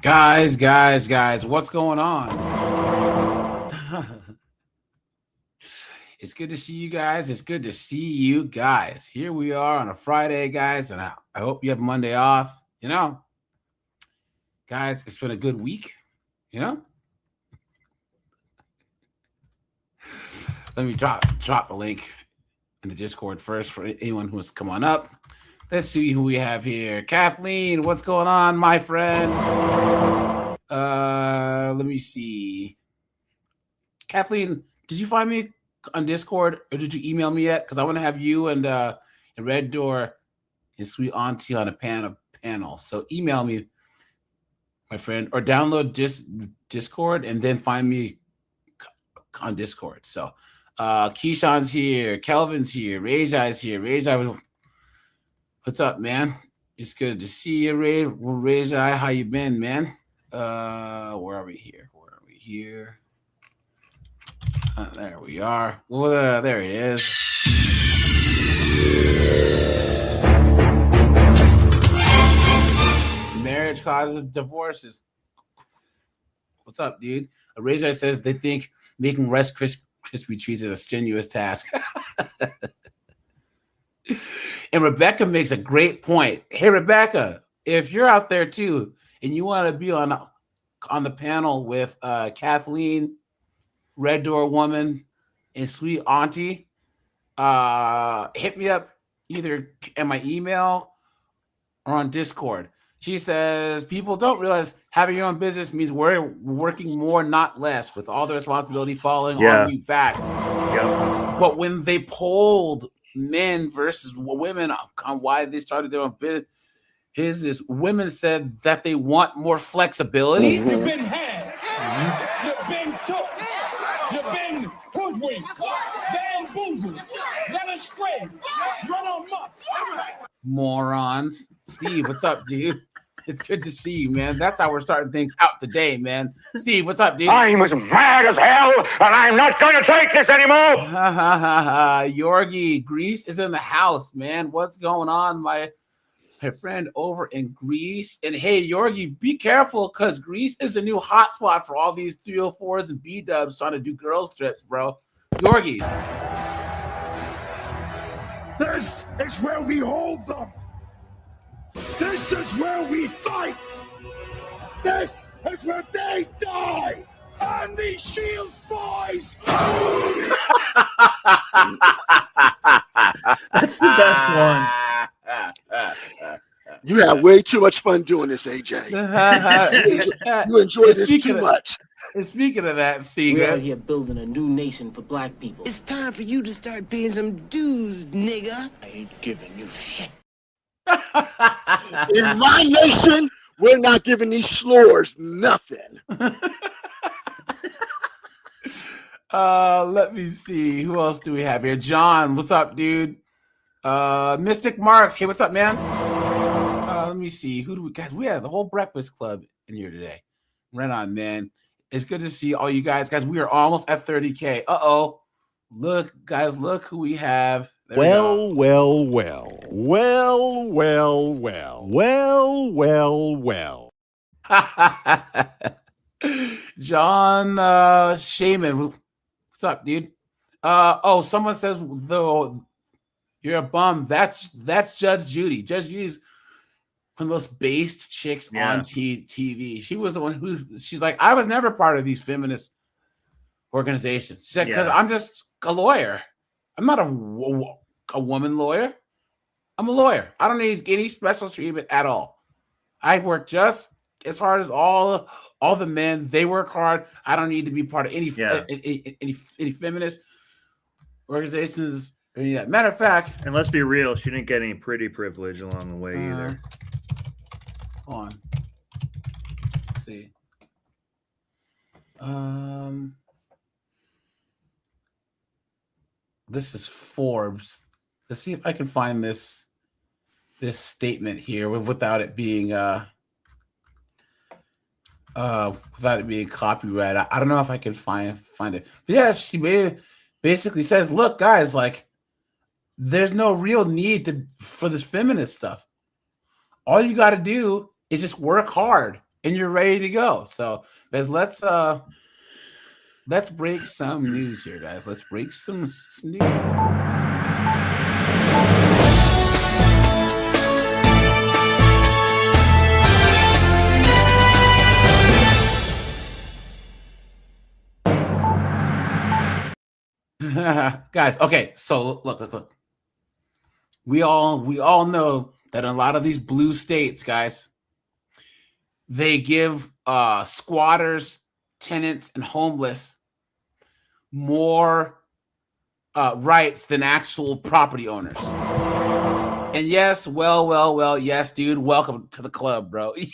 Guys, what's going on? It's good to see you guys. It's good to see you guys. Here we are on a Friday, guys, and I hope you have Monday off. Guys, it's been a good week. Let me drop the link in the Discord first for anyone who's come on up. Let's see who we have here. Kathleen, what's going on, my friend? Let me see. Kathleen, did you find me on Discord or did you email me yet? Because I want to have you and Red Door and Sweet Auntie on a panel. So email me, my friend, or download Discord and then find me on Discord. So Keyshawn's here, Kelvin's here, Rajai's here. Rajai, what's up, man? It's good to see you, Rajai. How you been, man? Where are we here? There we are. Well, there it is. Marriage causes divorces. What's up, dude? Rajai says they think making Rice Krispie treats is a strenuous task. And Rebecca makes a great point. Hey, Rebecca, if you're out there too and you want to be on the panel with Kathleen, Red Door Woman, and Sweet Auntie, hit me up either in my email or on Discord. She says people don't realize having your own business means we're working more, not less, with all the responsibility falling on you. Facts. Yep. But when they polled men versus women on why they started their own business, women said that they want more flexibility. You've been had. You've been took. You've been hoodwinked, bamboozled, led astray, run amok. Morons. Steve, what's up, dude? It's good to see you, man. That's how we're starting things out today, man. Steve, what's up, dude? I'm as mad as hell, and I'm not going to take this anymore. Yorgi, Greece is in the house, man. What's going on, my friend over in Greece? And hey, Yorgi, be careful, because Greece is a new hotspot for all these 304s and B-dubs trying to do girls trips, bro. Yorgi. This is where we hold them. This is where we fight. This is where they die. And the Shield boys. That's the best one. You have way too much fun doing this, AJ. You enjoy this too much. And speaking of that, we're out here building a new nation for black people. It's time for you to start paying some dues, nigga. I ain't giving you shit. In my nation, we're not giving these slurs nothing. Let me see. Who else do we have here? John, what's up, dude? Mystic Marks. Hey, what's up, man? Let me see. Who do we got? We have the whole Breakfast Club in here today. Right on, man. It's good to see all you guys. Guys, we are almost at 30K. Uh-oh. Look, guys, look who we have. There Well. John Shaman. What's up, dude? Someone says, though, you're a bum. That's Judge Judy. Judge Judy's one of the most based chicks on TV. She was the one she's like, I was never part of these feminist organizations. She said, because I'm just a lawyer. I'm not a woman lawyer. I'm a lawyer. I don't need any special treatment at all. I work just as hard as all the men. They work hard. I don't need to be part of any feminist organizations. Yeah. Matter of fact, and let's be real, she didn't get any pretty privilege along the way either. Hold on. Let's see. This is Forbes. Let's see if I can find this statement here without it being copyright. I don't know if I can find it. But yeah, she basically says, look, guys, like, there's no real need for this feminist stuff. All you got to do is just work hard. and you're ready to go. So, guys, let's break some news here, guys. Let's break some news. Guys, okay, so look. We all know that in a lot of these blue states, guys, they give squatters, tenants, and homeless more rights than actual property owners. And yes, well, yes, dude, welcome to the club, bro. He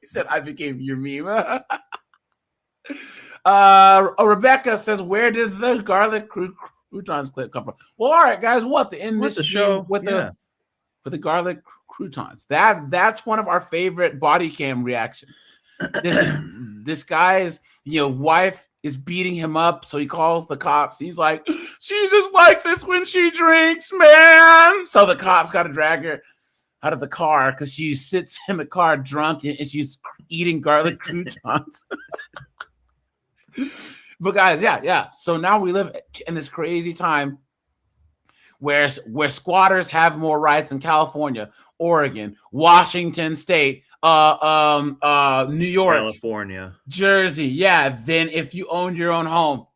said I became your meme. Rebecca says, where did the garlic croutons clip come from? Well, all right, guys, to end this show with the garlic croutons. That's one of our favorite body cam reactions. This guy's wife is beating him up, so he calls the cops. He's like, she's just like this when she drinks, man. So the cops got to drag her out of the car because she sits in the car drunk and she's eating garlic croutons. But guys, yeah. So now we live in this crazy time where squatters have more rights in California, Oregon, Washington State, New York, California, Jersey. Yeah, than if you owned your own home.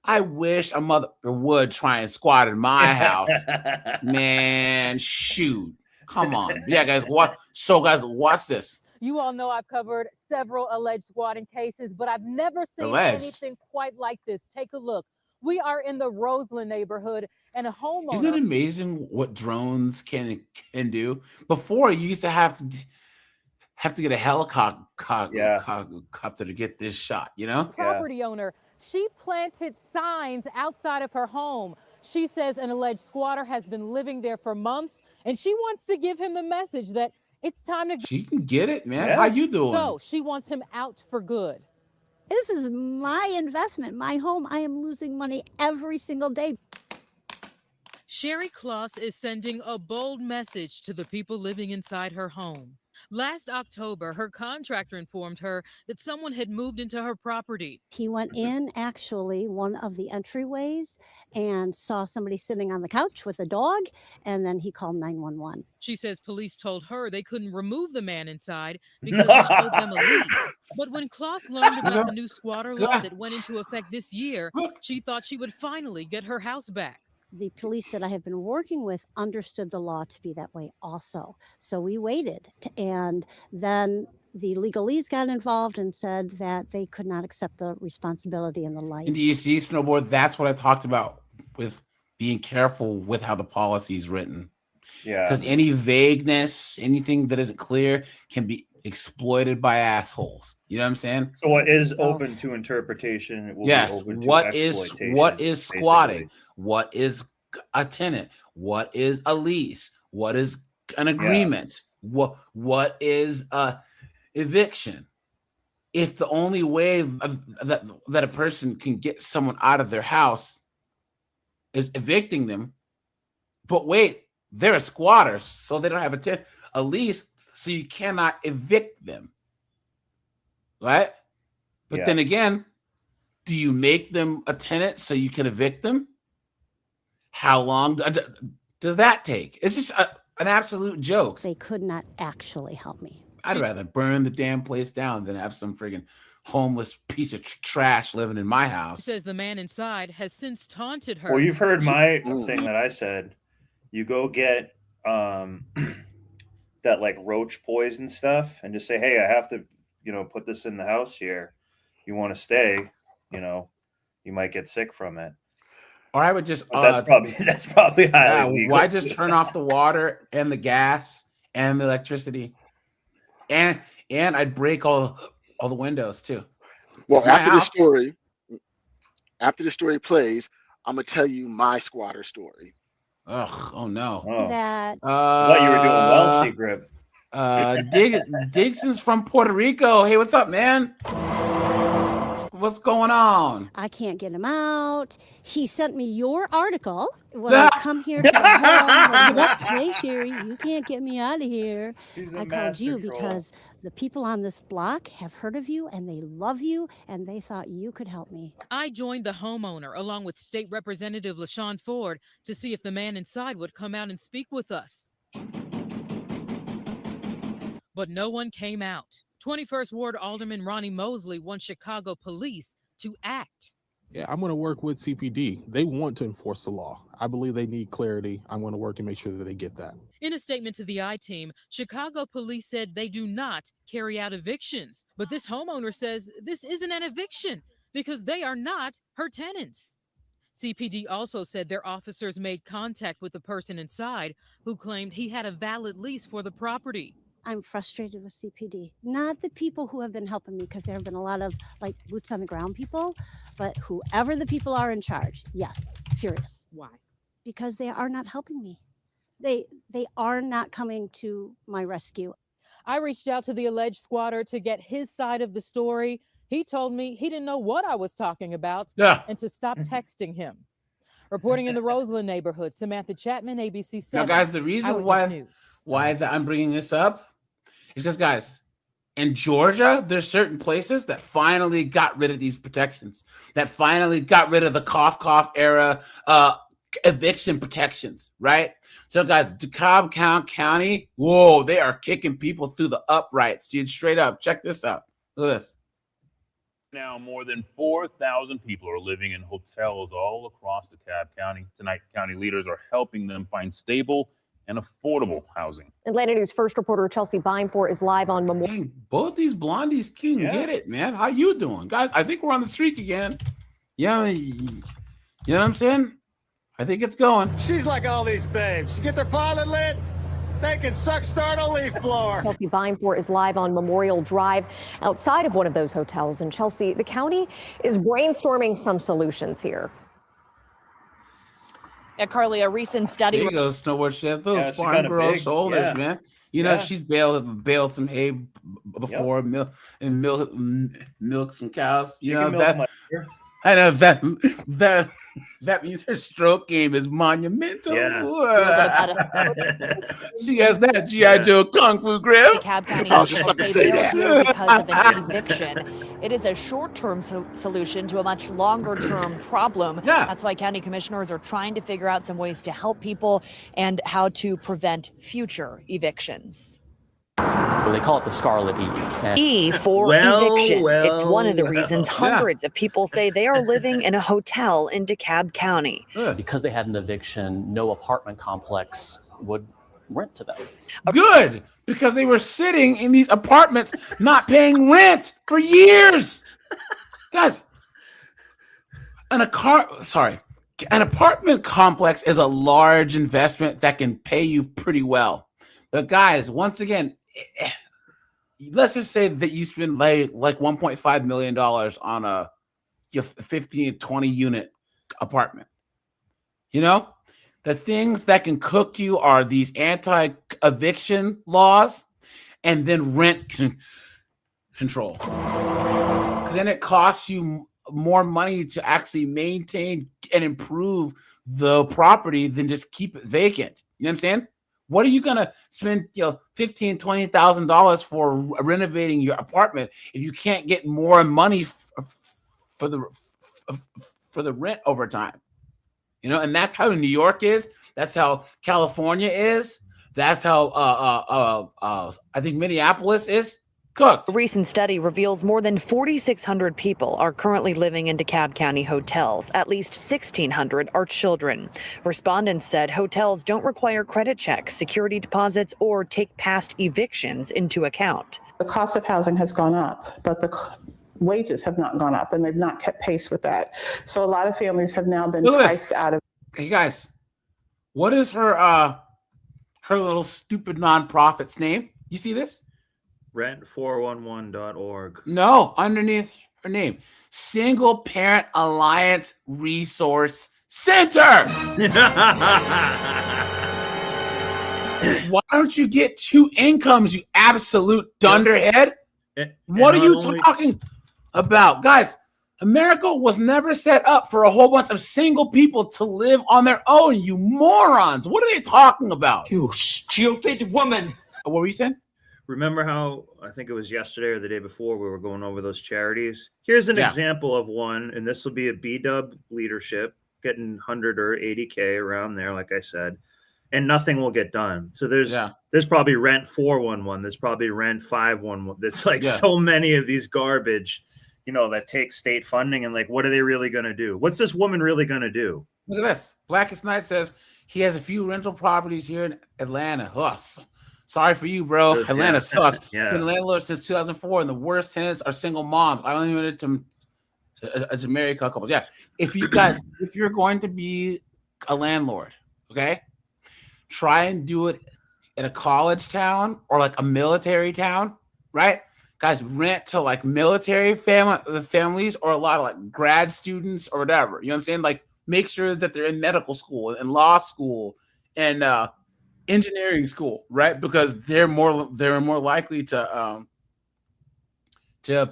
I wish a mother would try and squat in my house. Man, shoot. Come on. Yeah, guys, watch this. You all know I've covered several alleged squatting cases, but I've never seen anything quite like this. Take a look. We are in the Roseland neighborhood, and a homeowner. Isn't it amazing what drones can do? Before, you used to have to get a helicopter to get this shot, Property owner. She planted signs outside of her home. She says an alleged squatter has been living there for months, and she wants to give him the message that it's time to. She can get it, man. Yeah. How you doing? No, she wants him out for good. This is my investment, my home. I am losing money every single day. Sherry Kloss is sending a bold message to the people living inside her home. Last October, her contractor informed her that someone had moved into her property. He went in, actually, one of the entryways and saw somebody sitting on the couch with a dog, and then he called 911. She says police told her they couldn't remove the man inside because he showed them a lead. But when Kloss learned about the new squatter law that went into effect this year, she thought she would finally get her house back. The police that I have been working with understood the law to be that way also. So we waited, and then the legalese got involved and said that they could not accept the responsibility and the light. And do you see, Snowboard? That's what I talked about with being careful with how the policy is written. Yeah. Because any vagueness, anything that isn't clear can be exploited by assholes. You know what I'm saying? So what is open to interpretation will be open to exploitation. What is squatting? Basically. What is a tenant? What is a lease? What is an agreement? Yeah. What is eviction? If the only way that a person can get someone out of their house is evicting them, but wait, they're a squatter, so they don't have a lease, so you cannot evict them, right? But then again, do you make them a tenant so you can evict them? How long does that take? It's just an absolute joke. They could not actually help me. I'd rather burn the damn place down than have some friggin' homeless piece of trash living in my house. She says the man inside has since taunted her. Well, you've heard my thing that I said. You go get that like roach poison stuff and just say, hey, I have to, put this in the house here. You want to stay, you might get sick from it. Or I would just that's probably highly legal. Why just turn off the water and the gas and the electricity, and I'd break all the windows too. Well, after the story plays, I'm gonna tell you my squatter story. Ugh! Oh no! That I thought you were doing well, Seagrip. Digson's from Puerto Rico. Hey, what's up, man? What's going on? I can't get him out. He sent me your article when I come here to the home. Hey, Sherry, you can't get me out of here. I called you because the people on this block have heard of you and they love you and they thought you could help me. I joined the homeowner along with State Representative LaShawn Ford to see if the man inside would come out and speak with us. But no one came out. 21st Ward Alderman Ronnie Mosley wants Chicago police to act. Yeah, I'm going to work with CPD. They want to enforce the law. I believe they need clarity. I'm going to work and make sure that they get that. In a statement to the I-Team, Chicago police said they do not carry out evictions. But this homeowner says this isn't an eviction because they are not her tenants. CPD also said their officers made contact with the person inside who claimed he had a valid lease for the property. I'm frustrated with CPD, not the people who have been helping me, because there have been a lot of like boots on the ground people, but whoever the people are in charge, yes, furious. Why? Because they are not helping me. They are not coming to my rescue. I reached out to the alleged squatter to get his side of the story. He told me he didn't know what I was talking about and to stop texting him. Reporting in the Roseland neighborhood, Samantha Chapman, ABC 7. Now, guys, the reason why I'm bringing this up is just, guys, in Georgia, there's certain places that finally got rid of these protections, that finally got rid of the cough era eviction protections, right? So, guys, DeKalb County, whoa, they are kicking people through the uprights, dude, straight up. Check this out. Look at this. Now, more than 4,000 people are living in hotels all across DeKalb County. Tonight, county leaders are helping them find stable and affordable housing. Atlanta News First reporter Chelsea Beinfor is live on Memorial. Dang, both these blondies can get it, man. How you doing? Guys, I think we're on the streak again. Yeah, you know what I'm saying? I think it's going. She's like all these babes. You get their pilot lit, they can start a leaf blower. Chelsea Beinfor is live on Memorial Drive outside of one of those hotels. And Chelsea, the county is brainstorming some solutions here. Yeah, Carly, a recent study. There you go, Snowboard. She has those farm girl shoulders, man. You know, she's bailed some hay before, milk some cows. You know that. I know that means her stroke game is monumental. Yeah. She has that G.I. Joe Kung Fu grip. DeKalb County I was just about to say that. Because of an eviction. It is a short-term solution to a much longer-term problem. Yeah. That's why county commissioners are trying to figure out some ways to help people and how to prevent future evictions. Well, they call it the Scarlet E. E for eviction. It's one of the reasons hundreds of people say they are living in a hotel in DeKalb County. Because they had an eviction, no apartment complex would rent to them. Good, because they were sitting in these apartments not paying rent for years. Guys, an apartment complex is a large investment that can pay you pretty well. But guys, once again, let's just say that you spend like $1.5 million on a 15 to 20 unit apartment. You know, the things that can cook you are these anti-eviction laws and then rent control. Because then it costs you more money to actually maintain and improve the property than just keep it vacant. You know what I'm saying? What are you gonna spend, $15,000, $20,000 for renovating your apartment if you can't get more money for the rent over time? You know, and that's how New York is. That's how California is. That's how I think Minneapolis is. Cooked. A recent study reveals more than 4,600 people are currently living in DeKalb County hotels. At least 1,600 are children. Respondents said hotels don't require credit checks, security deposits, or take past evictions into account. The cost of housing has gone up, but the wages have not gone up, and they've not kept pace with that. So a lot of families have now been priced out of. Hey guys, what is her little stupid nonprofit's name? You see this? Rent411.org. No, underneath her name, Single Parent Alliance Resource Center. Why don't you get two incomes, you absolute dunderhead? What are you talking about? Guys, America was never set up for a whole bunch of single people to live on their own, you morons. What are they talking about? You stupid woman. What were you saying? Remember how, I think it was yesterday or the day before, we were going over those charities? Here's an example of one, and this will be a B-dub leadership, getting 100 or 80K around there, like I said, and nothing will get done. So there's probably rent 411. There's probably rent 511. There's like so many of these garbage, you know, that take state funding, and like, what are they really going to do? What's this woman really going to do? Look at this. Blackest Night says he has a few rental properties here in Atlanta. Ugh, sorry for you, bro. Atlanta sucks. Been landlord since 2004, and the worst tenants are single moms. I only wanted to marry couples. Yeah. If you guys, if you're going to be a landlord, okay, try and do it in a college town or like a military town, right? Guys, rent to like military families or a lot of like grad students or whatever. You know what I'm saying? Like, make sure that they're in medical school and law school and engineering school, right? Because they're more likely to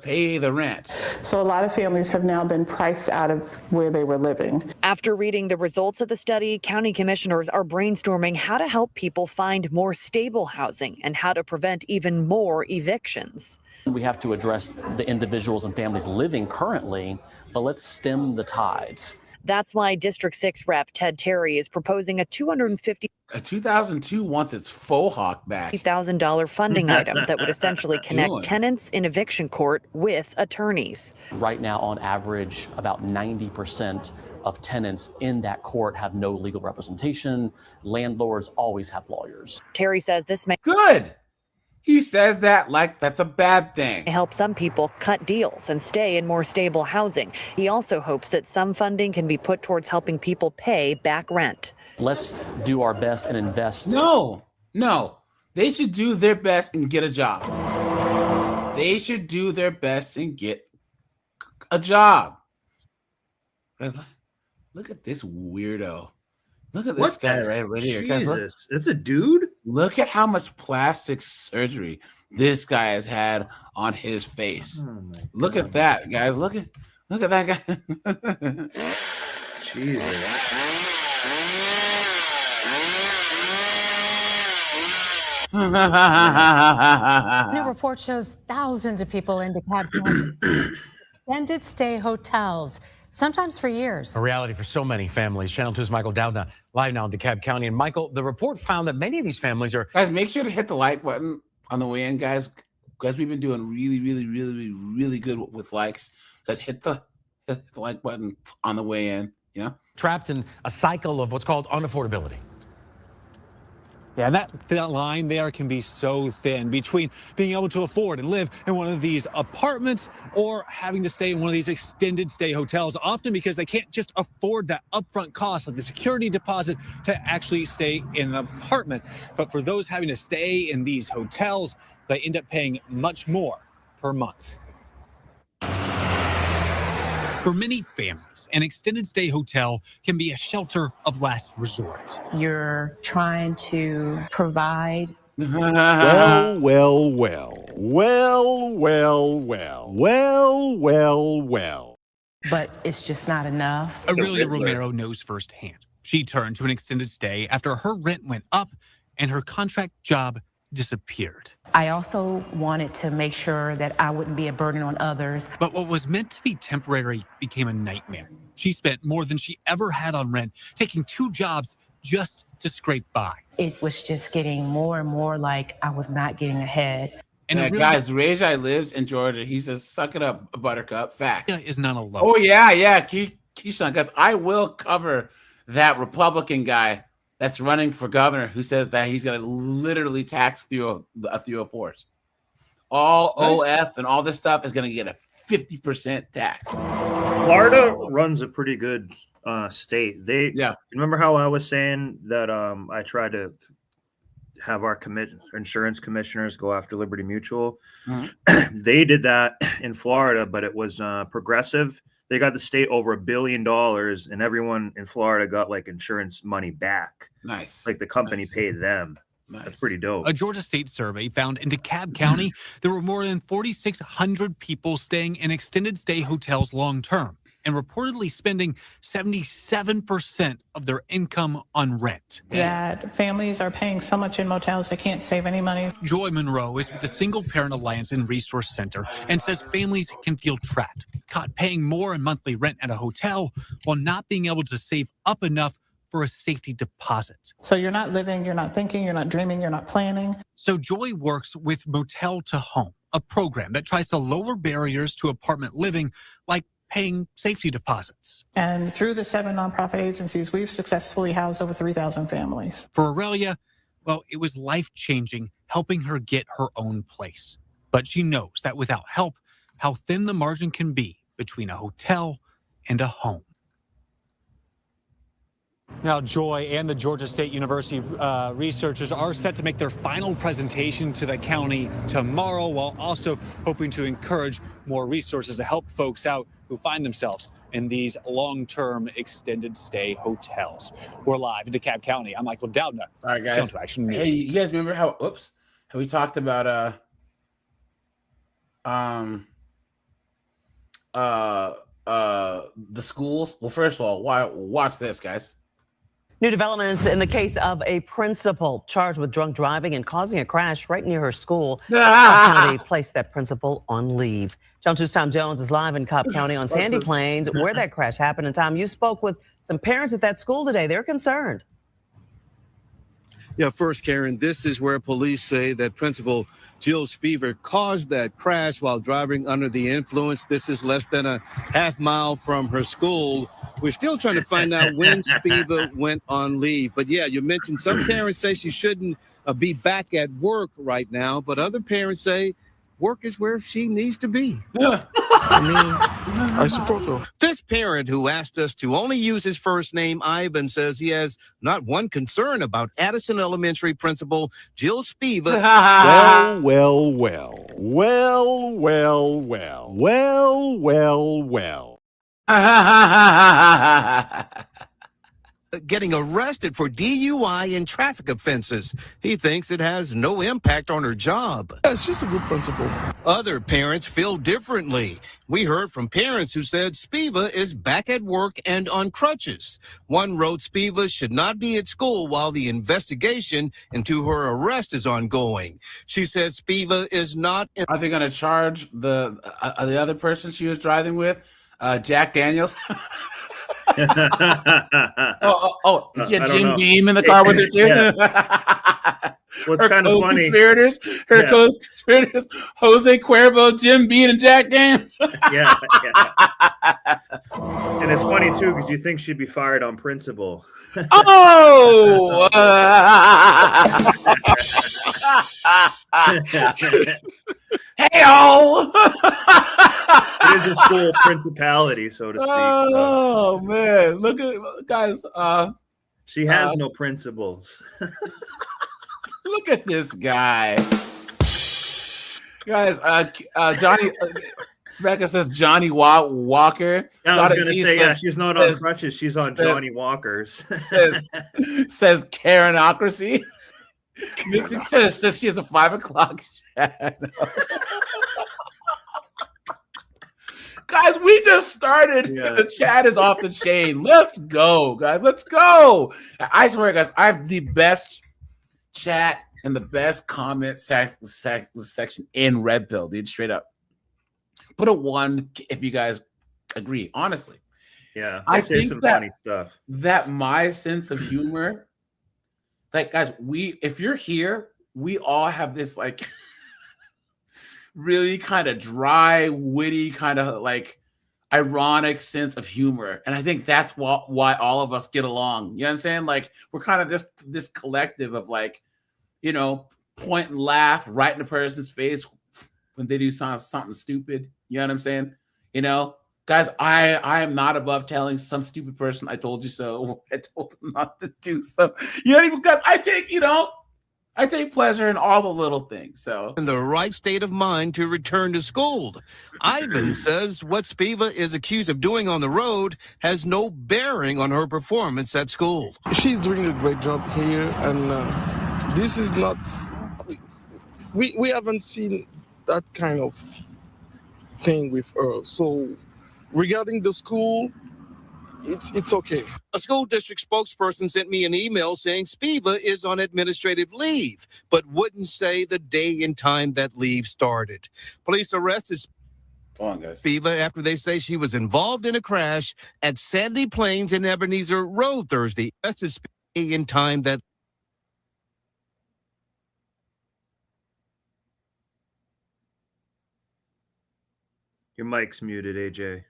pay the rent. So a lot of families have now been priced out of where they were living. After reading the results of the study, county commissioners are brainstorming how to help people find more stable housing and how to prevent even more evictions. We have to address the individuals and families living currently, but let's stem the tides. That's why District 6 Rep Ted Terry is proposing a $2002 wants its faux hawk back. $50,000 funding item that would essentially connect tenants in eviction court with attorneys. Right now, on average, about 90% of tenants in that court have no legal representation. Landlords always have lawyers. Terry says this may good. He says that like that's a bad thing. Help some people cut deals and stay in more stable housing. He also hopes that some funding can be put towards helping people pay back rent. Let's do our best and invest. No. They should do their best and get a job. They should do their best and get a job. Look at this weirdo. Look at this guy right here. Jesus, guys, it's a dude? Look at how much plastic surgery this guy has had on his face. Look at that, guys. Look at that guy. Jesus. New report shows thousands of people in DeKalb County extended stay hotels, sometimes for years. A reality for so many families. Channel 2's Michael Dowdna live now in DeKalb County. And Michael, the report found that many of these families are... Guys, make sure to hit the like button on the way in, guys. Guys, we've been doing really good with likes. Just hit the like button on the way in. Yeah. Trapped in a cycle of what's called unaffordability. Yeah, and that line there can be so thin between being able to afford and live in one of these apartments or having to stay in one of these extended stay hotels, often because they can't just afford that upfront cost of the security deposit to actually stay in an apartment. But for those having to stay in these hotels, they end up paying much more per month. For many families, an extended stay hotel can be a shelter of last resort. You're trying to provide. Well. But it's just not enough. Aurelia Romero knows firsthand. She turned to an extended stay after her rent went up and her contract job disappeared. I also wanted to make sure that I wouldn't be a burden on others. But what was meant to be temporary became a nightmare. She spent more than she ever had on rent, taking 2 jobs just to scrape by. It was just getting more and more like I was not getting ahead. And guys, Rajai lives in Georgia. He says, "Suck it up, Buttercup." Facts. Is not alone. Oh yeah, Keyshawn, guys, I will cover that Republican guy that's running for governor who says that he's going to literally tax through a force. All OF and all this stuff is going to get a 50% tax. Florida runs a pretty good state. Remember how I was saying that I tried to have our insurance commissioners go after Liberty Mutual? Mm-hmm. They did that in Florida, but it was progressive. They got the state over $1 billion, and everyone in Florida got like insurance money back. Nice. Like the company paid them. That's pretty dope. A Georgia State survey found in DeKalb County, there were more than 4,600 people staying in extended stay hotels long term and reportedly spending 77% of their income on rent. That families are paying so much in motels they can't save any money. Joy Monroe is with the Single Parent Alliance and Resource Center and says families can feel trapped, caught paying more in monthly rent at a hotel while not being able to save up enough for a safety deposit. So you're not living, you're not thinking, you're not dreaming, you're not planning. So Joy works with Motel to Home, a program that tries to lower barriers to apartment living, like paying safety deposits. And through the 7 nonprofit agencies, we've successfully housed over 3,000 families. For Aurelia, well, it was life-changing, helping her get her own place. But she knows that without help, how thin the margin can be between a hotel and a home. Now, Joy and the Georgia State University researchers are set to make their final presentation to the county tomorrow, while also hoping to encourage more resources to help folks out who find themselves in these long-term extended stay hotels. We're live in DeKalb County. I'm Michael Doudna. All right, guys. Hey, you guys remember how we talked about the schools? Well, first of all, watch this, guys. New developments in the case of a principal charged with drunk driving and causing a crash right near her school. Cobb County placed that principal on leave. John 2's Tom Jones is live in Cobb County on Sandy Plains, where that crash happened. And Tom, you spoke with some parents at that school today. They're concerned. Yeah, first, Karen, this is where police say that Principal Jill Spiever caused that crash while driving under the influence. This is less than a half mile from her school. We're still trying to find out when Spiever went on leave. But yeah, you mentioned some parents say she shouldn't be back at work right now, but other parents say work is where she needs to be. Yeah. I suppose so. This parent who asked us to only use his first name, Ivan, says he has not one concern about Addison Elementary Principal Jill Spiever. Well. Getting arrested for DUI and traffic offenses. He thinks it has no impact on her job. Yeah, she's a good principal. Other parents feel differently. We heard from parents who said Spiever is back at work and on crutches. One wrote Spiever should not be at school while the investigation into her arrest is ongoing. She said Spiever is not. Are they going to charge the other person she was driving with, Jack Daniels? Is she a Jim Beam in the car with her too? Yeah. What's kind of funny? Her co-conspirators, Jose Cuervo, Jim Beam, and Jack Daniels. yeah. And it's funny too because you think she'd be fired on principle. Oh! Hey-o! It is a school principality, so to speak. Oh man, look at guys. She has no principles. Look at this guy, guys. Johnny. Rebecca says Johnny Walker. Yeah, I was going to say, she's not on crutches. She's on Johnny Walker's. says Karenocracy. Mystic says she has a 5 o'clock shadow. Guys, we just started. Yeah. The chat is off the chain. Let's go, guys. Let's go. I swear, guys, I have the best chat and the best comment section in Red Pill, dude. Straight up. Put a 1 if you guys agree. Honestly, yeah, I think some funny stuff. That my sense of humor, like guys, if you're here, we all have this like really kind of dry, witty, kind of like ironic sense of humor, and I think that's why all of us get along. You know what I'm saying? Like we're kind of this collective of like, you know, point and laugh right in the person's face when they do something stupid. You know what I'm saying? You know, guys, I am not above telling some stupid person I told you so. I told them not to do so. You know, because I take pleasure in all the little things. So in the right state of mind to return to school. Ivan says what Spiever is accused of doing on the road has no bearing on her performance at school. She's doing a great job here, and this is not, we haven't seen that kind of thing with her. So regarding the school, it's okay. A school district spokesperson sent me an email saying Spiva is on administrative leave, but wouldn't say the day and time that leave started. Police arrested Spiva after they say she was involved in a crash at Sandy Plains and Ebenezer Road Thursday. Arrested Spiva in time that Your mic's muted, AJ.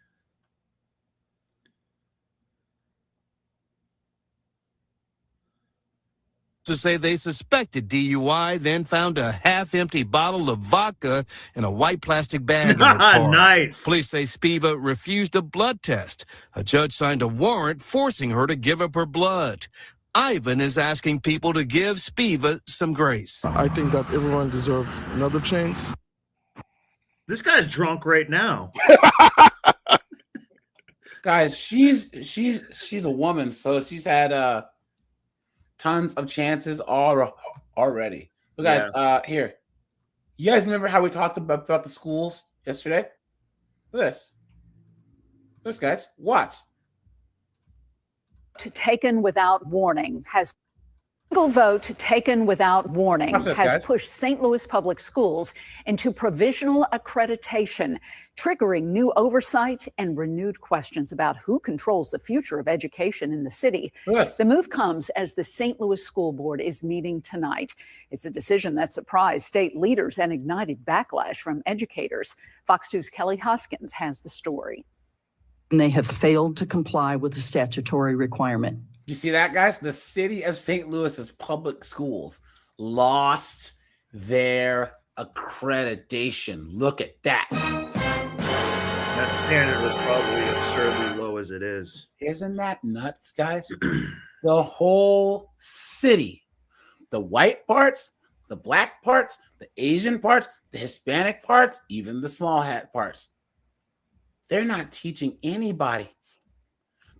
to say they suspected DUI, then found a half-empty bottle of vodka in a white plastic bag in her car. Nice. Police say Spiva refused a blood test. A judge signed a warrant forcing her to give up her blood. Ivan is asking people to give Spiva some grace. I think that everyone deserves another chance. This guy's drunk right now. Guys, she's a woman, so she's had tons of chances already. But guys, here, you guys remember how we talked about the schools yesterday? Look at this, guys, watch. Taken without warning has single vote taken without warning has pushed St. Louis Public Schools into provisional accreditation, triggering new oversight and renewed questions about who controls the future of education in the city. The move comes as the St. Louis School Board is meeting tonight. It's a decision that surprised state leaders and ignited backlash from educators. Fox 2's Kelly Hoskins has the story. And they have failed to comply with the statutory requirement. You see that, guys? The city of St. Louis's public schools lost their accreditation. Look at that. That standard was probably absurdly low as it is. Isn't that nuts, guys? The whole city, the white parts, the black parts, the Asian parts, the Hispanic parts, even the small hat parts. They're not teaching anybody.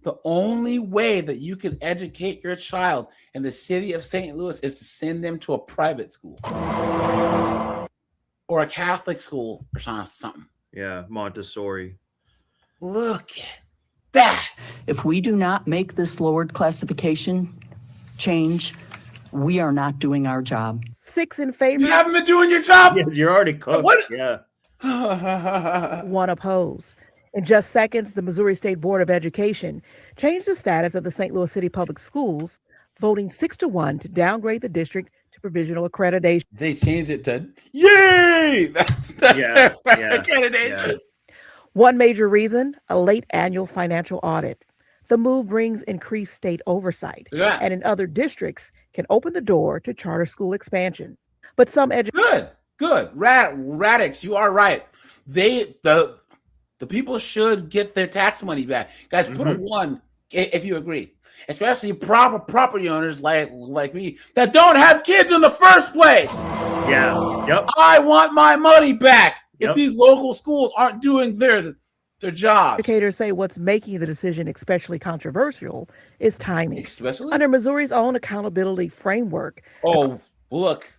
The only way that you can educate your child in the city of St. Louis is to send them to a private school or a Catholic school or something. Yeah, Montessori. Look at that. If we do not make this lowered classification change, we are not doing our job. 6 in favor. You haven't been doing your job. Yeah, you're already cooked. What? Yeah. 1 opposed. In just seconds, the Missouri State Board of Education changed the status of the St. Louis City Public Schools, voting 6-1 to downgrade the district to provisional accreditation. They changed it to yay! That's the accreditation. Yeah. One major reason, a late annual financial audit. The move brings increased state oversight, and in other districts can open the door to charter school expansion. But some Good. Radix, you are right. The people should get their tax money back. Guys, put a 1 if you agree. Especially proper property owners like me that don't have kids in the first place. Yeah. Yep. I want my money back if these local schools aren't doing their jobs. Educators say what's making the decision especially controversial is timing. Especially under Missouri's own accountability framework. Oh, look.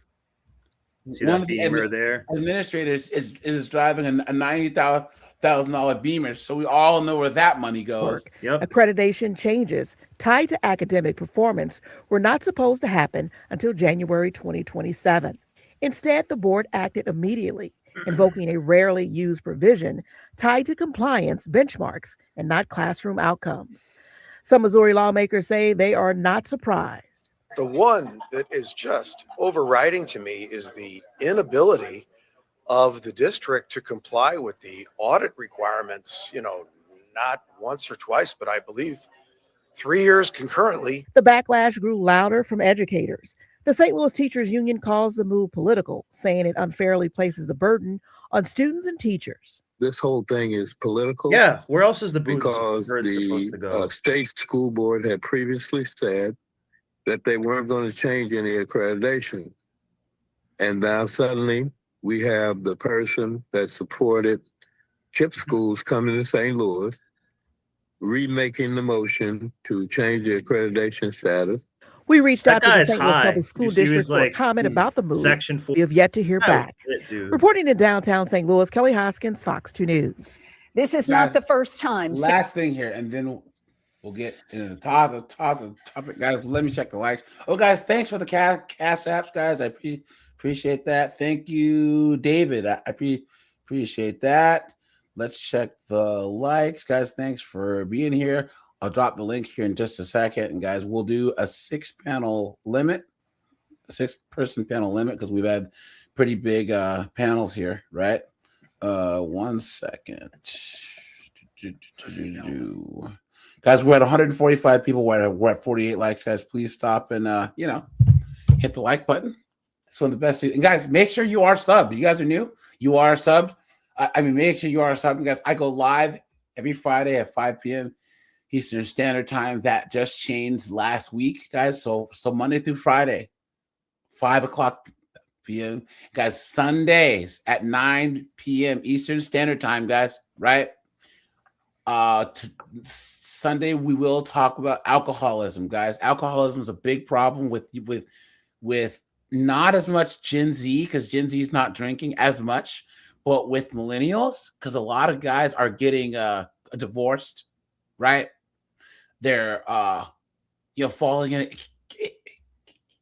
See that Beamer there? Administrators is driving a $90,000 Beamer, so we all know where that money goes. Accreditation changes tied to academic performance were not supposed to happen until January 2027. Instead, the board acted immediately, invoking a rarely used provision tied to compliance benchmarks and not classroom outcomes. Some Missouri lawmakers say they are not surprised. The one that is just overriding to me is the inability of the district to comply with the audit requirements, not once or twice, but I believe 3 years concurrently. The backlash grew louder from educators. The St. Louis Teachers Union calls the move political, saying it unfairly places the burden on students and teachers. This whole thing is political. Yeah, where else is the because supposed to go? State school board had previously said that they weren't going to change any accreditation. And now suddenly we have the person that supported CHIP schools coming to St. Louis, remaking the motion to change the accreditation status. We reached That out to the guy's St. Louis high. Public School You see, he District was for a like, comment about the move. Section 4. We have yet to hear back. Dude. Reporting in downtown St. Louis, Kelly Hoskins, Fox 2 News. This is Guys, not the first time. Last thing here, and then we'll get into the topic. Guys, let me check the likes. Oh, guys, thanks for the cash apps, guys. I appreciate that. Thank you, David. I appreciate that. Let's check the likes, guys. Thanks for being here. I'll drop the link here in just a second. And guys, we'll do a 6-person panel limit because we've had pretty big panels here, right? 1 second. Guys, we're at 145 people. We're at 48 likes, guys. Please stop and hit the like button. It's one of the best. And guys, make sure you are subbed. You guys are new. You are subbed. Make sure you are subbed. Guys, I go live every Friday at 5 p.m. Eastern Standard Time. That just changed last week, guys. So Monday through Friday, 5 o'clock p.m. Guys, Sundays at 9 p.m. Eastern Standard Time, guys. Right? Sunday we will talk about alcoholism, guys. Alcoholism is a big problem with not as much Gen Z because Gen Z is not drinking as much, but with millennials because a lot of guys are getting divorced, right? They're falling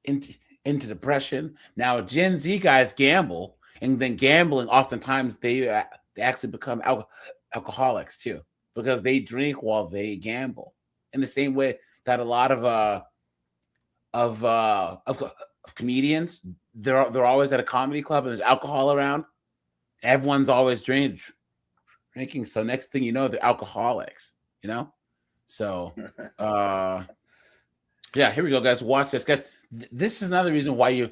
into depression. Now Gen Z guys gamble, and then gambling oftentimes they actually become alcoholics too because they drink while they gamble. In the same way that a lot of comedians, they're always at a comedy club and there's alcohol around. Everyone's always drinking. So next thing you know, they're alcoholics. So, yeah, here we go, guys. Watch this, guys. This is another reason why you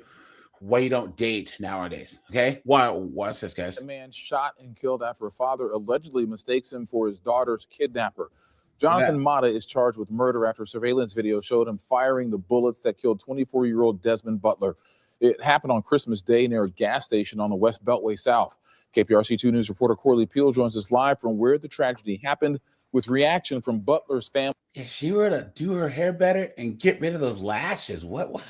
don't date nowadays. Okay, watch this, guys. A man shot and killed after a father allegedly mistakes him for his daughter's kidnapper. Jonathan Mata is charged with murder after surveillance video showed him firing the bullets that killed 24-year-old Desmond Butler. It happened on Christmas Day near a gas station on the West Beltway South. KPRC 2 News reporter Corley Peel joins us live from where the tragedy happened with reaction from Butler's family. If she were to do her hair better and get rid of those lashes, what?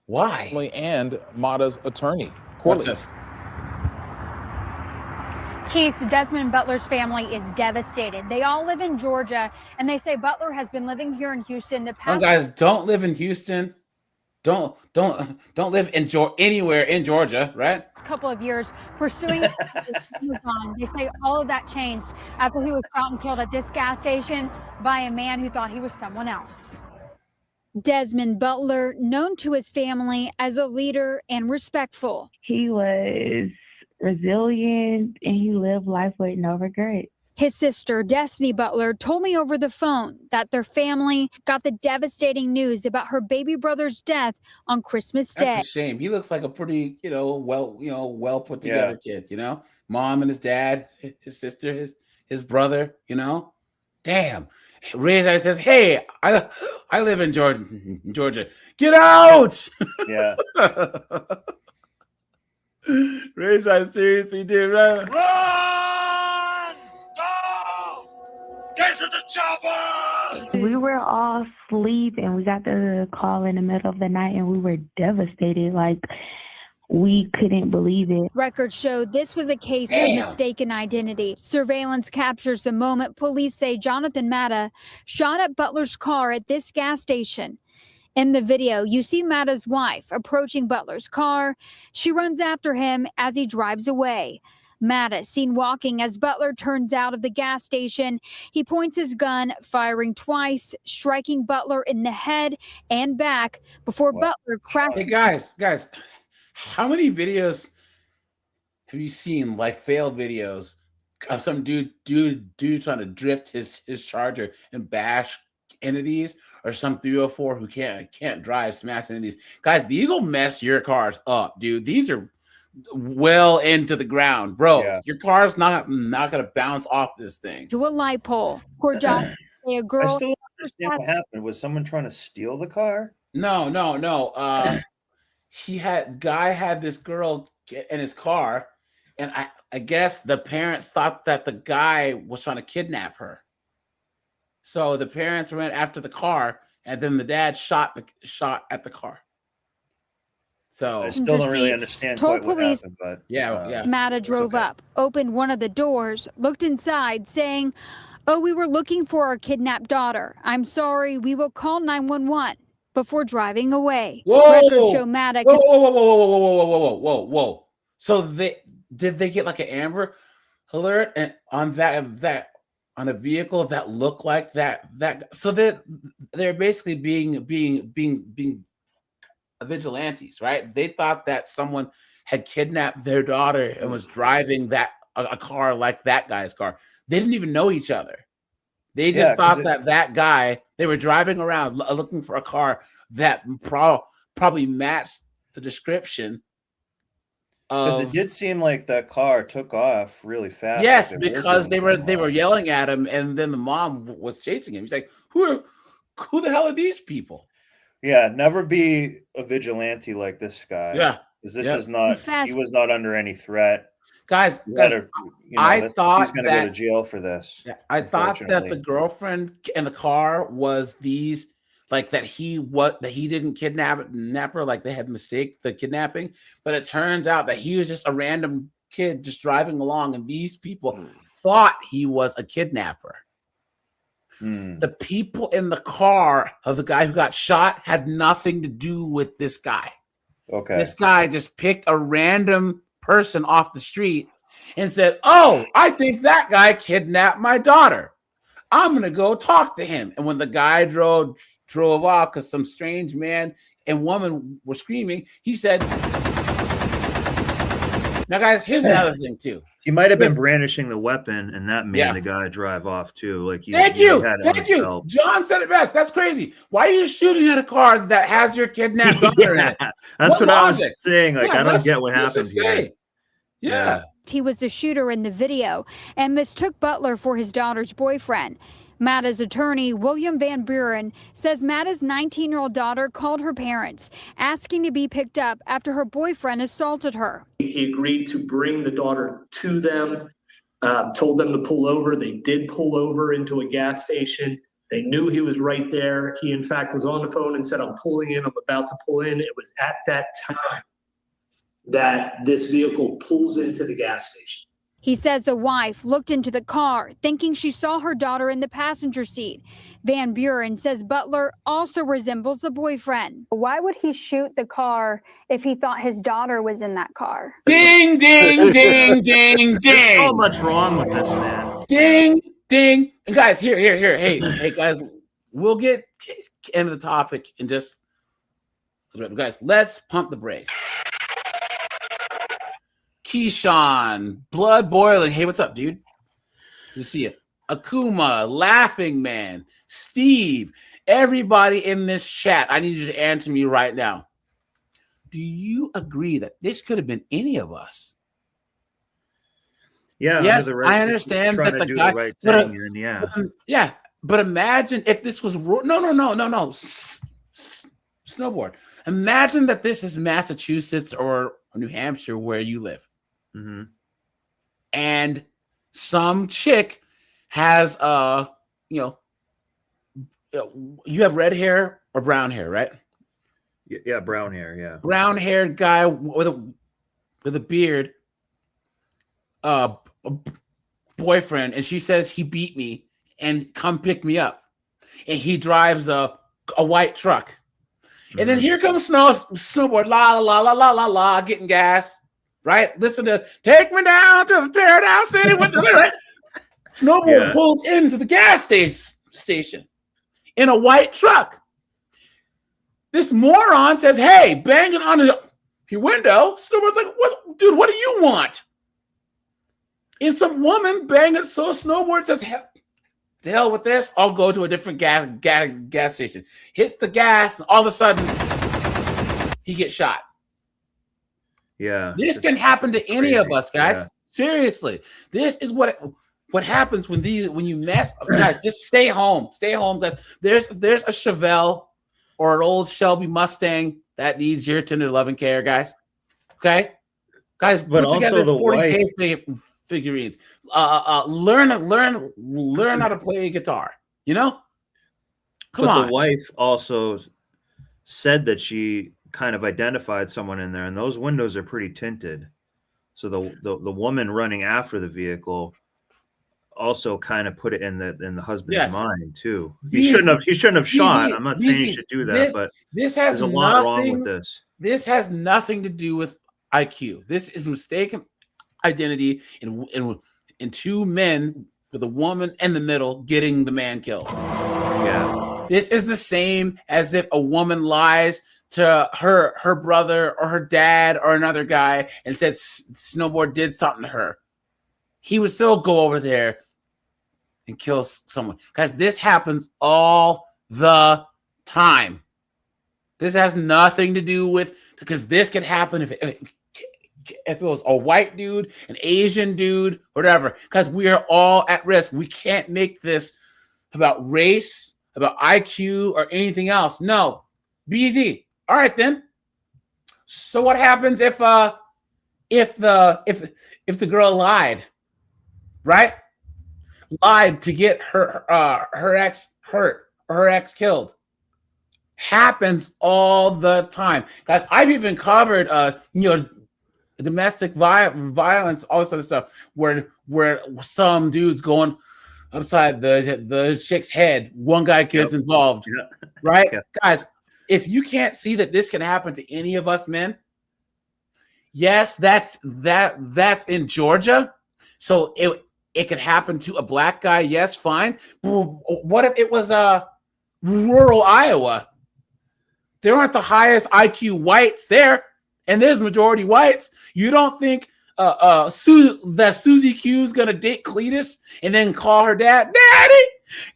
Why? And Mata's attorney. Corley. Keith, Desmond Butler's family is devastated. They all live in Georgia, and they say Butler has been living here in Houston the past. Guys, don't live in Houston. Don't live in anywhere in Georgia, right? Couple of years pursuing Amazon. They say all of that changed after he was shot and killed at this gas station by a man who thought he was someone else. Desmond Butler, known to his family as a leader and respectful. He was resilient and he lived life with no regret. His sister, Destiny Butler, told me over the phone that their family got the devastating news about her baby brother's death on Christmas Day. That's a shame. He looks like a pretty, well put together kid, Mom and his dad, his sister, his brother, Damn. Reza says, "Hey, I live in Georgia. Get out!" Yeah. Reza, seriously, dude, right? Run! Go! Get to the chopper! We were all asleep and we got the call in the middle of the night and we were devastated. We couldn't believe it. Records showed this was a case of mistaken identity. Surveillance captures the moment police say Jonathan Mata shot at Butler's car at this gas station. In the video, you see Mata's wife approaching Butler's car. She runs after him as he drives away. Mata seen walking as Butler turns out of the gas station. He points his gun, firing twice, striking Butler in the head and back before Butler crashed. Hey, guys. How many videos have you seen, failed videos of some dude trying to drift his Charger and bash entities, or some 304 who can't drive, smash entities? Guys, these will mess your cars up, dude. These are well into the ground, bro. Yeah. Your car's not gonna bounce off this thing. To a light pole. Poor John. A girl. I still don't understand what happened. Was someone trying to steal the car? No. Guy had this girl in his car, and I guess the parents thought that the guy was trying to kidnap her. So the parents went after the car and then the dad shot at the car. So I still don't really understand told quite what police happened, but yeah. Matta drove up, opened one of the doors, looked inside, saying, "Oh, we were looking for our kidnapped daughter. I'm sorry, we will call 911," before driving away. Records show Matta. Whoa. So did they get like an Amber Alert and on that on a vehicle that looked like that? So they're basically being vigilantes, right? They thought that someone had kidnapped their daughter and was driving a car like that guy's car. They didn't even know each other. They just thought that guy, they were driving around looking for a car that probably matched the description. Because it did seem like that car took off really fast. Yes, because they were yelling at him, and then the mom was chasing him. He's like, who the hell are these people? Yeah, never be a vigilante like this guy. Yeah, because this is not. He was not under any threat. Guys, I thought he's going to go to jail for this. Yeah, I thought that the girlfriend in the car was these, like that he didn't kidnap her, like they had mistaken the kidnapping. But it turns out that he was just a random kid just driving along, and these people thought he was a kidnapper. The people in the car of the guy who got shot had nothing to do with this guy. Okay. This guy just picked a random person off the street and said, "Oh, I think that guy kidnapped my daughter. I'm going to go talk to him." And when the guy drove off because some strange man and woman were screaming, he said, now, guys, here's another thing, too. He might have been brandishing the weapon, and that made the guy drive off, too. Like, Thank you. John said it best. That's crazy. Why are you shooting at a car that has your kidnapped daughter in it? That's what I was saying. Like, I don't get what happened here. Yeah. He was the shooter in the video and mistook Butler for his daughter's boyfriend. Matta's attorney, William Van Buren, says Matta's 19-year-old daughter called her parents, asking to be picked up after her boyfriend assaulted her. He agreed to bring the daughter to them, told them to pull over. They did pull over into a gas station. They knew he was right there. He, in fact, was on the phone and said, "I'm pulling in, I'm about to pull in." It was at that time that this vehicle pulls into the gas station. He says the wife looked into the car, thinking she saw her daughter in the passenger seat. Van Buren says Butler also resembles the boyfriend. Why would he shoot the car if he thought his daughter was in that car? Ding, ding, ding, ding, ding. There's so much wrong with this, man. Ding, ding. And guys, here. Hey, guys, we'll get into the topic in just a little bit. Guys, let's pump the brakes. Keyshawn, blood boiling. Hey, what's up, dude? Good to see you. Akuma, Laughing Man, Steve, everybody in this chat, I need you to answer me right now. Do you agree that this could have been any of us? Yeah. Yes, I understand that the guy. Right thing, yeah, but imagine if this was no. Snowboard. Imagine that this is Massachusetts or New Hampshire where you live. Mm-hmm. And some chick has you have red hair or brown hair, right? Yeah, brown hair, yeah. Brown haired guy with a beard, boyfriend, and she says he beat me and come pick me up. And he drives a white truck. And then here comes Snowboard, la la la la la la, getting gas. Right? Listen to "Take Me Down to the Paradise City" with the lyric. Snowboard pulls into the gas station in a white truck. This moron says, "Hey," banging on your window. Snowboard's like, "What, dude? What do you want?" And some woman banging. So Snowboard says, "To hell with this. I'll go to a different gas station." Hits the gas, and all of a sudden, he gets shot. Yeah, this can happen to any of us, guys. Yeah. Seriously, this is what happens when you mess. Guys, just stay home. Stay home, guys. There's a Chevelle or an old Shelby Mustang that needs your tender loving care, guys. Okay, guys, but put also together the 40K figurines. Learn how to play guitar. You know. Come but on. the wife also said that she kind of identified someone in there, and those windows are pretty tinted. So the woman running after the vehicle also kind of put it in the husband's mind too. He shouldn't have shot. I'm not saying he should do that, but this has there's a lot wrong with this. This has nothing to do with IQ. This is mistaken identity in two men with a woman in the middle getting the man killed. Yeah. This is the same as if a woman lies to her brother or her dad or another guy and says Snowboard did something to her. He would still go over there and kill someone. Guys, this happens all the time. This has nothing to do with, because this could happen if it was a white dude, an Asian dude, whatever, because we are all at risk. We can't make this about race, about IQ, or anything else. No, BZ. All right, then. So what happens if the girl lied, right? Lied to get her ex hurt or her ex killed. Happens all the time, guys. I've even covered domestic violence, all this other stuff, where some dude's going upside the chick's head. One guy gets involved, right? Yeah. Guys, if you can't see that this can happen to any of us men, yes, that's in Georgia, so it could happen to a black guy. Yes, fine. What if it was rural Iowa? There aren't the highest IQ whites there, and there's majority whites. You don't think that Susie Q's gonna date Cletus and then call her dad, Daddy,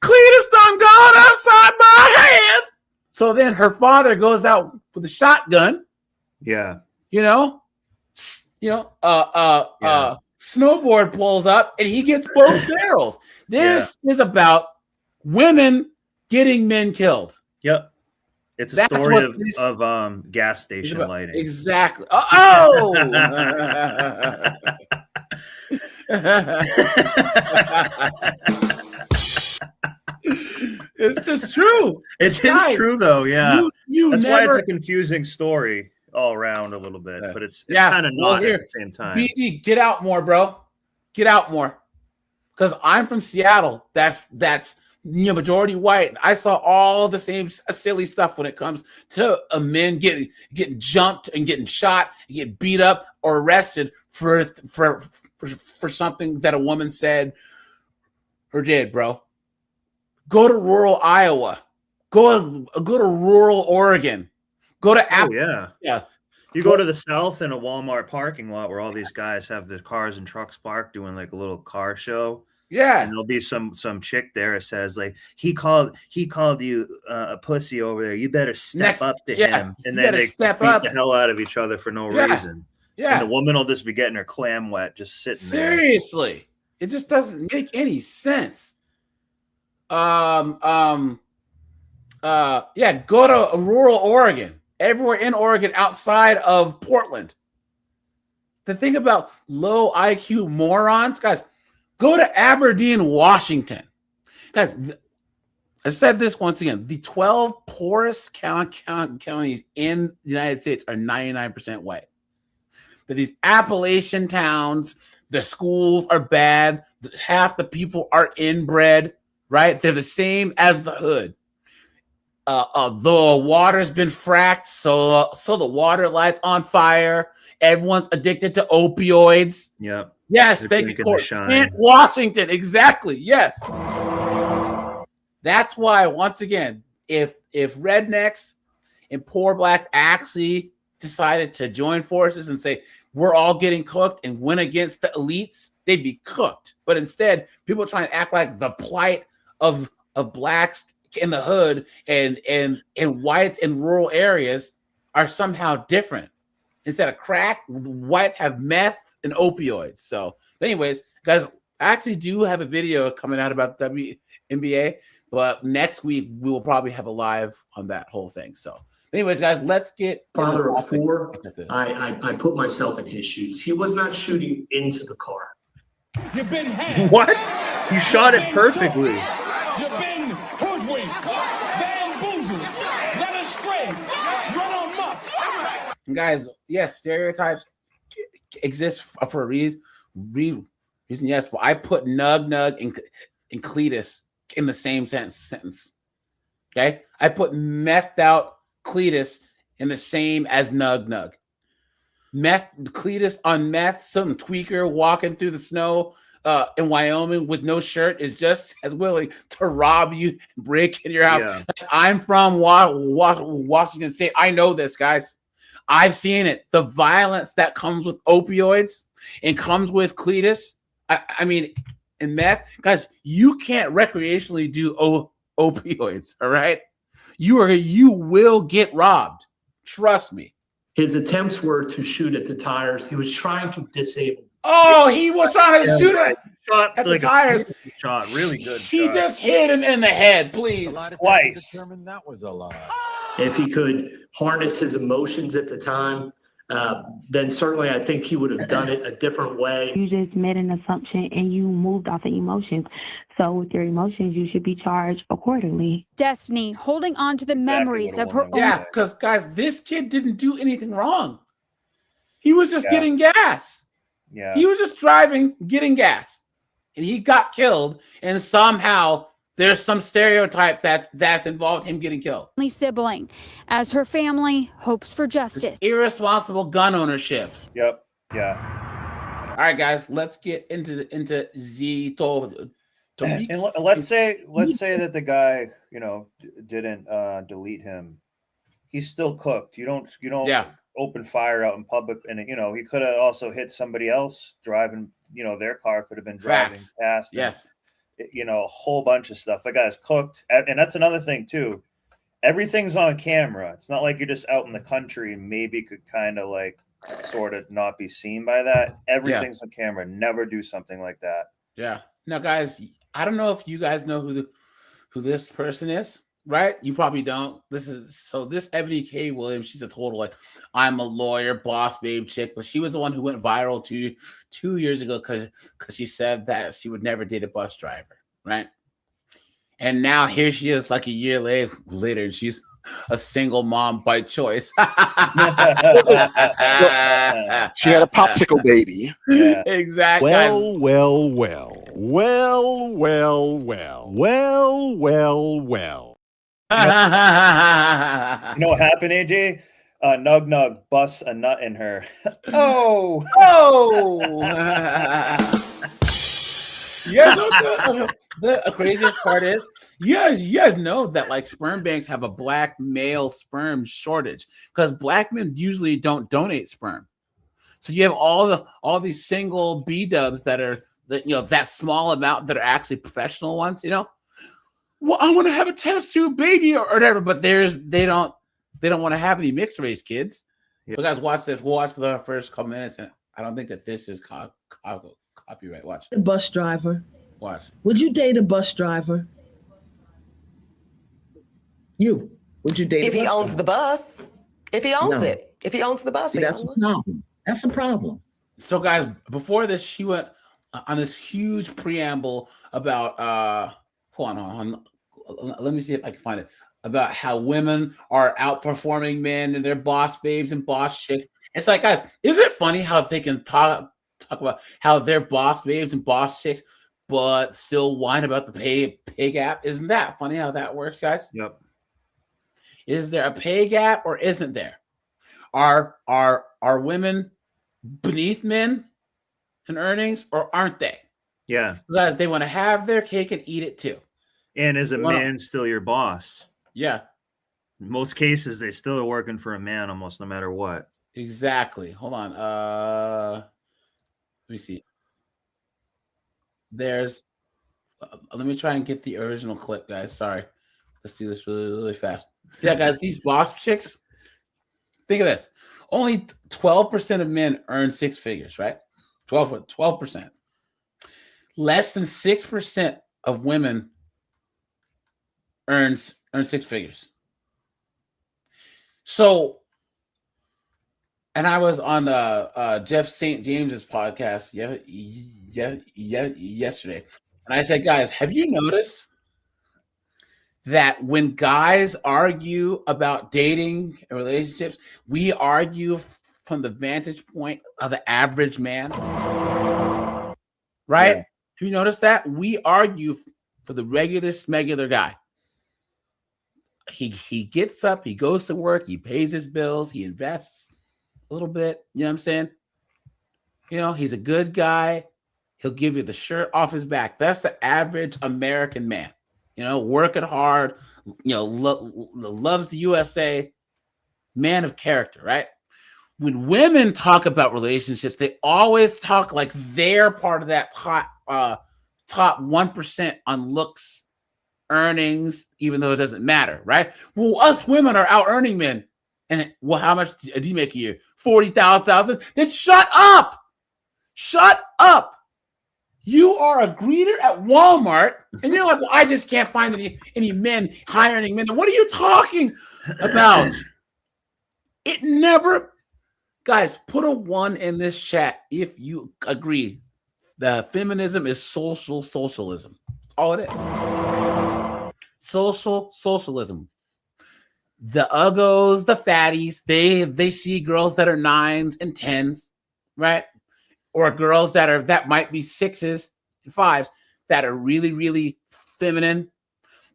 Cletus done gone upside my head? So then her father goes out with a shotgun. Yeah. Snowboard pulls up and he gets both barrels. This is about women getting men killed. Yep. It's a story of gas station lighting. Exactly. Oh! It's just true. It is true, though. Yeah. That's why it's a confusing story all around a little bit, but it's kind of not at the same time. BZ, get out more, bro. Get out more. Because I'm from Seattle. That's majority white. I saw all the same silly stuff when it comes to men getting jumped and getting shot, and get beat up or arrested for something that a woman said or did, bro. Go to rural Iowa. Go to rural Oregon. Go to yeah. You go to the south in a Walmart parking lot where all these guys have their cars and trucks parked doing like a little car show. Yeah, and there'll be some chick there that says like he called you a pussy over there. You better step up to him, and then they beat the hell out of each other for no reason. Yeah, and the woman will just be getting her clam wet, just sitting there. Seriously, it just doesn't make any sense. Go to rural Oregon. Everywhere in Oregon outside of Portland. The thing about low IQ morons, guys. Go to Aberdeen, Washington. Guys, I said this once again. The 12 poorest counties in the United States are 99% white. That these Appalachian towns, the schools are bad. Half the people are inbred, right? They're the same as the hood. The water's been fracked, so the water light's on fire. Everyone's addicted to opioids. Yep. Yes, thank you, Washington. Exactly. Yes. That's why, once again, if rednecks and poor blacks actually decided to join forces and say we're all getting cooked and win against the elites, they'd be cooked. But instead, people try to act like the plight of blacks in the hood and whites in rural areas are somehow different. Instead of crack, whites have meth and opioids. So, anyways, guys, I actually do have a video coming out about the WNBA, but next week we will probably have a live on that whole thing. So, anyways, guys, let's get father of four. I put myself in his shoes. He was not shooting into the car. You've been had. What? You shot it perfectly. You've been hoodwinked. And guys, yes, stereotypes exist for a reason. Yes, but I put Nug and Cletus in the same sentence. Okay, I put methed out Cletus in the same as Nug. Cletus on meth, some tweaker walking through the snow in Wyoming with no shirt is just as willing to rob you and break into your house. Yeah. I'm from Washington State. I know this, guys. I've seen it. The violence that comes with opioids and comes with Cletus. I mean, in meth, guys, you can't recreationally do opioids. All right, you will get robbed. Trust me. His attempts were to shoot at the tires. He was trying to disable. Oh, he was trying to shoot at the tires. Shot, really good. He just hit him in the head, please. Twice. Determined that was a lie. If he could harness his emotions at the time, then certainly I think he would have done it a different way. You just made an assumption and you moved off of emotions. So with your emotions, you should be charged accordingly. Destiny holding on to the memories of her own. Yeah, because guys, this kid didn't do anything wrong. He was just getting gas. Yeah. He was just driving, getting gas, and he got killed. And somehow there's some stereotype that's involved him getting killed. Only sibling, as her family hopes for justice. Irresponsible gun ownership. Yep. Yeah. All right, guys, let's get into Zito. And let's say that the guy, didn't delete him. He's still cooked. You don't open fire out in public, and he could have also hit somebody else driving. Their car could have been driving past. Yes. A whole bunch of stuff. The guy's cooked, and that's another thing too. Everything's on camera. It's not like you're just out in the country and maybe could kind of sort of not be seen by that. Everything's on camera. Never do something like that. Yeah. Now, guys, I don't know if you guys know who this person is, right? You probably don't. This Ebony K. Williams. She's a total I'm a lawyer, boss babe chick, but she was the one who went viral two years ago because she said that she would never date a bus driver, right? And now here she is, a year later, and she's a single mom by choice. She had a popsicle baby. Yeah. Exactly. Well. You know what happened, AJ? Nug busts a nut in her. Oh. Yeah, the craziest part is you guys know that sperm banks have a black male sperm shortage because black men usually don't donate sperm. So you have all these single B-dubs that are that small amount that are actually professional ones. Well, I want to have a test tube baby or whatever, but they don't want to have any mixed race kids. Yeah. But guys, watch this. We'll watch the first couple minutes, and I don't think that this is copyright. Watch. A bus driver. Watch. Would you date a bus driver? Would you date if he owns the bus? If he owns No. it. If he owns the bus, That's a problem. That's a problem. So, guys, before this, she went on this huge preamble about hold on. Let me see if I can find it. About how women are outperforming men and their boss babes and boss chicks. It's guys, isn't it funny how they can talk about how they're boss babes and boss chicks, but still whine about the pay gap? Isn't that funny how that works, guys? Yep. Is there a pay gap or isn't there? Are women beneath men in earnings or aren't they? Yeah. Guys, they want to have their cake and eat it too. And is a man still your boss? Yeah. In most cases, they still are working for a man almost no matter what. Exactly. Hold on. Let me see. There's let me try and get the original clip, guys. Sorry. Let's do this really, really fast. Yeah, guys, these boss chicks, think of this. Only 12% of men earn six figures, right? 12%. Less than 6% of women earn six figures. So, and I was on Jeff St. James's podcast yesterday, and I said, guys, have you noticed that when guys argue about dating and relationships, we argue from the vantage point of the average man, right? Yeah. Have you noticed that? We argue for the regular smegular guy. He gets up, he goes to work, he pays his bills, he invests a little bit. You know what I'm saying? You know, he's a good guy. He'll give you the shirt off his back. That's the average American man. You know, working hard, you know, loves the USA, man of character, right? When women talk about relationships, they always talk like they're part of that top 1% on looks, earnings, even though it doesn't matter, right? Well, us women are out earning men. And well, how much do you make a year? 40,000. Then shut up. Shut up. You are a greeter at Walmart, and you're like, well, I just can't find any men, high earning men. What are you talking about? It never, guys, put a 1 in this chat if you agree that feminism is socialism. That's all it is. Socialism. The uggos, the fatties, they see girls that are 9s and 10s, right? Or girls that might be 6s and 5s that are really, really feminine,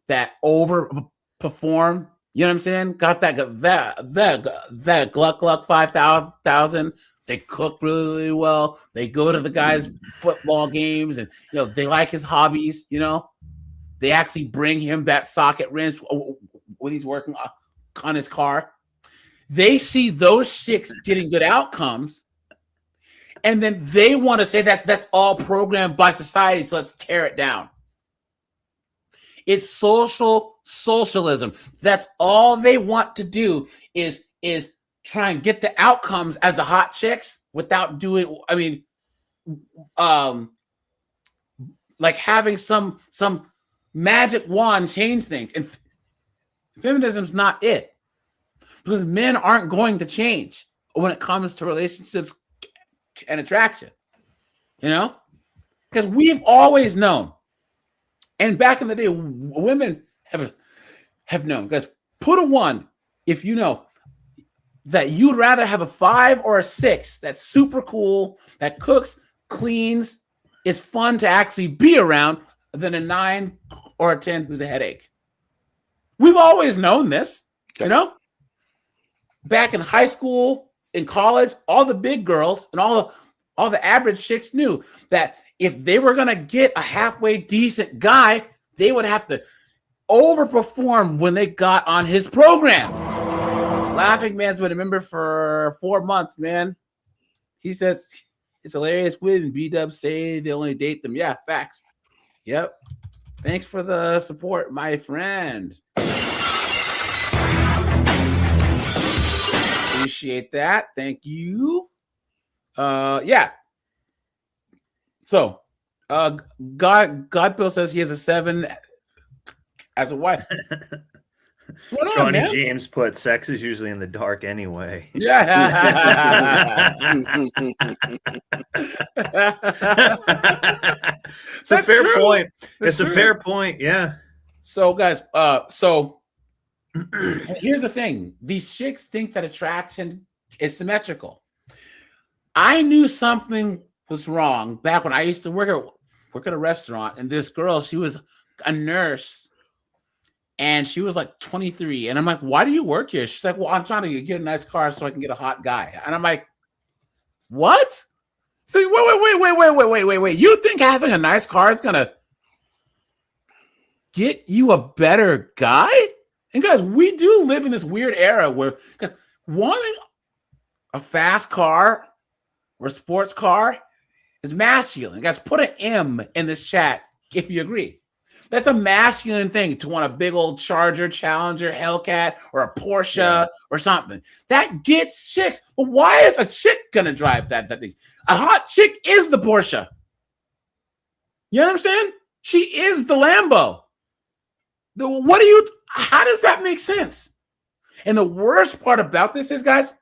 that overperform. You know what I'm saying? Got that Gluck 5,000. They cook really, really well. They go to the guy's football games, and you know they like his hobbies. You know, they actually bring him that socket wrench when he's working on his car. They see those chicks getting good outcomes. And then they want to say that that's all programmed by society, so let's tear it down. It's socialism. That's all they want to do is try and get the outcomes as the hot chicks without doing. I mean, like having some magic wand change things. And feminism's not it, because men aren't going to change when it comes to relationships and attraction, you know, because we've always known, and back in the day, women have known. Guys, put a 1 if you know that you'd rather have a 5 or a 6 that's super cool, that cooks, cleans, is fun to actually be around, than a 9 or a 10 who's a headache. We've always known this, you know. Back in high school, in college, all the big girls and all the average chicks knew that if they were going to get a halfway decent guy, they would have to overperform when they got on his program. Laughing Man's been a member for 4 months, man. He says it's hilarious when B-dubs say they only date them. Yeah, facts. Yep. Thanks for the support, my friend. Appreciate that. Thank you. Yeah. So, Godbill says he has a 7 as a wife. Johnny James put sex is usually in the dark anyway. Yeah. It's a fair point. It's a fair point. Yeah. So, guys, here's the thing. These chicks think that attraction is symmetrical. I knew something was wrong back when I used to work at a restaurant, and this girl, she was a nurse, and she was like 23. And I'm like, why do you work here? She's like, well, I'm trying to get a nice car so I can get a hot guy. And I'm like, what? So wait. You think having a nice car is gonna get you a better guy? And guys, we do live in this weird era where, because wanting a fast car or a sports car is masculine. Guys, put an M in this chat if you agree. That's a masculine thing, to want a big old Charger, Challenger, Hellcat, or a Porsche or something. That gets chicks. But why is a chick gonna drive that thing? A hot chick is the Porsche. You know what I'm saying? She is the Lambo. How does that make sense? And the worst part about this is, guys,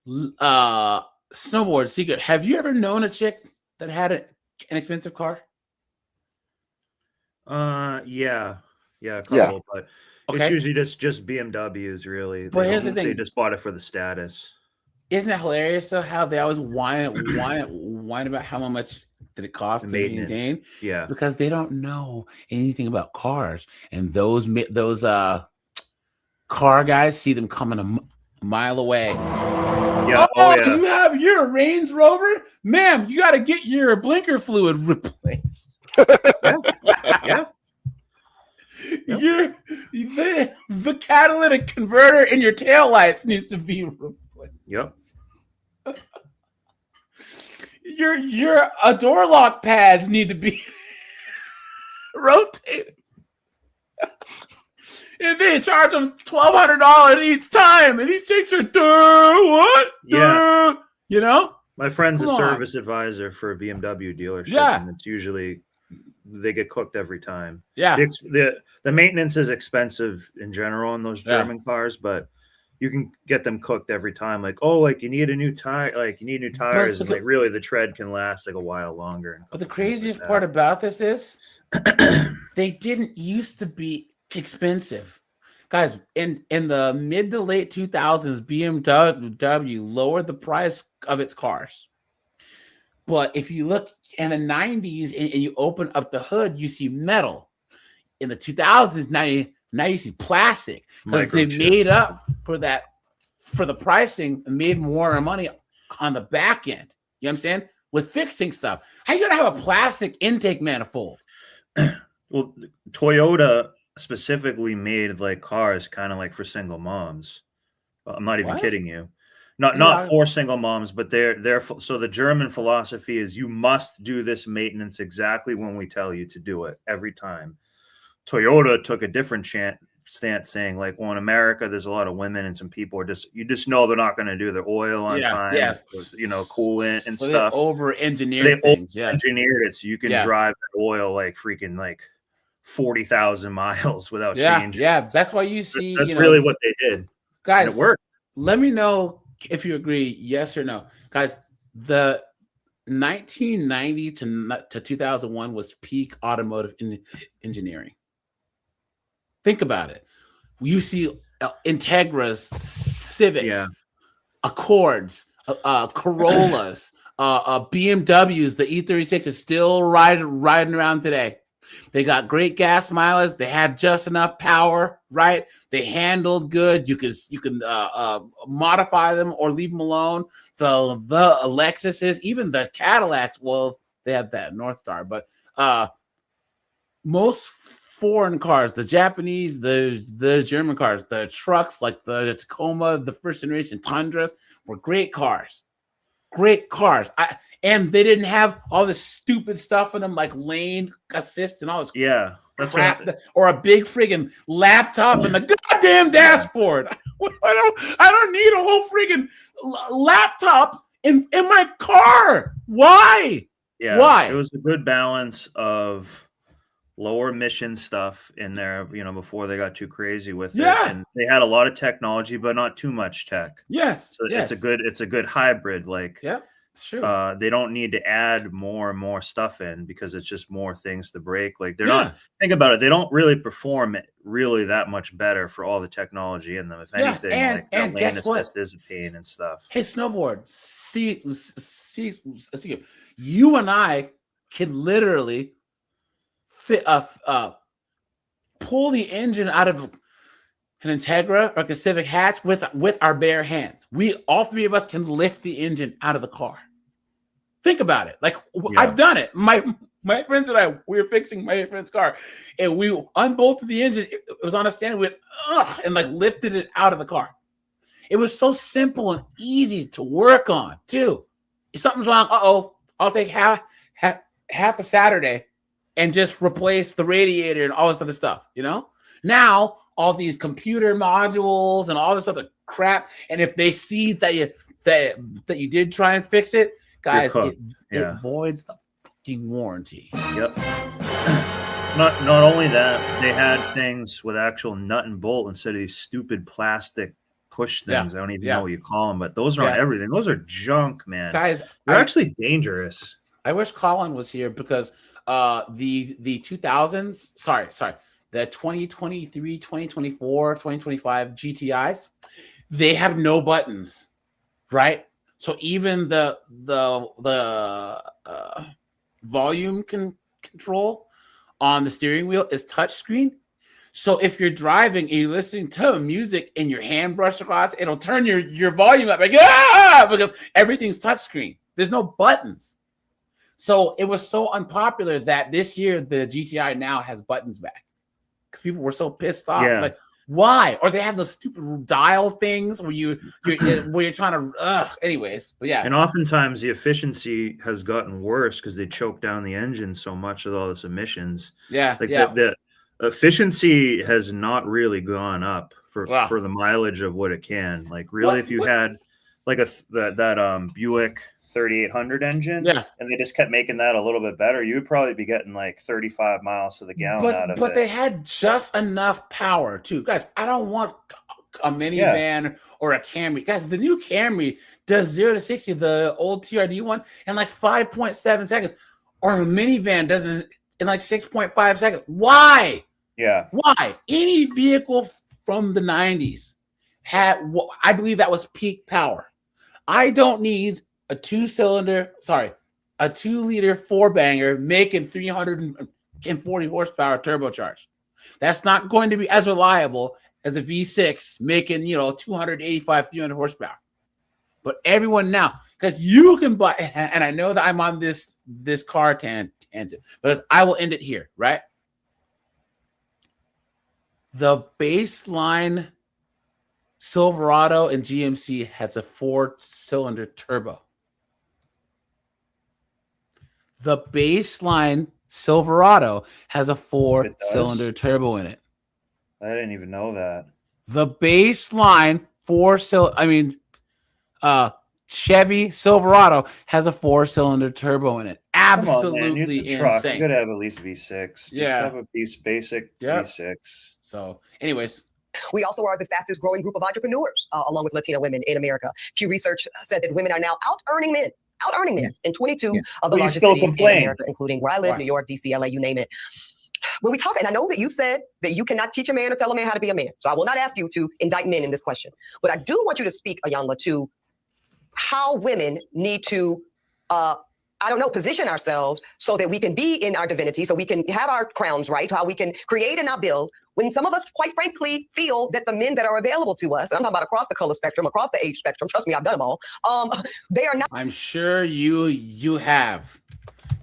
snowboard secret. Have you ever known a chick that had an expensive car? Yeah. Yeah, a couple, but Okay. it's usually just BMWs, really. But here's the thing. They just bought it for the status. Isn't it hilarious though how they always whine about how much did it cost to maintain? Yeah, because they don't know anything about cars, and those car guys see them coming a mile away. Yeah. Oh, yeah. You have your Range Rover, ma'am. You got to get your blinker fluid replaced. Yeah. The catalytic converter in your taillights needs to be replaced. Yep. Your door lock pads need to be rotated. And they charge them $1,200 each time, and these chicks are what? Yeah. You know, my friend's a service advisor for a BMW dealership, and it's usually they get cooked every time. Yeah, the maintenance is expensive in general on those German cars, but you can get them cooked every time. Like, you need a new tire, you need new tires, and really the tread can last like a while longer. But the craziest part about this is they didn't used to be expensive. Guys, in the mid to late 2000s, BMW lowered the price of its cars. But if you look in the 90s and you open up the hood, you see metal. In the 2000s, now you see plastic, because they made up for that, for the pricing, and made more money on the back end. You know what I'm saying? With fixing stuff. How you gonna have a plastic intake manifold? Well, Toyota specifically made cars kind of for single moms. I'm not even kidding you. Not for single moms, but they're so the German philosophy is you must do this maintenance exactly when we tell you to do it every time. Toyota took a different stance, saying in America there's a lot of women and some people are you just know they're not going to do their oil on time, coolant and stuff. They over-engineered things. Engineered it so you can drive that oil freaking 40,000 miles without changing. Yeah, that's why you see. That's really what they did, guys. And it worked. Let me know if you agree, yes or no, guys. The 1990 to 2001 was peak automotive engineering. Think about it. You see Integras, Civics, Accords, Corollas, BMWs. The E36 is still riding around today. They got great gas mileage. They had just enough power, right? They handled good. You can modify them or leave them alone. The Lexuses, even the Cadillacs. Well, they have that North Star, but most foreign cars, the Japanese, the German cars, the trucks like the Tacoma, the first generation Tundras were great cars. Great cars. And they didn't have all this stupid stuff in them like lane assist and all this that's crap, or a big friggin' laptop and the goddamn dashboard. I don't need a whole friggin' laptop in my car. Why? Yeah. Why? It was a good balance of lower emission stuff in there, before they got too crazy with it. And they had a lot of technology, but not too much tech. Yes. So it's a good hybrid. Sure. They don't need to add more and more stuff in because it's just more things to break. They're not, think about it, they don't really perform really that much better for all the technology in them. If anything, and lane guess what? assist is a pain and stuff. Hey, snowboard, see, you and I can literally pull the engine out of an Integra or a Civic hatch with our bare hands. All three of us can lift the engine out of the car. Think about it. I've done it. My friends and I, we were fixing my friend's car, and we unbolted the engine. It was on a stand. We went, lifted it out of the car. It was so simple and easy to work on too. If something's wrong, I'll take half a Saturday and just replace the radiator and all this other stuff. Now all these computer modules and all this other crap, and if they see that you did try and fix it, guys, it voids the fucking warranty. Yep. Not only that, they had things with actual nut and bolt instead of these stupid plastic push things. I don't even know what you call them, but those aren't everything. Those are junk, man. Guys, they're actually dangerous. I wish Colin was here because the 2000s, the 2023, 2024, 2025 GTIs, they have no buttons, right? So even the volume control on the steering wheel is touchscreen. So if you're driving and you're listening to music and your hand brush across, it'll turn your volume up like, because everything's touchscreen. There's no buttons. So it was so unpopular that this year the GTI now has buttons back because people were so pissed off. Yeah. It's like, why? Or they have those stupid dial things where you're trying to. Anyways, but yeah. And oftentimes the efficiency has gotten worse because they choke down the engine so much with all this emissions. Yeah, like yeah. The efficiency has not really gone up for the mileage of what it can. Like really, if you had like that Buick 3800 engine, and they just kept making that a little bit better, you would probably be getting like 35 miles to the gallon out of it. But they had just enough power too, guys. I don't want a minivan or a Camry, guys. The new Camry does 0 to 60, the old TRD one, in like 5.7 seconds, or a minivan does it in like 6.5 seconds. Why? Yeah. Why? Any vehicle from the 90s had, I believe that was peak power. I don't need a 2-liter 4-banger making 340 horsepower turbocharged. That's not going to be as reliable as a V6 making, 285, 300 horsepower. But everyone now, because you can buy, and I know that I'm on this car tangent, but I will end it here, right? The baseline Silverado and GMC has a 4-cylinder turbo. The baseline Silverado has a 4-cylinder turbo in it. I didn't even know that. The baseline Chevy Silverado has a 4-cylinder turbo in it. Absolutely insane. You gotta have at least V6. Just have a basic V6. So, anyways. We also are the fastest growing group of entrepreneurs, along with Latina women in America. Pew Research said that women are now out-earning men in 22 of the largest cities in America, including where I live, New York, DC, LA, you name it. When we talk, and I know that you said that you cannot teach a man or tell a man how to be a man, so I will not ask you to indict men in this question. But I do want you to speak, Iyanla, to how women need to, position ourselves so that we can be in our divinity, so we can have our crowns right, how we can create and not build, when some of us, quite frankly, feel that the men that are available to us, and I'm talking about across the color spectrum, across the age spectrum, trust me, I've done them all, they are not. I'm sure you have.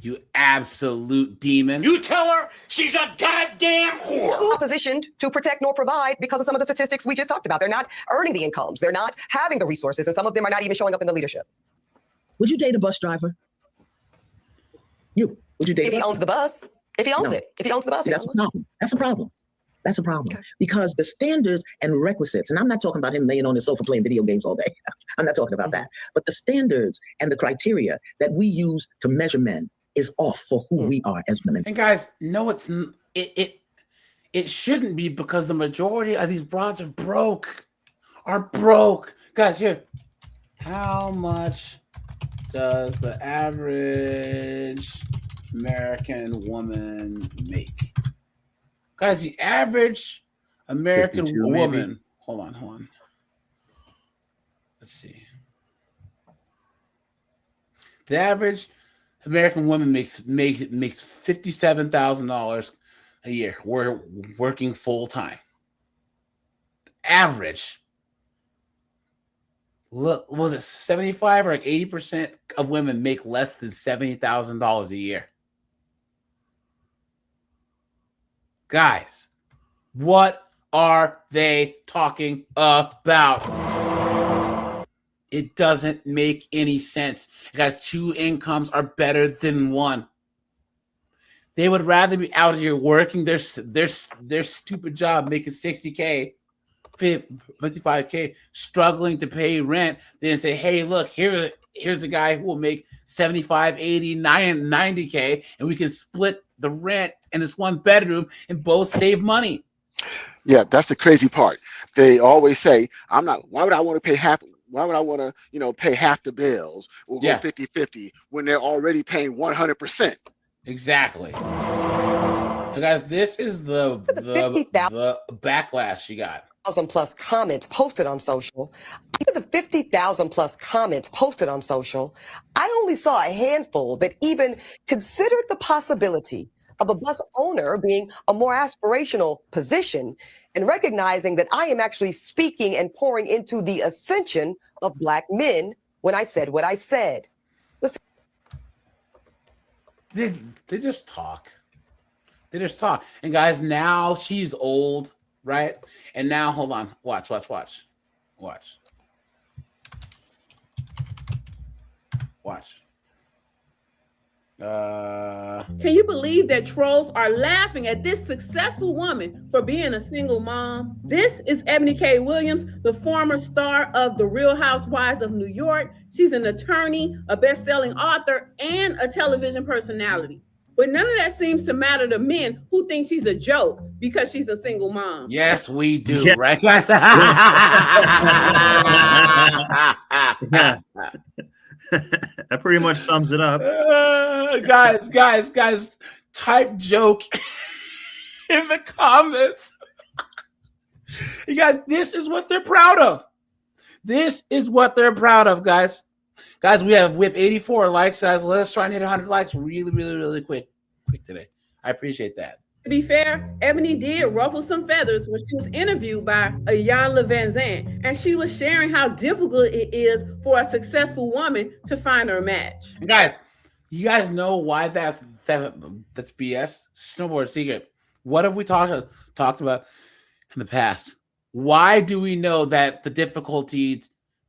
You absolute demon. You tell her she's a goddamn whore. Positioned to protect nor provide because of some of the statistics we just talked about. They're not earning the incomes. They're not having the resources, and some of them are not even showing up in the leadership. Would you date a bus driver? Would you date? If he owns the bus, if he owns it, if he owns the bus, that's a problem. That's a problem. That's a problem because the standards and requisites, and I'm not talking about him laying on his sofa playing video games all day. I'm not talking about that. But the standards and the criteria that we use to measure men is off for who we are as women. And guys, no, it shouldn't be, because the majority of these broads are broke. Guys, here. How much does the average American woman make? Guys, the average American woman. Maybe? Hold on. Let's see. The average American woman makes $57,000 a year. We're working full time. Average. Look, was it 75 or like 80% of women make less than $70,000 a year? Guys, what are they talking about? It doesn't make any sense. Guys, 2 incomes are better than 1. They would rather be out here working their stupid job, making $60K, $55K, struggling to pay rent, than say, hey, look, here's a guy who will make $75, $80, $90K, and we can split the rent in this 1 bedroom and both save money. Yeah, that's the crazy part. They always say, why would I want to pay half? Why would I want to, pay half the bills or go 50-50 when they're already paying 100%? Exactly. Guys, this is the backlash you got. Plus comments posted on social. Out of the 50,000 plus comments posted on social, I only saw a handful that even considered the possibility of a bus owner being a more aspirational position and recognizing that I am actually speaking and pouring into the ascension of Black men when I said what I said. Listen. They just talk. They just talk. And guys, now she's old, right? And now, hold on. Watch. Can you believe that trolls are laughing at this successful woman for being a single mom? This is Ebony K. Williams, the former star of The Real Housewives of New York. She's an attorney, a best-selling author, and a television personality. But none of that seems to matter to men who think she's a joke because she's a single mom. Yes, we do, right, guys? That pretty much sums it up. Guys, type joke in the comments. You guys, this is what they're proud of. This is what they're proud of, guys. Guys, we have 84 likes, guys. Let's try and hit 100 likes really quick today. I appreciate that. To be fair, Ebony did ruffle some feathers when she was interviewed by Iyanla Vanzant, and she was sharing how difficult it is for a successful woman to find her match. And guys, you guys know why that's BS? Snowboard secret. What have we talked about in the past? Why do we know that the difficulty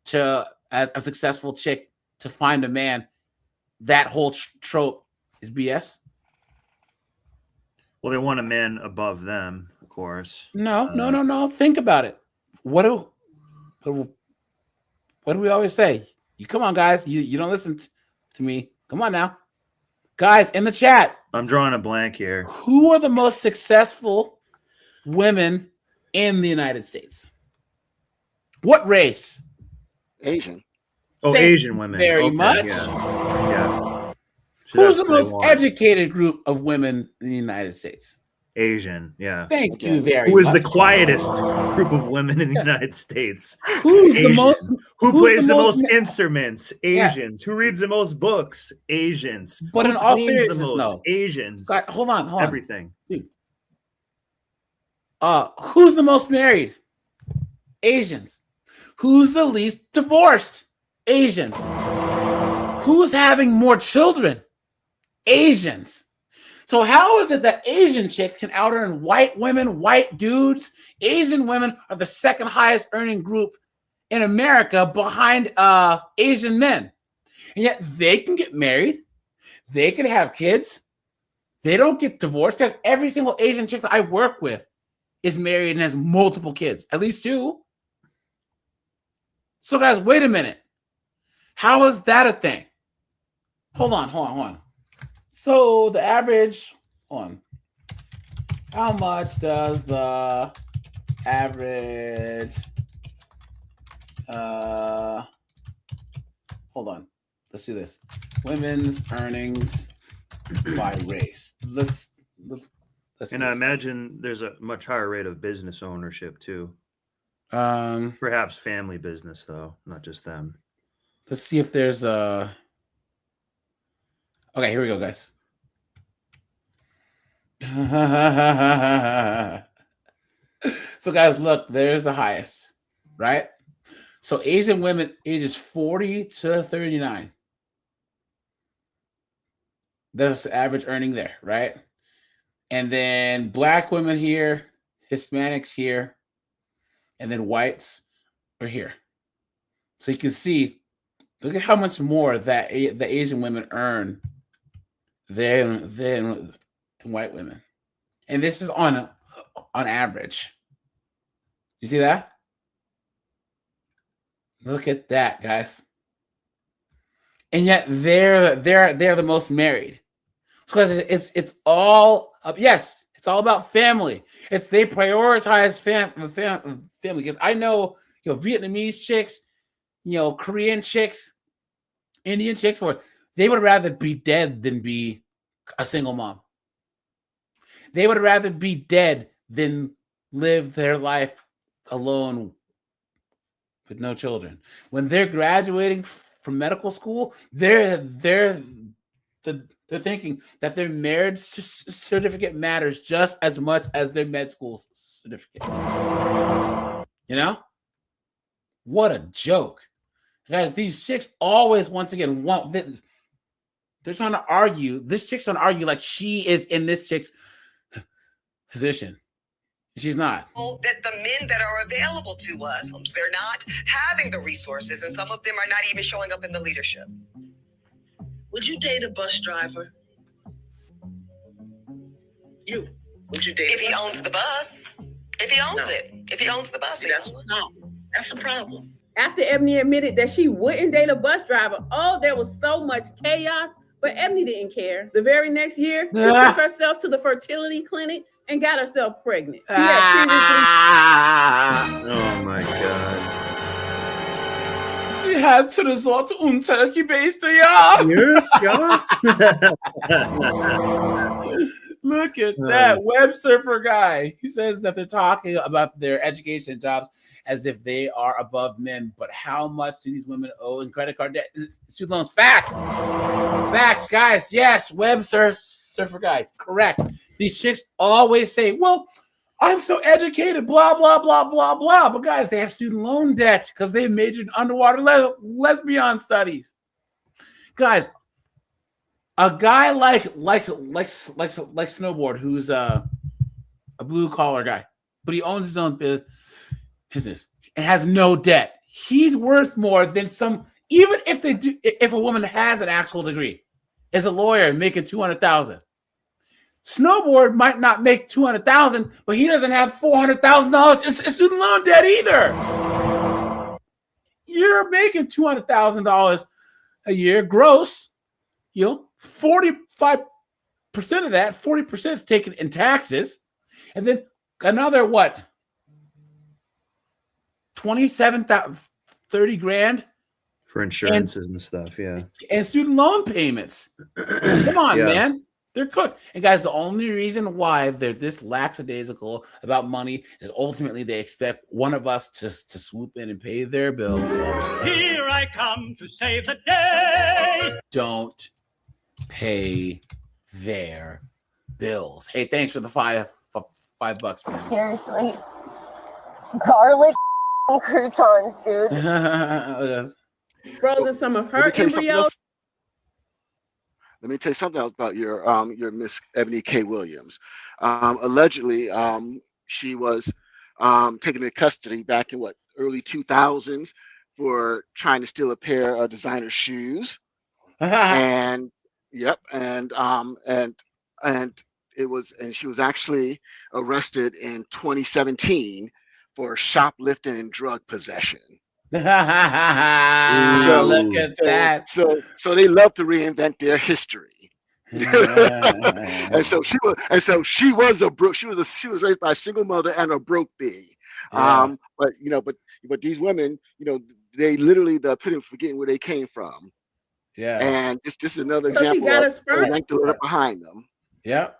to, as a successful chick, to find a man, that whole trope is BS? Well, they want a man above them, of course. No. Think about it. What do we always say? You come on, guys. You don't listen to me. Come on now, guys in the chat. I'm drawing a blank here. Who are the most successful women in the United States? What race? Asian. Oh, Asian women. Very much. Yeah. Who's the most educated group of women in the United States? Asian, yeah. Thank you very much. Who is the quietest group of women in the United States? Who's the most? Who plays the most instruments? Asians. Who reads the most books? Asians. But Who in all cleans seriousness, no. Asians. God, hold on. Everything. Dude. Who's the most married? Asians. Who's the least divorced? Asians. Who's having more children? Asians. So how is it that Asian chicks can out earn white women, white dudes? Asian women are the second highest earning group in America behind Asian men. And yet they can get married. They can have kids. They don't get divorced because every single Asian chick that I work with is married and has multiple kids, at least 2. So guys, wait a minute. How is that a thing? Hold on. So the average, how much does the average, hold on, let's do this. Women's earnings by race. Let's and I imagine there's a much higher rate of business ownership too. Perhaps family business though, not just them. Let's see if there's a. Okay, here we go, guys. So, guys, look, there's the highest, right? So, Asian women ages 40 to 39. That's the average earning there, right? And then Black women here, Hispanics here, and then whites are here. So, you can see, look at how much more that the Asian women earn than white women, and this is on average. You see that? Look at that, guys. And yet they're the most married. Because it's all yes, it's all about family. They prioritize family. Because I know Vietnamese chicks, Korean chicks, Indian chicks, where they would rather be dead than be a single mom. They would rather be dead than live their life alone with no children. When they're graduating from medical school, they're thinking that their marriage certificate matters just as much as their med school certificate. You know? What a joke. Guys, these chicks always, once again, they're trying to argue. This chick's trying to argue like she is in this chick's position. She's not. That the men that are available to us, they're not having the resources, and some of them are not even showing up in the leadership. Would you date a bus driver? Would you date? If he owns the bus. If he owns it. If he owns the bus. That's a problem. After Ebony admitted that she wouldn't date a bus driver, there was so much chaos, but Ebony didn't care. The very next year, she took herself to the fertility clinic and got herself pregnant. She had previously... Oh my God. She had to resort to untherapy-based, yeah. Yes, God. Look at that web surfer guy. He says that they're talking about their education jobs as if they are above men. But how much do these women owe in credit card debt? Student loans. Facts. Facts, guys. Yes, web surfer guy. Correct. These chicks always say, well, I'm so educated, blah, blah, blah, blah, blah. But guys, they have student loan debt because they majored in underwater lesbian studies. Guys, a guy like Snowboard, who's a blue collar guy, but he owns his own business and has no debt. He's worth more than some, even if a woman has an actual degree, as a lawyer making $200,000. Snowboard might not make $200,000, but he doesn't have $400,000 in student loan debt either. You're making $200,000 a year gross. 45% of that, 40% is taken in taxes, and then another 30 grand for insurances and stuff, yeah, and student loan payments. Come on, man. They're cooked. And guys, the only reason why they're this lackadaisical about money is ultimately they expect one of us to swoop in and pay their bills. Here I come to save the day. Don't pay their bills. Hey, thanks for the $5, man. Seriously. Garlic croutons, dude. Frozen some of her embryos. Let me tell you something else about your Miss Ebony K. Williams. Allegedly, she was taken into custody back in early 2000s for trying to steal a pair of designer shoes. And she was actually arrested in 2017 for shoplifting and drug possession. Look at that. So they love to reinvent their history. and so she was raised by a single mother and a broke bee. But these women, they literally forgetting where they came from. Yeah. And this is another So she example got of a sperm the behind them. Yeah.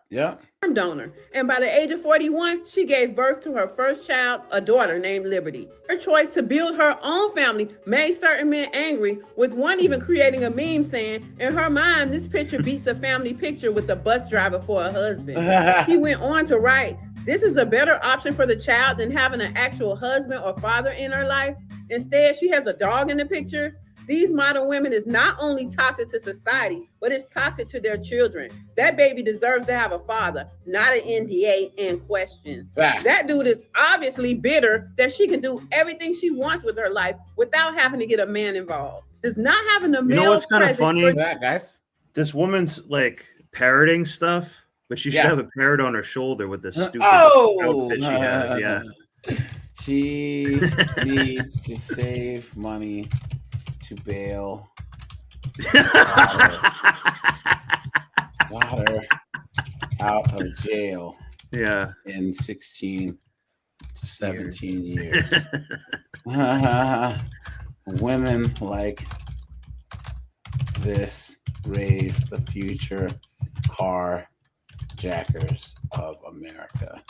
Donor. And by the age of 41, she gave birth to her first child, a daughter named Liberty. Her choice to build her own family made certain men angry, with one even creating a meme saying, in her mind, this picture beats a family picture with a bus driver for a husband. He went on to write, this is a better option for the child than having an actual husband or father in her life. Instead, she has a dog in the picture. These modern women is not only toxic to society, but it's toxic to their children. That baby deserves to have a father, not an NDA and questions. That dude is obviously bitter that she can do everything she wants with her life without having to get a man involved. Does not having a male. You know what's kind of funny? Guys. This woman's parroting stuff, but she should have a parrot on her shoulder with this stupid outfit she has. Yeah. She needs to save money to bail daughter out of jail. Yeah. In 16 to 17 years. Women like this raise the future car carjackers of America.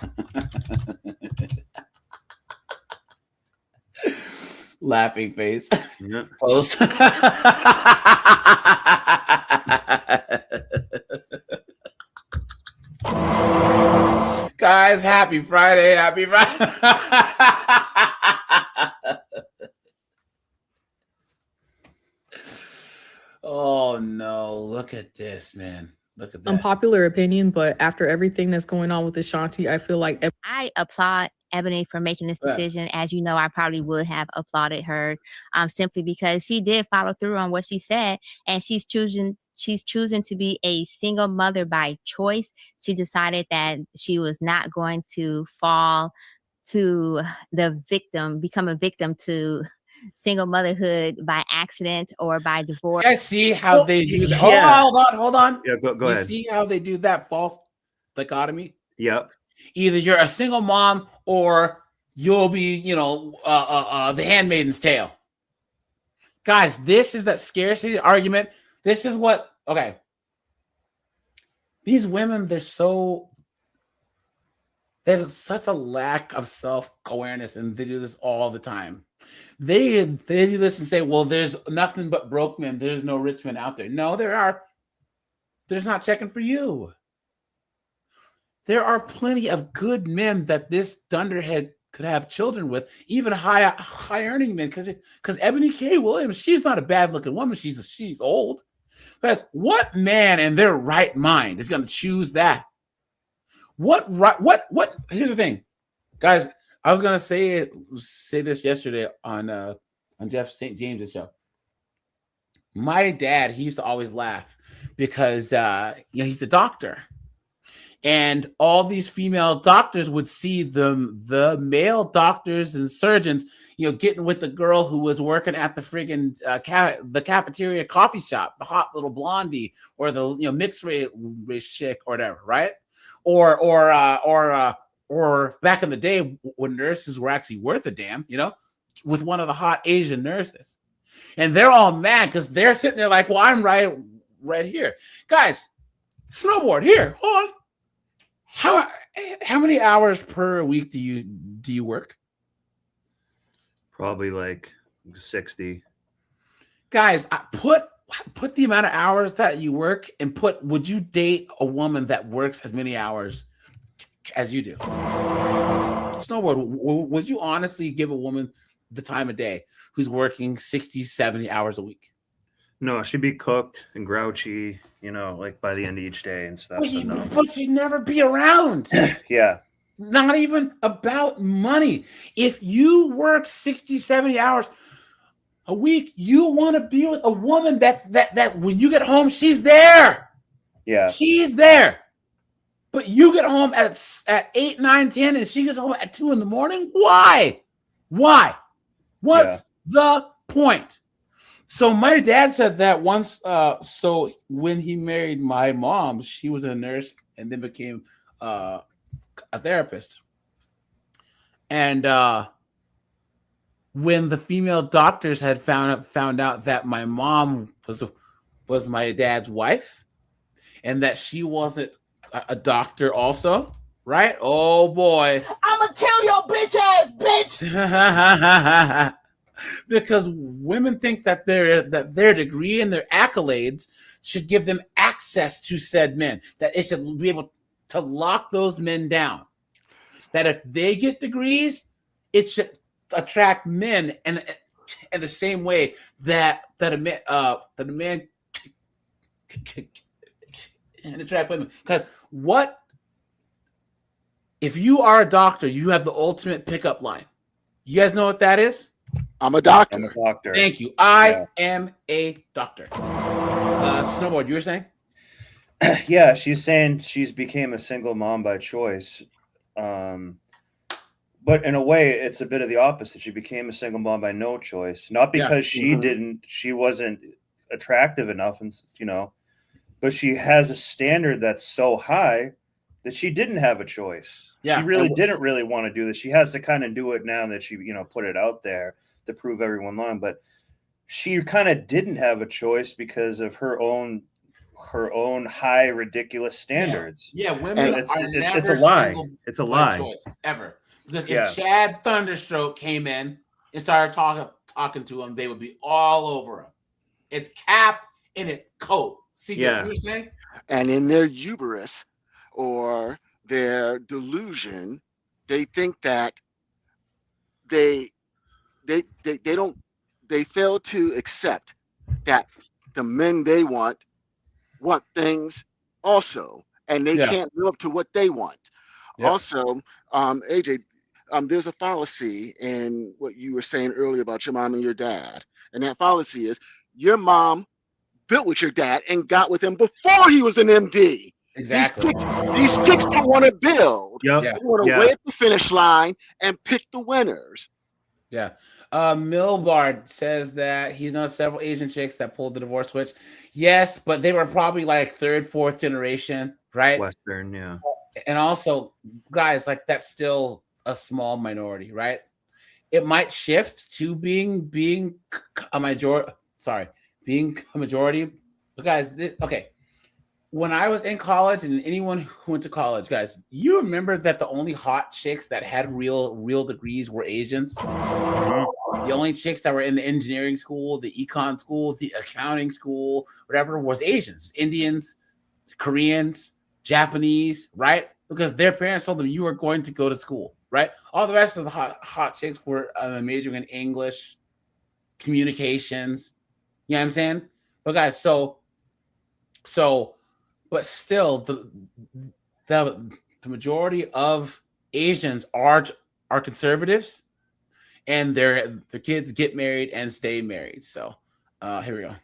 Laughing face. Yeah. Close. Guys, happy Friday. Happy Friday. Oh no, look at this, man. Look at that. Unpopular opinion, but after everything that's going on with Ashanti, I feel like I applaud Ebony for making this decision. As you know, I probably would have applauded her simply because she did follow through on what she said, and she's choosing to be a single mother by choice. She decided that she was not going to fall to become a victim to single motherhood by accident or by divorce. I see how they do that. Hold on. Yeah, go ahead. You see how they do that false dichotomy? Yep. Either you're a single mom or you'll be, the handmaiden's tale. Guys, this is that scarcity argument. This is what, okay. These women, there's such a lack of self-awareness, and they do this all the time. They do this and say, well, there's nothing but broke men. There's no rich men out there. No, there are. There's not checking for you. There are plenty of good men that this dunderhead could have children with, even high earning men. Because Ebony K. Williams, she's not a bad looking woman. She's old. But what man in their right mind is going to choose that? What? Here's the thing, guys. I was going to say this yesterday on Jeff St. James's show. My dad, he used to always laugh because he's the doctor. And all these female doctors would see the male doctors and surgeons, getting with the girl who was working at the friggin' the cafeteria coffee shop, the hot little blondie, or the mixed race chick, or whatever, right? Or back in the day when nurses were actually worth a damn, with one of the hot Asian nurses, and they're all mad because they're sitting there like, well, I'm right here, guys. Snowboard here, hold on. How many hours per week do you work? Probably like 60. Guys, put the amount of hours that you work and would you date a woman that works as many hours as you do? Snowboard, would you honestly give a woman the time of day who's working 60, 70 hours a week? No, she'd be cooked and grouchy, like by the end of each day and stuff. But she'd never be around. Yeah. Not even about money. If you work 60, 70 hours a week, you want to be with a woman that when you get home, she's there. Yeah. She's there. But you get home at 8, 9, 10, and she gets home at 2 in the morning? Why? What's the point? So my dad said that once. So when he married my mom, she was a nurse and then became a therapist. And when the female doctors had found out that my mom was my dad's wife, and that she wasn't a doctor also, right? Oh boy, I'ma kill your bitch ass, bitch. Because women think that their degree and their accolades should give them access to said men, that it should be able to lock those men down. That if they get degrees, it should attract men, and in the same way that a man can attract women. Because if you are a doctor, you have the ultimate pickup line. You guys know what that is? I'm a doctor. Thank you. I am a doctor. Snowboard, you were saying? Yeah, she's saying she's became a single mom by choice. But in a way, it's a bit of the opposite. She became a single mom by no choice. Not because she wasn't attractive enough, and but she has a standard that's so high that she didn't have a choice. Yeah. She really didn't really want to do this. She has to kind of do it now that she, put it out there to prove everyone wrong. But she kind of didn't have a choice because of her own her own high ridiculous standards. Yeah, women it's are a never lie. single It's a by lie. choice, ever. Because Yeah. if Chad Thunderstroke came in and started talking to him, they would be all over him. It's cap in its coat. See what you're saying? And in their hubris or their delusion, they think that they fail to accept that the men they want things also, and they can't live up to what they want. Also, AJ, there's a fallacy in what you were saying earlier about your mom and your dad, and that fallacy is your mom built with your dad and got with him before he was an MD. Exactly. These chicks don't want to build. Yep. They want to wait at the finish line and pick the winners. Yeah. Milbard says that he's known several Asian chicks that pulled the divorce switch. Yes, but they were probably like third, fourth generation, right? Western, yeah. And also, guys, like that's still a small minority, right? It might shift to being a majority. Sorry, being a majority. But guys, okay. When I was in college, and anyone who went to college, guys, you remember that the only hot chicks that had real degrees were Asians. The only chicks that were in the engineering school, the econ school, the accounting school, whatever, was Asians, Indians, Koreans, Japanese, right? Because their parents told them you were going to go to school, right? All the rest of the hot chicks were majoring in English, communications. You know what I'm saying? But guys, so, but still, the majority of Asians are conservatives, and their kids get married and stay married. So here we go.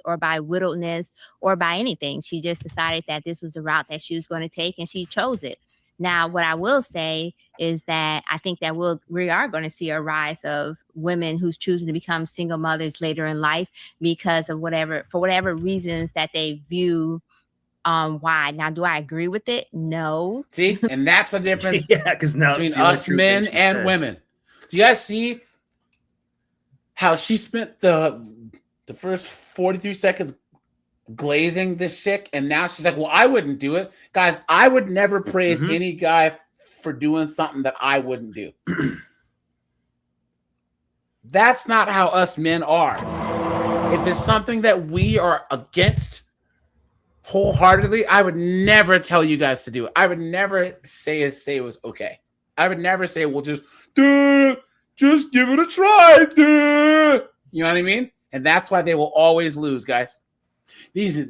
Or by widowedness or by anything. She just decided that this was the route that she was going to take, and she chose it. Now, what I will say is that I think that we are going to see a rise of women who's choosing to become single mothers later in life because of for whatever reasons that they view why. Now, do I agree with it? No. See, and that's the difference because now between us men and women. Do you guys see how she spent the first 43 seconds glazing this chick, and now she's like, well, I wouldn't do it. Guys, I would never praise any guy for doing something that I wouldn't do. That's not how us men are. If it's something that we are against wholeheartedly, I would never tell you guys to do it. I would never say it was okay. I would never say, well, just give it a try. You know what I mean? And that's why they will always lose, guys. These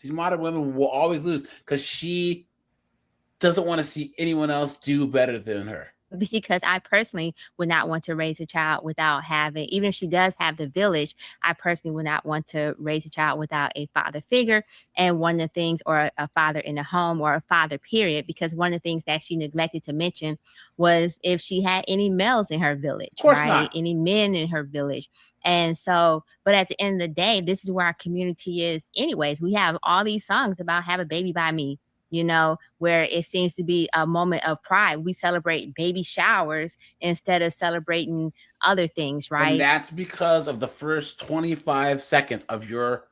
modern women will always lose because she doesn't want to see anyone else do better than her. Because I personally would not want to raise a child without having, even if she does have the village, I personally would not want to raise a child without a father figure. And one of the things, or a father in the home, or a father period, because one of the things that she neglected to mention was if she had any males in her village, of course right? Not. Any men in her village. And so, but at the end of the day, this is where our community is anyways. We have all these songs about have a baby by me, you know, where it seems to be a moment of pride. We celebrate baby showers instead of celebrating other things, right? And that's because of the first 25 seconds of your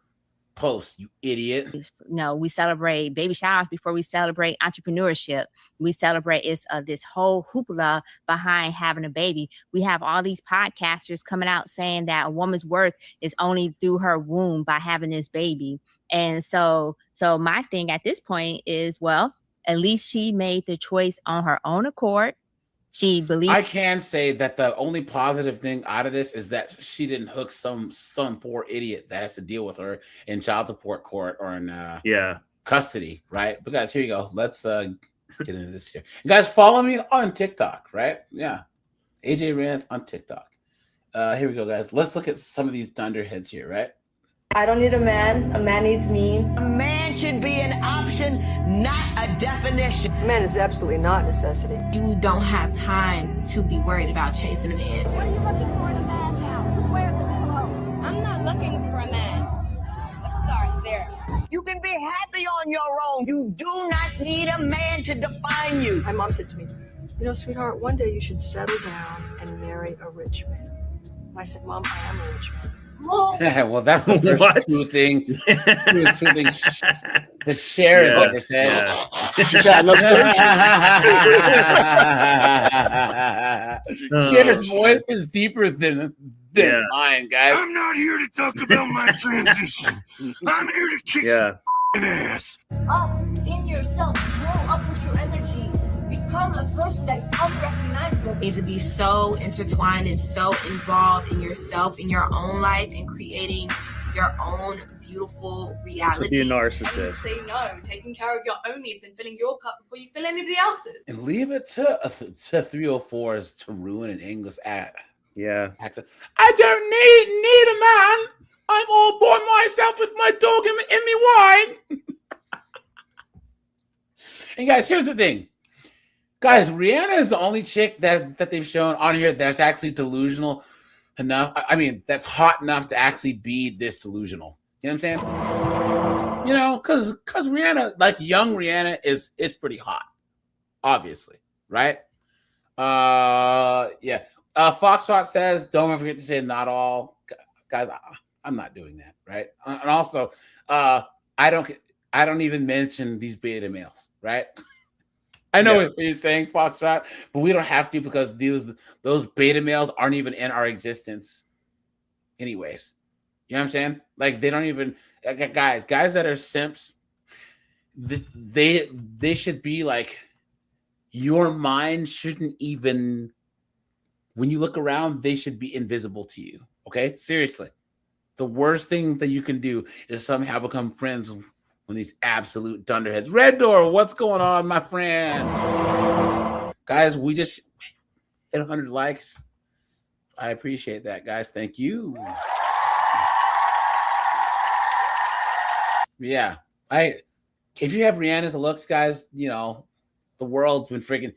post, you idiot. No, we celebrate baby showers before we celebrate entrepreneurship. We celebrate this whole hoopla behind having a baby. We have all these podcasters coming out saying that a woman's worth is only through her womb by having this baby. And so my thing at this point is, well, at least she made the choice on her own accord. She believed. I can say that the only positive thing out of this is that she didn't hook some poor idiot that has to deal with her in child support court or in custody, right? But guys, here you go. Let's get into this here. You guys follow me on TikTok, right? Yeah. AJ Rants on TikTok. Here we go, guys. Let's look at some of these dunderheads here, right? I don't need a man needs me. A man should be an option, not a definition. A man is absolutely not a necessity. You don't have time to be worried about chasing a man. What are you looking for in a man now? To wear this clothes? I'm not looking for a man. Let's start there. You can be happy on your own. You do not need a man to define you. My mom said to me, you know, sweetheart, one day you should settle down and marry a rich man. I said, Mom, I am a rich man. Well, that's the first true thing. True thing the Cher has ever said. She's got enough Cher's voice is deeper than mine, guys. I'm not here to talk about my transition. I'm here to kick some ass. Up in yourself, grow up with your energy. Become a person that is unrecognizable. You need to be so intertwined and so involved in yourself, in your own life, and creating your own beautiful reality. So be a narcissist. Say no, taking care of your own needs and filling your cup before you fill anybody else's. And leave it to 304s to ruin an English accent. I don't need a man. I'm all by myself with my dog and me wine. And guys, here's the thing. Guys, Rihanna is the only chick that they've shown on here that's actually delusional enough. I mean, that's hot enough to actually be this delusional. You know what I'm saying? You know, because Rihanna, like young Rihanna, is pretty hot, obviously, right? Yeah. Foxtrot says, don't forget to say not all. Guys, I'm not doing that, right? And also, I don't even mention these beta males, right? I know what you're saying, Foxtrot, but we don't have to because those beta males aren't even in our existence anyways. You know what I'm saying? Like they don't even guys that are simps, they should be like, your mind shouldn't even, when you look around, they should be invisible to you. Okay? Seriously. The worst thing that you can do is somehow become friends with these absolute dunderheads. Red Door, what's going on, my friend? Guys, we just hit 100 likes. I appreciate that, guys. Thank you. Yeah. If you have Rihanna's looks, guys, you know, the world's been freaking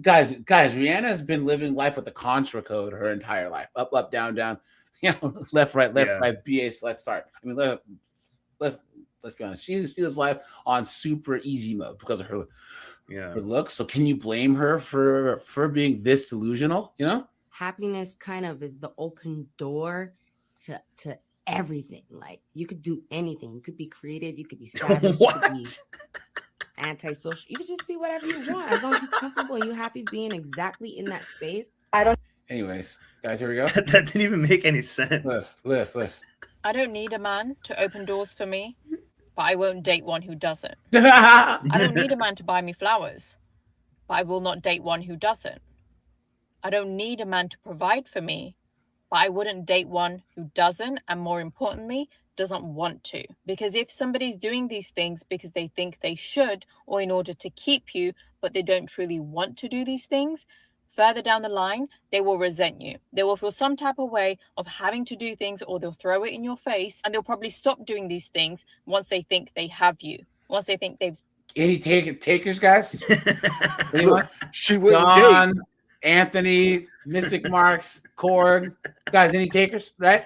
guys, Rihanna's been living life with the Contra code her entire life. Up, up, down, down, you know, left, right, BA, select, start. I mean, let's be honest. She lives life on super easy mode because of her looks. So can you blame her for being this delusional? You know, happiness kind of is the open door to everything. Like you could do anything. You could be creative. You could be savage. You could be antisocial. You could just be whatever you want as long as you're comfortable and you're happy being exactly in that space. Anyways, guys, here we go. That didn't even make any sense. List. I don't need a man to open doors for me, but I won't date one who doesn't. I don't need a man to buy me flowers, but I will not date one who doesn't. I don't need a man to provide for me, but I wouldn't date one who doesn't, and more importantly, doesn't want to. Because if somebody's doing these things because they think they should or in order to keep you, but they don't truly want to do these things, further down the line, they will resent you. They will feel some type of way of having to do things, or they'll throw it in your face, and they'll probably stop doing these things once they think they have you. Once they think they've... Any takers, guys? Anyone? She wouldn't Don, date. Anthony, Mystic Marks, Korg. Guys, any takers, right?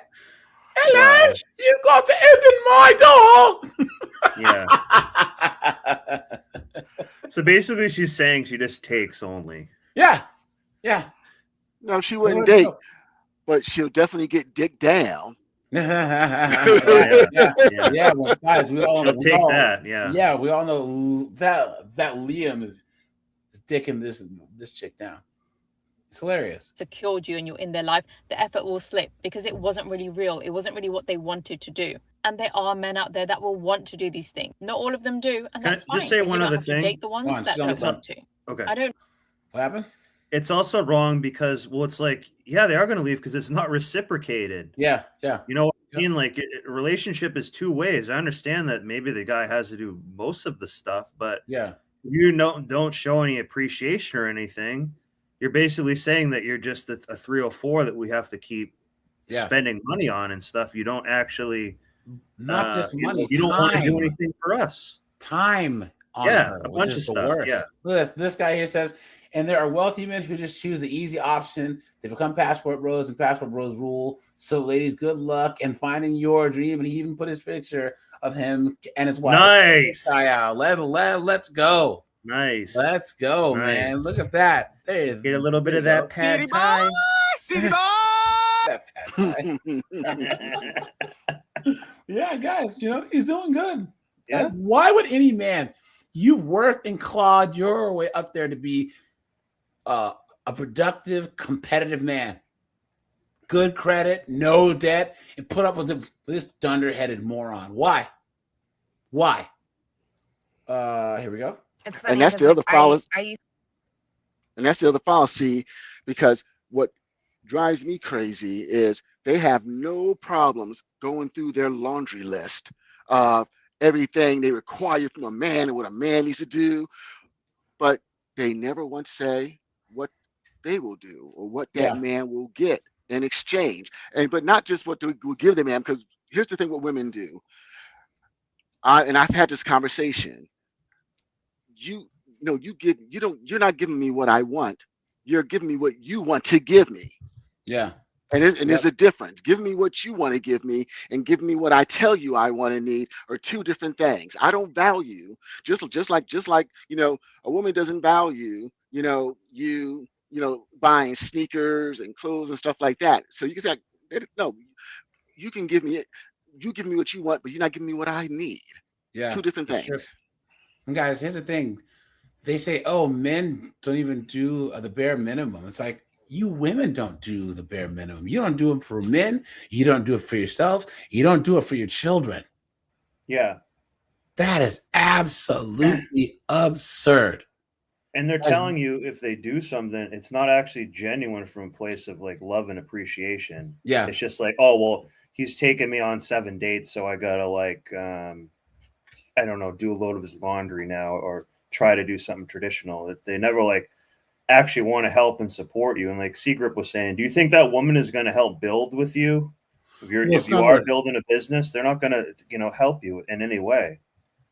Hello, you got to open my door. So basically, she's saying she just takes only. Yeah. No, she wouldn't date, but she'll definitely get dick down. Yeah. Well, guys, we all know that. Yeah, we all know that Liam is dicking this chick down. It's hilarious. Secured you and you're in their life, the effort will slip because it wasn't really real. It wasn't really what they wanted to do. And there are men out there that will want to do these things. Not all of them do, and that's fine. Just say one other thing. Date the ones that don't want to. Okay. I don't. What happened? It's also wrong because, well, it's like, yeah, they are going to leave because it's not reciprocated. Yeah. You know what I mean? Like, a relationship is two ways. I understand that maybe the guy has to do most of the stuff, but you don't show any appreciation or anything. You're basically saying that you're just a 304 that we have to keep spending money on and stuff. You don't actually not just money. You don't want to do anything for us. Time on her, a bunch of stuff. Worst. Yeah. This guy here says, and there are wealthy men who just choose the easy option. They become passport bros, and passport bros rule. So, ladies, good luck in finding your dream. And he even put his picture of him and his wife. Nice. Let's go. Nice. Let's go, man. Look at that. There, get a little bit of that pad time. That that time. Yeah, guys, he's doing good. Yeah. Like, why would any man, you worked and clawed your way up there to be a productive, competitive man, good credit, no debt, and put up with this dunderheaded moron? Why? Here we go. And that's the other fallacy. And that's the other fallacy, because what drives me crazy is they have no problems going through their laundry list of everything they require from a man and what a man needs to do, but they never once say what they will do or what that man will get in exchange. But not just what we'll give the man, because here's the thing: what women do. And I've had this conversation. You're not giving me what I want. You're giving me what you want to give me. Yeah. And there's a difference. Give me what you want to give me and give me what I tell you I want to need are two different things. I don't value just like a woman doesn't value you buying sneakers and clothes and stuff like that. So you can say, no, you can give me it. You give me what you want, but you're not giving me what I need. Yeah. Two different things. True. And guys, here's the thing. They say, oh, men don't even do the bare minimum. It's like, you women don't do the bare minimum. You don't do them for men. You don't do it for yourselves. You don't do it for your children. Yeah. That is absolutely absurd. And they're telling you if they do something, it's not actually genuine from a place of like love and appreciation. Yeah. It's just like, oh, well, he's taken me on 7 dates, so I gotta I don't know, do a load of his laundry now or try to do something traditional. They never actually want to help and support you. And like Seagrip was saying, do you think that woman is going to help build with you? If you are building a business, they're not going to, help you in any way.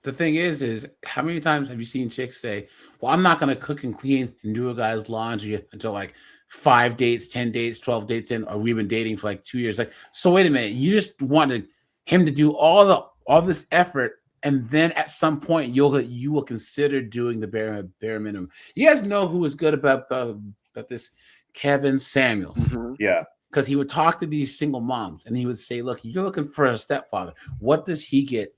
The thing is how many times have you seen chicks say, well, I'm not going to cook and clean and do a guy's laundry until like 5 dates, 10 dates, 12 dates in, or we've been dating for like 2 years. Like, so wait a minute, you just wanted him to do all this effort, and then at some point you will consider doing the bare minimum. You guys know who was good about this? Kevin Samuels. Mm-hmm. Yeah. Because he would talk to these single moms and he would say, look, you're looking for a stepfather. What does he get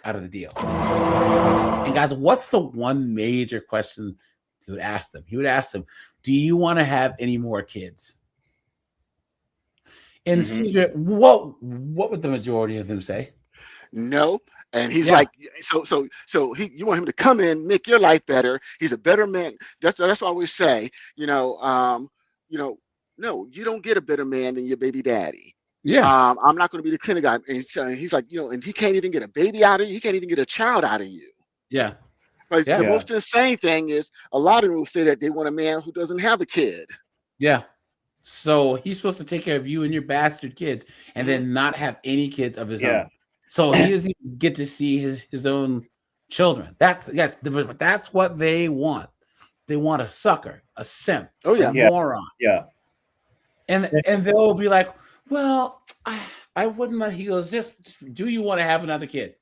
out of the deal? And guys, what's the one major question he would ask them? He would ask them, do you want to have any more kids? And Secret, what would the majority of them say? No. And he's like, so you want him to come in, make your life better. He's a better man. That's what I always say. No, you don't get a better man than your baby daddy. Yeah. I'm not going to be the clinic guy. And so he's like, and he can't even get a baby out of you. He can't even get a child out of you. Yeah. But the most insane thing is a lot of them will say that they want a man who doesn't have a kid. Yeah. So he's supposed to take care of you and your bastard kids and then not have any kids of his own. So he doesn't even get to see his own children. That's what they want. They want a sucker, a simp, a moron. Yeah. And they'll be like, well, I wouldn't mind. He goes, just do you want to have another kid?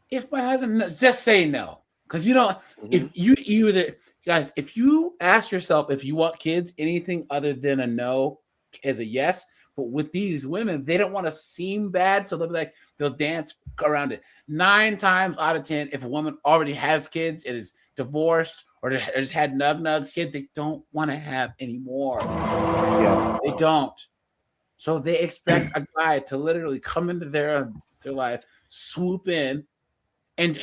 If my husband, just say no. Because if you either, guys, if you ask yourself if you want kids, anything other than a no is a yes. But with these women, they don't want to seem bad, so they'll dance around it. 9 times out of 10, if a woman already has kids, it is divorced or has had nugs kid, they don't want to have any more. Yeah. They don't. So they expect a guy to literally come into their life, swoop in, and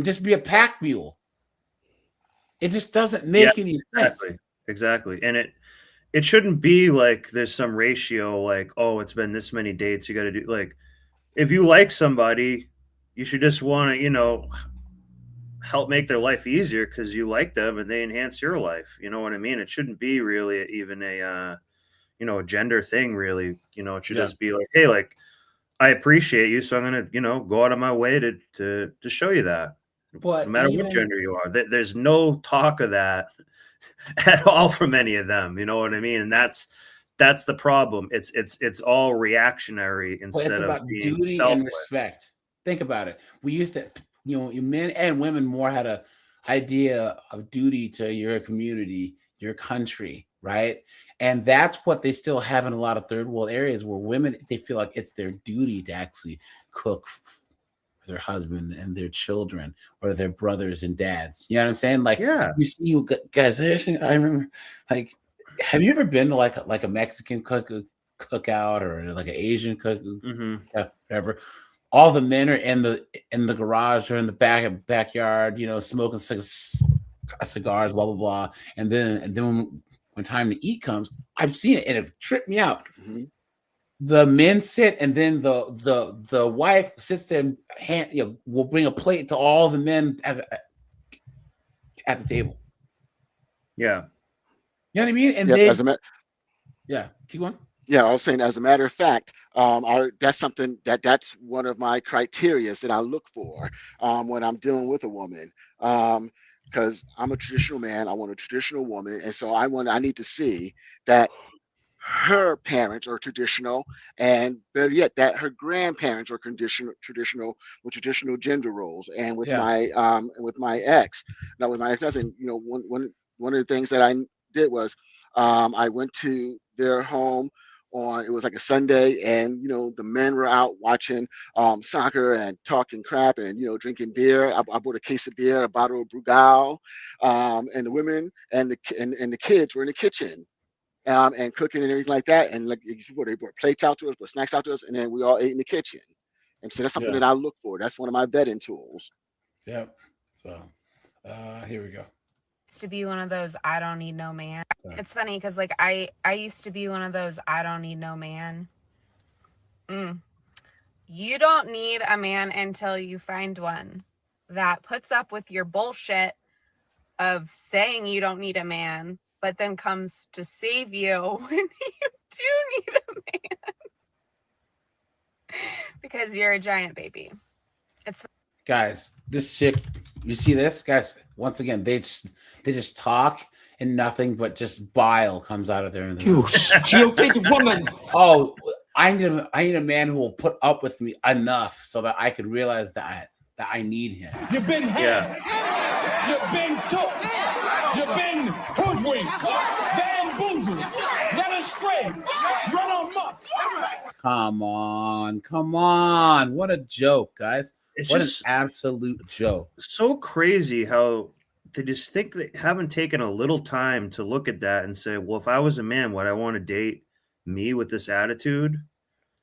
just be a pack mule. It just doesn't make any sense. Exactly. And it shouldn't be like there's some ratio like, oh, it's been this many dates. You got to do like, if you like somebody, you should just want to, help make their life easier because you like them and they enhance your life. You know what I mean? It shouldn't be really even a gender thing really. It should just be like, hey, like I appreciate you. So I'm going to, go out of my way to show you that. But no matter what gender you are, there's no talk of that at all from any of them. You know what I mean? And that's the problem. It's all reactionary instead of being duty selfless. and respect. Think about it. We used to, men and women more had a idea of duty to your community, your country, right? And that's what they still have in a lot of third world areas where women, they feel like it's their duty to actually cook for their husband and their children or their brothers and dads. You know what I'm saying? Like, you see, you guys, I remember, like, have you ever been to like a Mexican cookout or like an Asian whatever? All the men are in the garage or in the backyard, you know, smoking cigars, blah blah blah, and then when time to eat comes, I've seen it and it tripped me out. The men sit, and then the wife sits there and will bring a plate to all the men at the table. Yeah, you know what I mean. And keep going. Yeah, I was saying, as a matter of fact, that's something that's one of my criterias that I look for when I'm dealing with a woman. Because I'm a traditional man, I want a traditional woman, and so I need to see that her parents are traditional, and better yet, that her grandparents are traditional with traditional gender roles. And with my ex, now with my ex-cousin, you know, one of the things that I did was I went to their home it was like a Sunday, and you know, the men were out watching soccer and talking crap and, you know, drinking beer. I bought a case of beer, a bottle of Brugal, and the women and the kids were in the kitchen and cooking and everything like that. And like they brought plates out to us, brought snacks out to us, and then we all ate in the kitchen. And so that's something that I look for. That's one of my vetting tools. Yep. So here we go. To be one of those I don't need no man. It's funny because like I used to be one of those I don't need no man. You don't need a man until you find one that puts up with your bullshit of saying you don't need a man, but then comes to save you when you do need a man because you're a giant baby. It's guys, this chick, you see this, guys? Once again, they just talk and nothing but just bile comes out of there. You stupid woman! Oh, I need a man who will put up with me enough so that I can realize that I need him. You've been had. You've been took. You've been hoodwinked, bamboozled, led astray, run amok. Come on! What a joke, guys! What an absolute joke. So crazy how to just think they haven't taken a little time to look at that and say, well, if I was a man, would I want to date me with this attitude?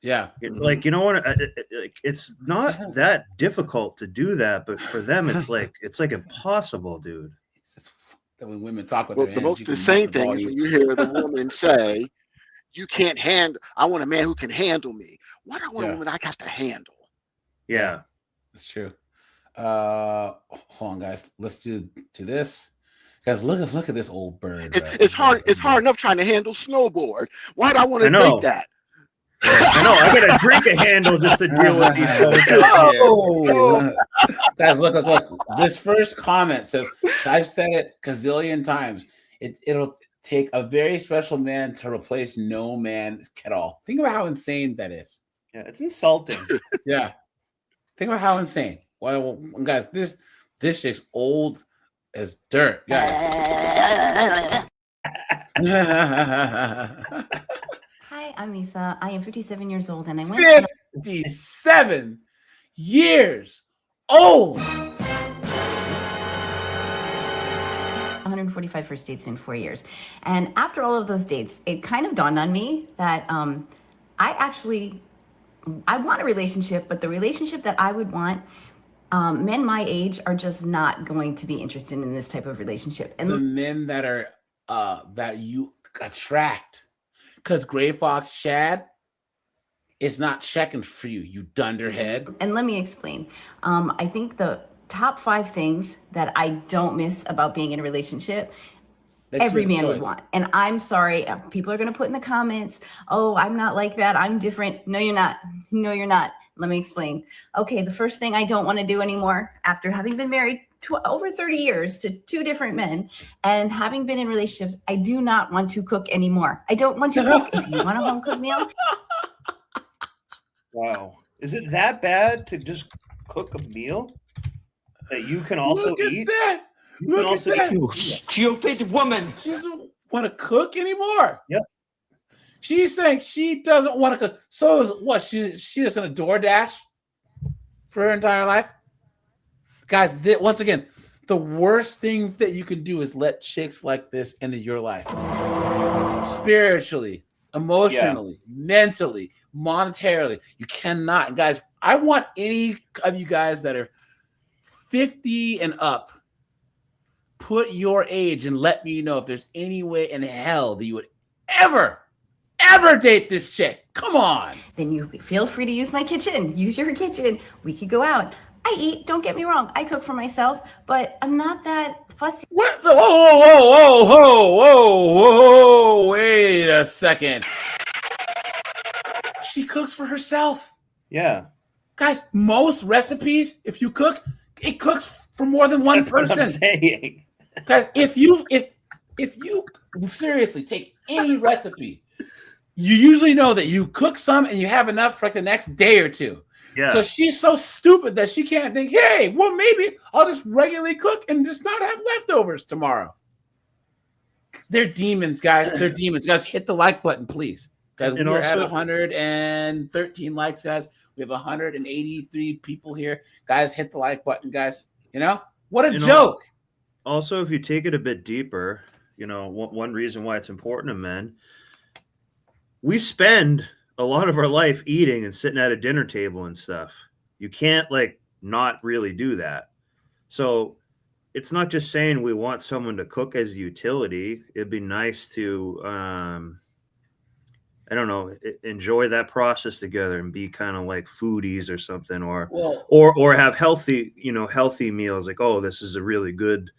Yeah. Like, you know what? It's not that difficult to do that, but for them, it's like impossible, dude. That when women talk with the same thing is when you hear the woman say, you can't handle, I want a man who can handle me. Why do I want a woman I got to handle? Yeah. That's true. Hold on, guys. Let's do this. Guys, look at this old bird. It's hard enough trying to handle snowboard. Why do I want to take that? I know. I gotta drink a handle just to deal with these folks. Guys, look. This first comment says, I've said it a gazillion times. It'll take a very special man to replace no man at all. Think about how insane that is. Yeah, it's insulting. Yeah. Think about how insane. Well, guys, this chick's old as dirt, guys. Hi, I'm Lisa. I am 57 years old, and I went 57 years old. 145 first dates in 4 years. And after all of those dates, it kind of dawned on me that I want a relationship, but the relationship that I would want, men my age are just not going to be interested in this type of relationship. And the men that are that you attract, because Gray Fox Chad is not checking for you, you dunderhead. And let me explain. I think the top 5 things that I don't miss about being in a relationship, every man would want. And I'm sorry, people are going to put in the comments, oh, I'm not like that, I'm different. No, you're not. No, you're not. Let me explain. Okay, the first thing I don't want to do anymore, after having been married over 30 years to 2 different men and having been in relationships, I do not want to cook anymore. I don't want to cook. If you want a home cooked meal. Wow. Is it that bad to just cook a meal that you can also eat? That. You stupid woman. want to cook anymore. Yep. She's saying she doesn't want to cook. So what? She is going to DoorDash for her entire life? Guys, once again, the worst thing that you can do is let chicks like this into your life. Spiritually, emotionally, mentally, monetarily. You cannot. Guys, I want any of you guys that are 50 and up, put your age and let me know if there's any way in hell that you would ever date this chick. Come on. Then you feel free to use my kitchen. Use your kitchen. We could go out. I eat. Don't get me wrong. I cook for myself, but I'm not that fussy. What? Whoa. Wait a second. She cooks for herself. Yeah. Guys, most recipes, if you cook, it cooks for more than one person. What I'm saying. Guys, if you seriously take any recipe, you usually know that you cook some and you have enough for like the next day or two. Yeah. So she's so stupid that she can't think, hey, well, maybe I'll just regularly cook and just not have leftovers tomorrow. They're demons, guys. They're demons. Guys, hit the like button, please. Guys, we're at 113 likes, guys. We have 183 people here. Guys, hit the like button, guys. You know? What a joke. Also, if you take it a bit deeper, you know, one reason why it's important to men, we spend a lot of our life eating and sitting at a dinner table and stuff. You can't not really do that. So it's not just saying we want someone to cook as a utility. It'd be nice to, I don't know, enjoy that process together and be kind of like foodies or something, or have healthy meals. Like, oh, this is a really good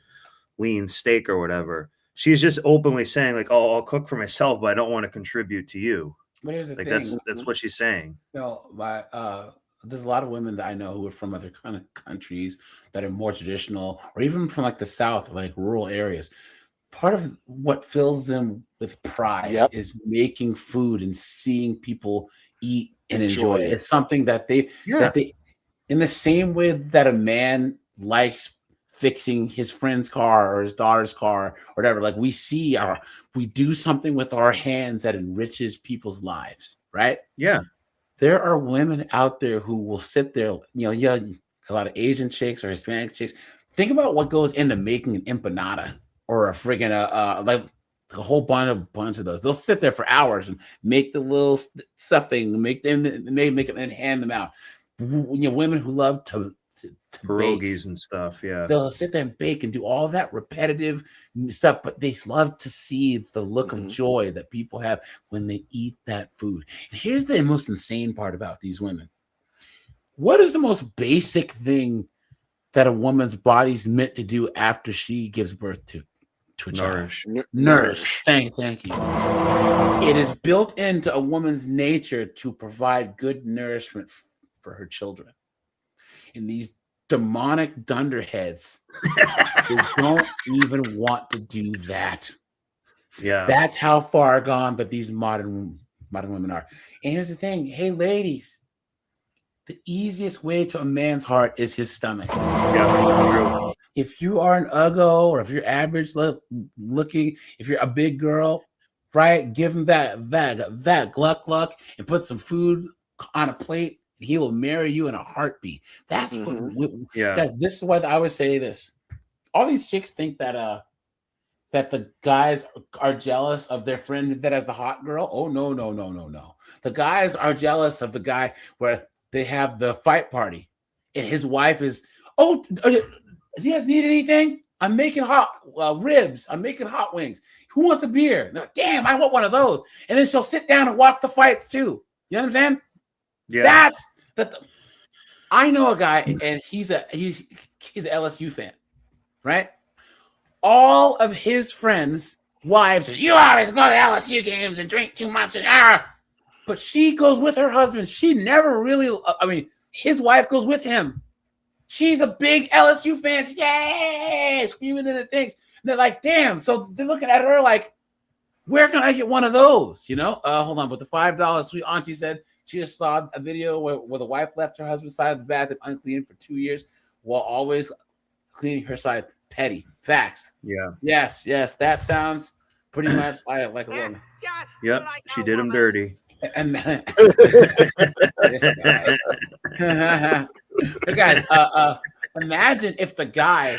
lean steak or whatever. She's just openly saying like, oh, I'll cook for myself, but I don't want to contribute to you. But here's the thing. That's what she's saying. There's a lot of women that I know who are from other kind of countries that are more traditional, or even from like the South, like rural areas. Part of what fills them with pride is making food and seeing people eat and enjoy it. It's something that they in the same way that a man likes fixing his friend's car or his daughter's car or whatever. Like we do something with our hands that enriches people's lives, right? Yeah. There are women out there who will sit there, a lot of Asian chicks or Hispanic chicks. Think about what goes into making an empanada or a friggin' like a whole bunch of those. They'll sit there for hours and make the little stuffing, make them and hand them out. Women who love to pierogies and stuff. Yeah, they'll sit there and bake and do all that repetitive stuff, but they love to see the look of joy that people have when they eat that food. And here's the most insane part about these women. What is the most basic thing that a woman's body's meant to do after she gives birth to a child? Nourish. Thank you. It is built into a woman's nature to provide good nourishment for her children. And these demonic dunderheads they don't even want to do that. Yeah, that's how far gone that these modern women are. And here's the thing, hey ladies, the easiest way to a man's heart is his stomach. Yeah, if you are an uggo or if you're average looking, if you're a big girl, right, give him that gluck and put some food on a plate. He will marry you in a heartbeat. That's guys. This is why I would say this. All these chicks think that the guys are jealous of their friend that has the hot girl. Oh no. The guys are jealous of the guy where they have the fight party, and his wife is, oh, do you guys need anything? I'm making hot ribs. I'm making hot wings. Who wants a beer? Like, damn, I want one of those. And then she'll sit down and watch the fights too. You understand? Yeah. That's I know a guy, and he's an LSU fan, right? All of his friends' wives, you always go to LSU games and drink too much, but she goes with her husband. She never really, his wife goes with him. She's a big LSU fan. Yay! Screaming in the things. And they're like, damn. So they're looking at her like, where can I get one of those? Hold on. But the $5, sweet auntie said, she just saw a video where the wife left her husband's side of the bathroom unclean for 2 years while always cleaning her side. Petty. Facts. Yeah. Yes. That sounds pretty much like a woman. Yep, she did him dirty. And but guys, imagine if the guy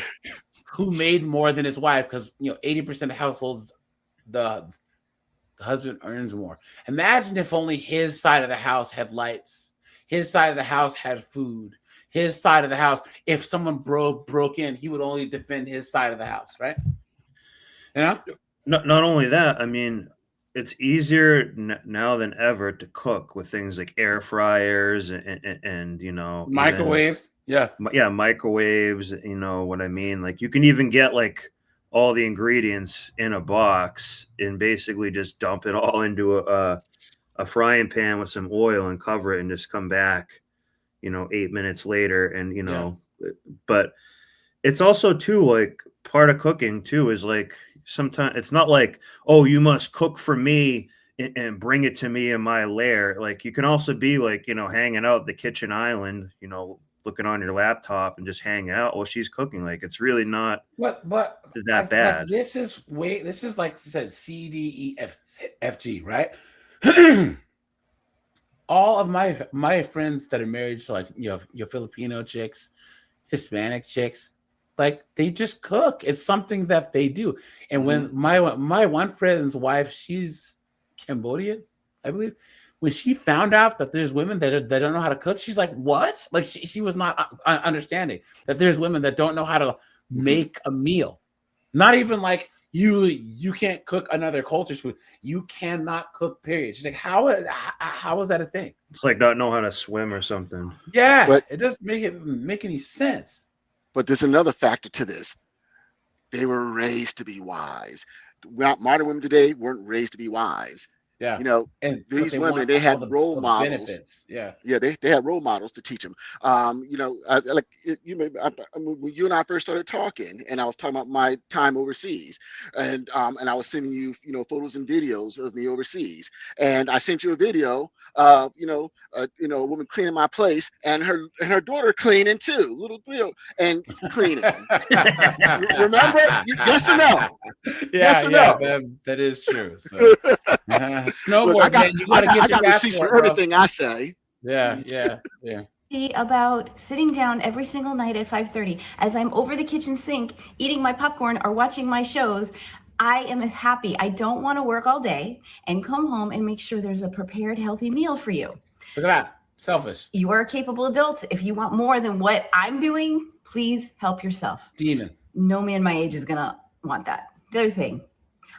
who made more than his wife, because 80% of households, the husband earns more. Imagine if only his side of the house had lights, his side of the house had food, his side of the house. If someone broke in, he would only defend his side of the house, right? Not only that, I mean, it's easier now than ever to cook with things like air fryers and microwaves. Microwaves. You know what I mean? Like you can even get like all the ingredients in a box and basically just dump it all into a frying pan with some oil and cover it and just come back, 8 minutes later. And, but it's also too, like part of cooking too is like, sometimes it's not like, oh, you must cook for me and bring it to me in my lair. Like you can also be like, hanging out the kitchen island, looking on your laptop and just hanging out while she's cooking. Like it's really not but that bad. This is like I said, C, D, E, F, G, right? All of my friends that are married to like your Filipino chicks, Hispanic chicks, like they just cook. It's something that they do. And when my one friend's wife, she's Cambodian, I believe. When she found out that there's women that don't know how to cook, she's like, "What?" Like she was not understanding that there's women that don't know how to make a meal. Not even like you can't cook another culture's food. You cannot cook. Period. She's like, "How is that a thing?" It's like not know how to swim or something. Yeah, But- it doesn't make any sense. But there's another factor to this. They were raised to be wise. Modern women today weren't raised to be wise. Yeah. And these women, they had role models. Benefits. Yeah. Yeah, they had role models to teach them. When you and I first started talking, and I was talking about my time overseas, and I was sending you, photos and videos of me overseas, and I sent you a video of, a woman cleaning my place, and her daughter cleaning too, little Theo, and cleaning. Remember? Yes or no? Yeah, Yes or yeah, no? that is true. So, snowboard, Look, man, you gotta get your receipts for passport, bro. everything I say. Yeah. About sitting down every single night at 5:30 as I'm over the kitchen sink eating my popcorn or watching my shows. I am happy. I don't want to work all day and come home and make sure there's a prepared healthy meal for you. Look at that. Selfish. You are a capable adult. If you want more than what I'm doing, please help yourself. Demon. No man my age is gonna want that. The other thing,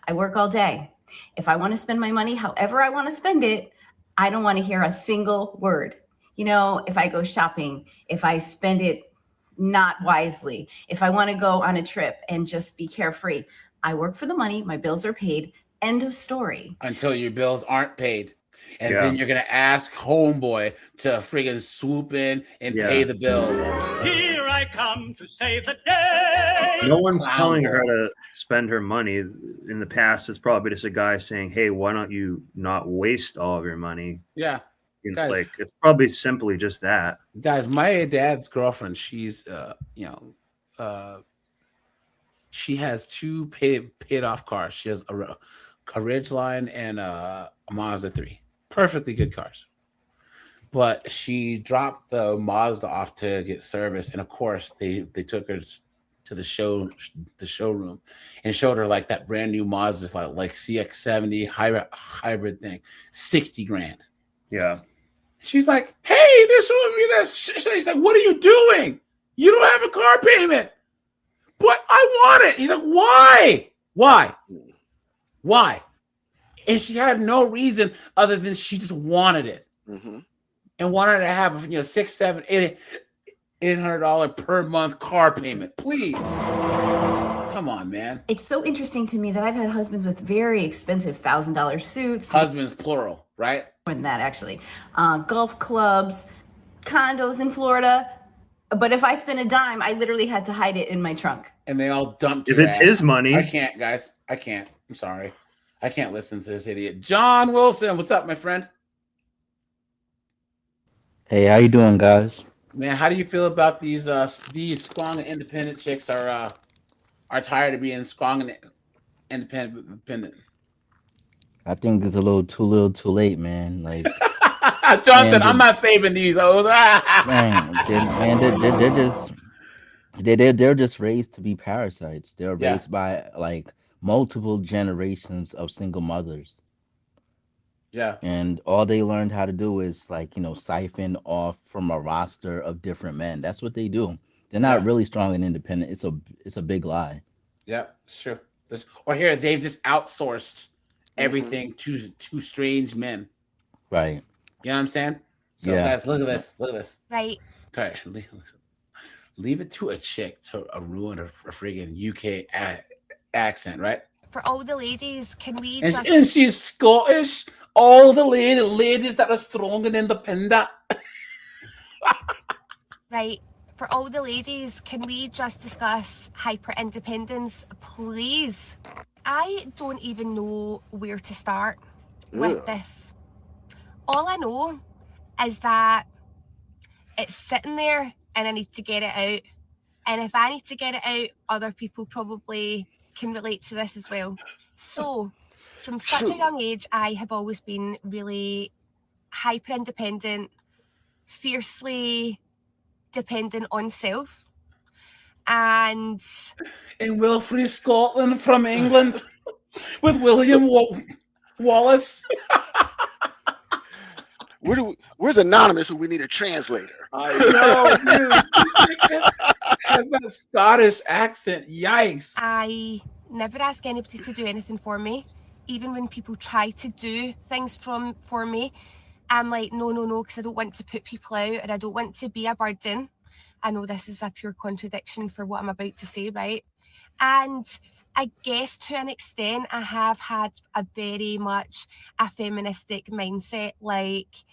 I work all day. If I want to spend my money however I want to spend it, I don't want to hear a single word. If I go shopping, if I spend it not wisely, if I want to go on a trip and just be carefree, I work for the money. My bills are paid. End of story. Until your bills aren't paid. And then you're going to ask homeboy to friggin' swoop in and pay the bills. Here I come to save the day. No one's telling her to spend her money. In the past, it's probably just a guy saying, "Hey, why don't you not waste all of your money?" Yeah. Guys, Like it's probably simply just that. Guys, my dad's girlfriend, she's she has two paid off cars. She has a Ridgeline and a Mazda 3. Perfectly good cars. But she dropped the Mazda off to get service, and of course they took her to the showroom and showed her like that brand new Mazda, like CX-70 hybrid thing, $60,000. Yeah. She's like, "Hey, they're showing me this." She's like, "What are you doing? You don't have a car payment." "But I want it." He's like, "Why? And she had no reason other than she just wanted it and wanted to have $600, $700, $800 per month car payment. Please, come on, man. It's so interesting to me that I've had husbands with very expensive $1,000 suits. Husbands plural, right? More than that, actually. Golf clubs, condos in Florida. But if I spend a dime, I literally had to hide it in my trunk. And they all dumped. If your it's ass. his money, I can't, guys. I can't. I'm sorry. I can't listen to this idiot. John Wilson, what's up, my friend? Hey, how you doing, guys? Man, how do you feel about these strong and independent chicks are tired of being strong independent. I think it's a little too late, man. Like Johnson, I'm not saving these hoes. they're just raised to be parasites. They're raised by like multiple generations of single mothers. Yeah. And all they learned how to do is like, siphon off from a roster of different men. That's what they do. They're not really strong and independent. It's a big lie. Yeah, sure. Or here, they've just outsourced everything to strange men. Right. You know what I'm saying? So guys, look at this. Look at this. Right. Okay. Leave it to a chick to ruin a friggin' UK accent, right? For all the ladies, can we And she's Scottish. All the ladies that are strong and independent. Right. For all the ladies, can we just discuss hyper independence, please? I don't even know where to start with this. All I know is that it's sitting there and I need to get it out. And if I need to get it out, other people probably can relate to this as well. So from such a young age, I have always been really hyper independent, fiercely dependent on self. And in Wilfrey, Scotland, from England, with William Wallace. Where's Anonymous when we need a translator? I know, dude. Has that Scottish accent. Yikes. I never ask anybody to do anything for me. Even when people try to do things for me, I'm like, no, because I don't want to put people out and I don't want to be a burden. I know this is a pure contradiction for what I'm about to say, right? And I guess to an extent, I have had a very much a feministic mindset. Like,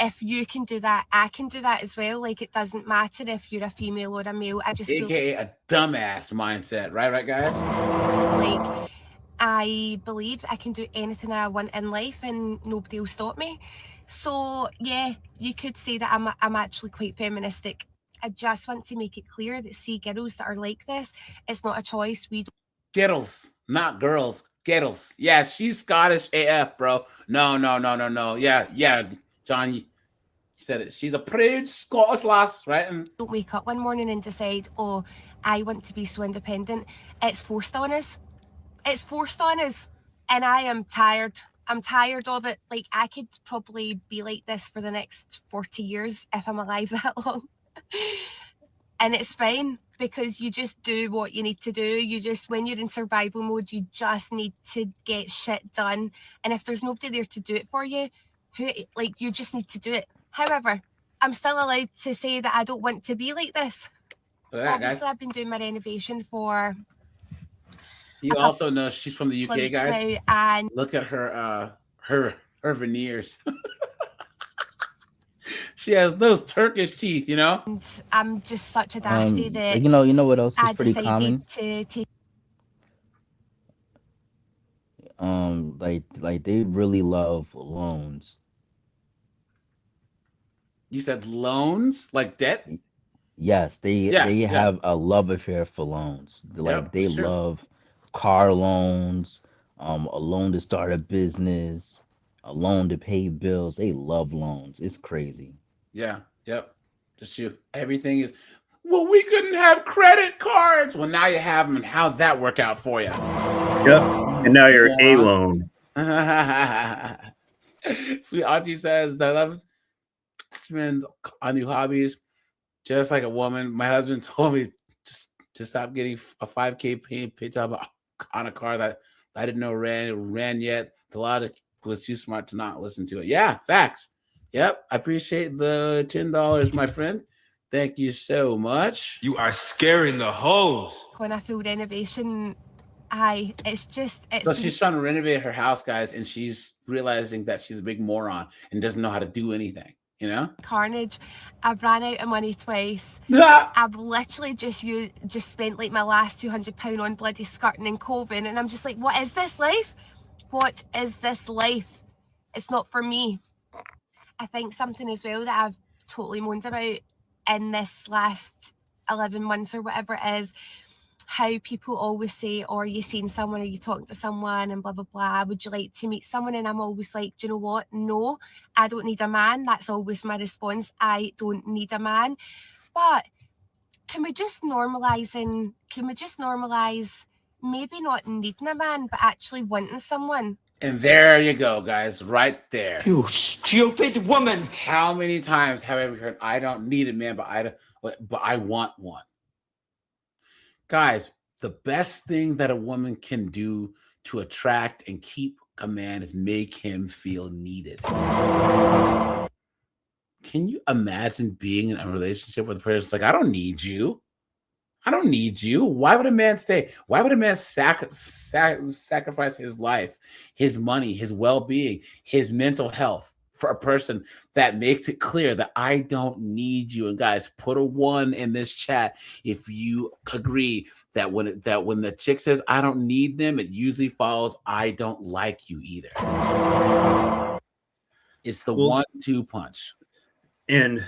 if you can do that, I can do that as well. Like, it doesn't matter if you're a female or a male. I just AKA a dumbass mindset, right, guys? Like, I believe I can do anything I want in life and nobody will stop me. So yeah, you could say that I'm actually quite feministic. I just want to make it clear that girls that are like this, it's not a choice. Girls, not girls. Girls. Yeah, she's Scottish AF, bro. No. Yeah, John, you said it. She's a proud Scottish lass, right? And don't wake up one morning and decide, oh, I want to be so independent. It's forced on us. It's forced on us. And I am tired. I'm tired of it. Like, I could probably be like this for the next 40 years if I'm alive that long. And it's fine because you just do what you need to do. You just, when you're in survival mode, you just need to get shit done. And if there's nobody there to do it for you, you just need to do it. However, I'm still allowed to say that I don't want to be like this. Obviously, I've been doing my renovation for... You also know she's from the UK, guys. Now, and look at her veneers. She has those Turkish teeth, you know. And I'm just such a dafty that you know what else is I pretty decided common? to take. Like they really love loans. You said loans, like debt? Yes, they have a love affair for loans. Like they love car loans, a loan to start a business, a loan to pay bills. They love loans. It's crazy. Yeah. Yep. Just you. Everything is. Well, we couldn't have credit cards. Well, now you have them, and how'd that work out for you? Yep. And now you're a loan. Sweet Auntie says that I love to spend on new hobbies, just like a woman. My husband told me to stop getting a 5K pay job on a car that I didn't know ran yet. The logic was too smart to not listen to it. Yeah, facts. Yep, I appreciate the $10, my friend. Thank you so much. You are scaring the hoes. When I feel renovation, So she's trying to renovate her house, guys, and she's realizing that she's a big moron and doesn't know how to do anything. You know, carnage. I've ran out of money twice. I've literally just spent like my last £200 on bloody skirting and coving, and I'm just like, what is this life? What is this life? It's not for me. I think something as well that I've totally moaned about in this last 11 months or whatever it is, how people always say, or you seen someone, or you talking to someone and blah, blah, blah. Would you like to meet someone? And I'm always like, do you know what? No, I don't need a man. That's always my response. I don't need a man. But can we just normalize maybe not needing a man, but actually wanting someone? And there you go, guys, right there. You stupid woman. How many times have I heard, I don't need a man, but I want one? Guys, the best thing that a woman can do to attract and keep a man is make him feel needed. Can you imagine being in a relationship with a person that's like, I don't need you. I don't need you. Why would a man stay? Why would a man sacrifice his life, his money, his well-being, his mental health for a person that makes it clear that I don't need you? And guys, put a 1 in this chat if you agree that when the chick says I don't need them, it usually follows I don't like you either. It's the 1-2 punch. And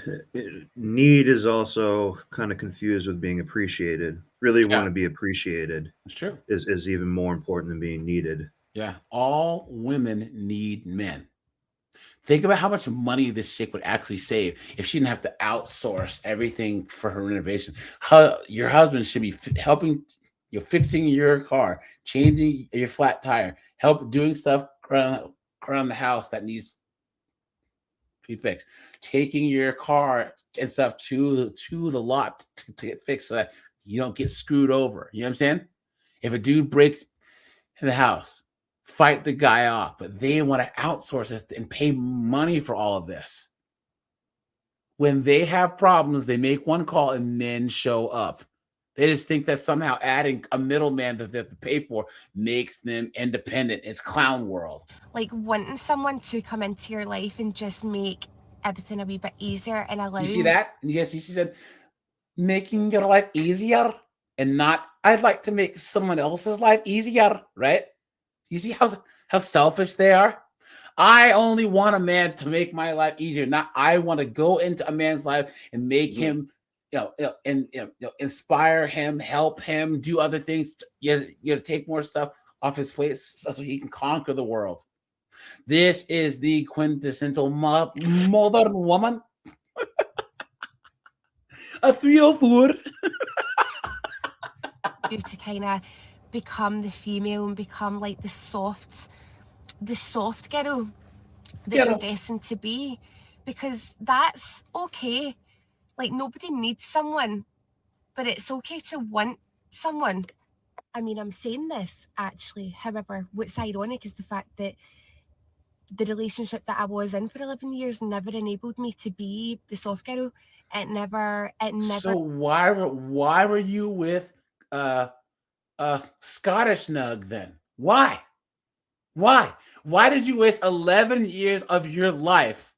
need is also kind of confused with being appreciated. Really want to be appreciated. That's true. Is even more important than being needed. Yeah. All women need men. Think about how much money this chick would actually save if she didn't have to outsource everything for her renovation. Your husband should be helping you, fixing your car, changing your flat tire, help doing stuff around the house that needs to be fixed, taking your car and stuff to the lot to get fixed so that you don't get screwed over. You know what I'm saying? If a dude breaks in the house, fight the guy off, but they want to outsource this and pay money for all of this. When they have problems, they make one call and men show up. They just think that somehow adding a middleman that they have to pay for makes them independent. It's clown world. Like wanting someone to come into your life and just make everything a wee bit easier and allow. You see that? Yes, she said, making your life easier and not, I'd like to make someone else's life easier, right? You see how selfish they are? I only want a man to make my life easier. Not I want to go into a man's life and make him, inspire him, help him, do other things. You take more stuff off his plate so he can conquer the world. This is the quintessential modern woman. A 304. To kind of become the female and become like the soft girl that you're destined to be, because that's okay. Like nobody needs someone, but it's okay to want someone. I mean, I'm saying this actually, however, what's ironic is the fact that the relationship that I was in for 11 years never enabled me to be the soft girl. It never. So why were you with Scottish Nug then? Why did you waste 11 years of your life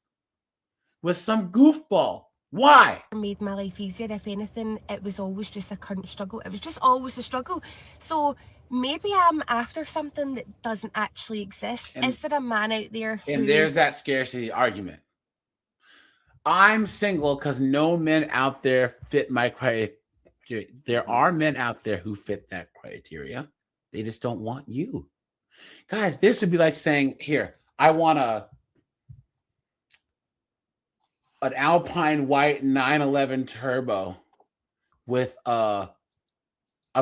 with some goofball? Why? It made my life easier. If anything, it was always just a current struggle. It was just always a struggle. So maybe I'm after something that doesn't actually exist. Is there a man out there who... And there's that scarcity argument. I'm single because no men out there fit my criteria. There are men out there who fit that criteria. They just don't want you. Guys, this would be like saying, here, I want an Alpine white 911 turbo with a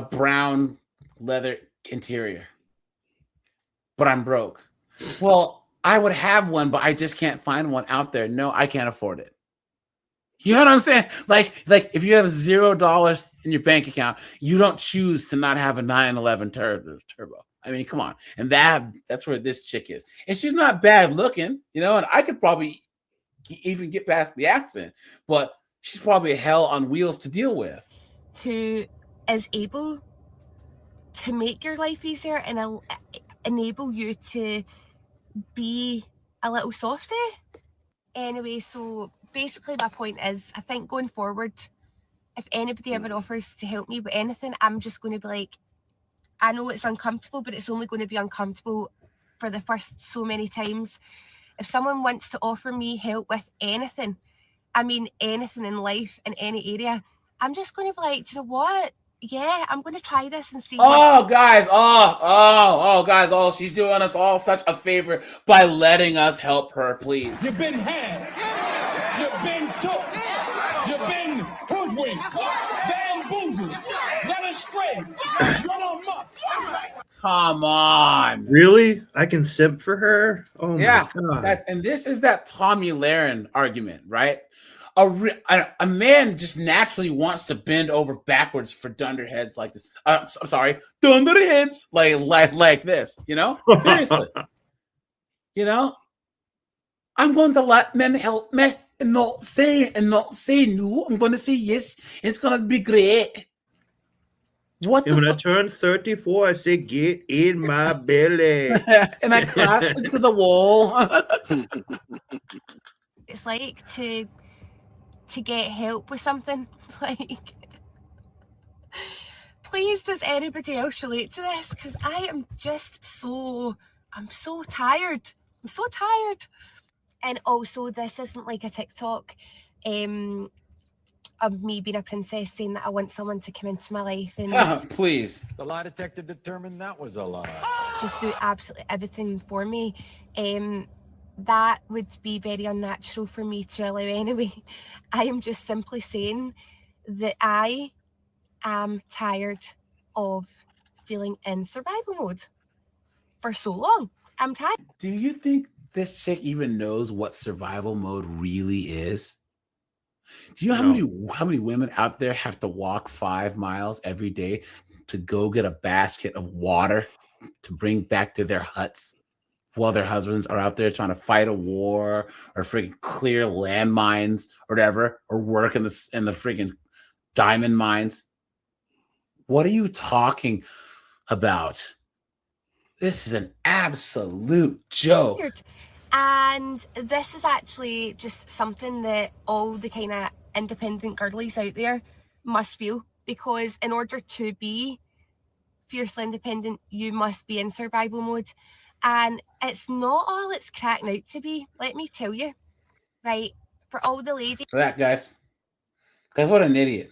brown leather interior, but I'm broke. Well, I would have one, but I just can't find one out there. No, I can't afford it. You know what I'm saying? Like if you have $0 in your bank account, you don't choose to not have a 911 turbo. I mean, come on. And that's where this chick is. And she's not bad looking, and I could probably even get past the accent, but she's probably hell on wheels to deal with. Who is able to make your life easier and enable you to be a little softy. Anyway, so basically my point is, I think going forward, if anybody ever offers to help me with anything, I'm just going to be like, I know it's uncomfortable, but it's only going to be uncomfortable for the first so many times. If someone wants to offer me help with anything, I mean anything in life, in any area, I'm just going to be like, do you know what? yeah, I'm going to try this and see. Oh, guys. Guys. Oh, she's doing us all such a favor by letting us help her, please. You've been had. You've been took. You've been hoodwinked. Bamboozled. Led astray. Run amok. Come on. Really? I can simp for her? Oh, yeah. my God. And this is that Tommy Lahren argument, right? A man just naturally wants to bend over backwards for dunderheads like this. I'm sorry, dunderheads like this. You know, seriously. You know, I'm going to let men help me and not say no. I'm going to say yes. It's going to be great. What? And when I turn 34, I say, "Get in my belly," and I crash into the wall. It's like to get help with something. Like, please, does anybody else relate to this? Because I am just I'm so tired. I'm so tired. And also, this isn't like a TikTok of me being a princess saying that I want someone to come into my life and please. The lie detector determined that was a lie. Just do absolutely everything for me. That would be very unnatural for me to allow anyway. I am just simply saying that I am tired of feeling in survival mode for so long. I'm tired. Do you think this chick even knows what survival mode really is? Do you know how many women out there have to walk 5 miles every day to go get a basket of water to bring back to their huts while their husbands are out there trying to fight a war or freaking clear landmines or whatever, or work in the freaking diamond mines? What are you talking about? This is an absolute joke. And this is actually just something that all the kind of independent girlies out there must feel, because in order to be fiercely independent, you must be in survival mode. And it's not all it's cracking out to be, let me tell you. Right? For all the ladies. That, guys. Guys, what an idiot.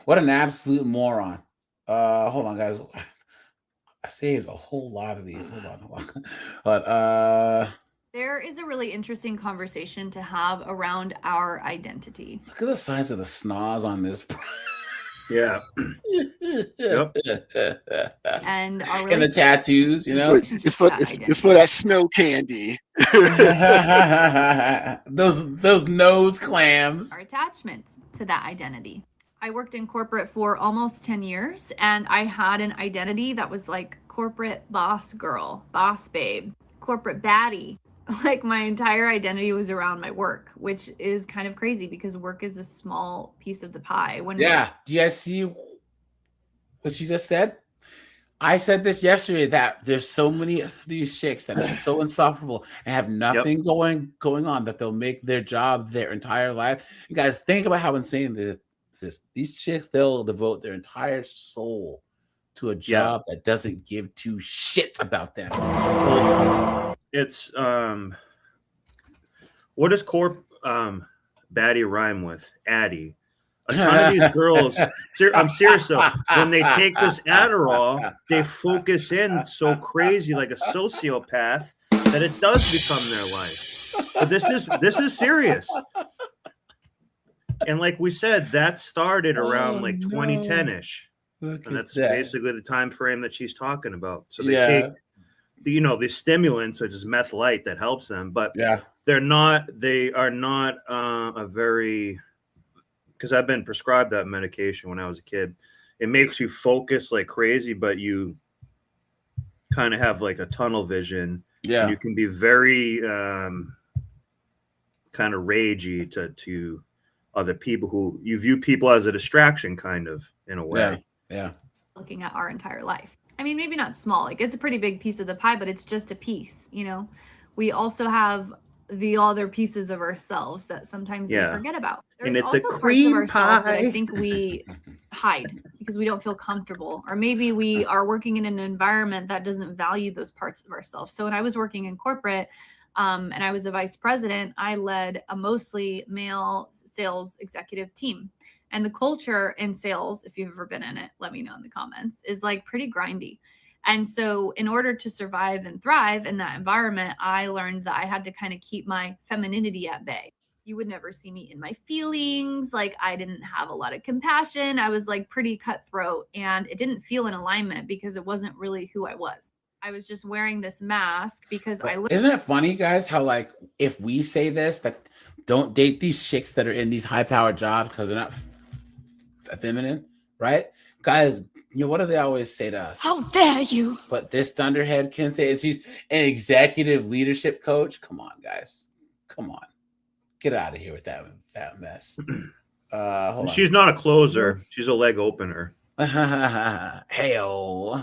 What an absolute moron. Hold on, guys. I saved a whole lot of these. Hold on. But there is a really interesting conversation to have around our identity. look at the size of the schnoz on this. Yeah. Yep. And our and the tattoos, you know. It's for that snow candy. those nose clams. Our attachments to that identity. I worked in corporate for almost 10 years, and I had an identity that was like corporate boss girl, boss babe, corporate baddie. Like my entire identity was around my work, which is kind of crazy because work is a small piece of the pie. Do you guys see what she just said? I said this yesterday, that there's so many of these chicks that are so insufferable and have nothing going on, that they'll make their job their entire life. You guys, think about how insane this is. These chicks, they'll devote their entire soul to a job that doesn't give two shits about them. It's what does baddie rhyme with? Addy. A ton of these girls, I'm serious though, when they take this Adderall, they focus in so crazy like a sociopath that it does become their life. But this is serious. And like we said, that started around 2010-ish. And that's basically the time frame that she's talking about. So they take the stimulants, such as meth light, that helps them, but they are not a very, because I've been prescribed that medication when I was a kid. It makes you focus like crazy, but you kind of have like a tunnel vision. Yeah. And you can be very kind of ragey to other people who you view people as a distraction, kind of, in a way. Yeah. Looking at our entire life. I mean, maybe not small, like it's a pretty big piece of the pie, but it's just a piece, We also have the other pieces of ourselves that sometimes we forget about. There's and it's also a cream parts of ourselves pie that I think we hide because we don't feel comfortable, or maybe we are working in an environment that doesn't value those parts of ourselves. So when I was working in corporate, and I was a vice president, I led a mostly male sales executive team. And the culture in sales, if you've ever been in it, let me know in the comments, is like pretty grindy. And so in order to survive and thrive in that environment, I learned that I had to kind of keep my femininity at bay. You would never see me in my feelings. Like I didn't have a lot of compassion. I was like pretty cutthroat, and it didn't feel in alignment because it wasn't really who I was. I was just wearing this mask because Isn't it funny, guys, how like if we say this, that don't date these chicks that are in these high-powered jobs because they're not feminine, right? Guys, you know, what do they always say to us? How dare you? But this thunderhead can say she's an executive leadership coach. Come on, guys. Come on. Get out of here with that mess. Hold on. She's not a closer. She's a leg opener. Hey-o.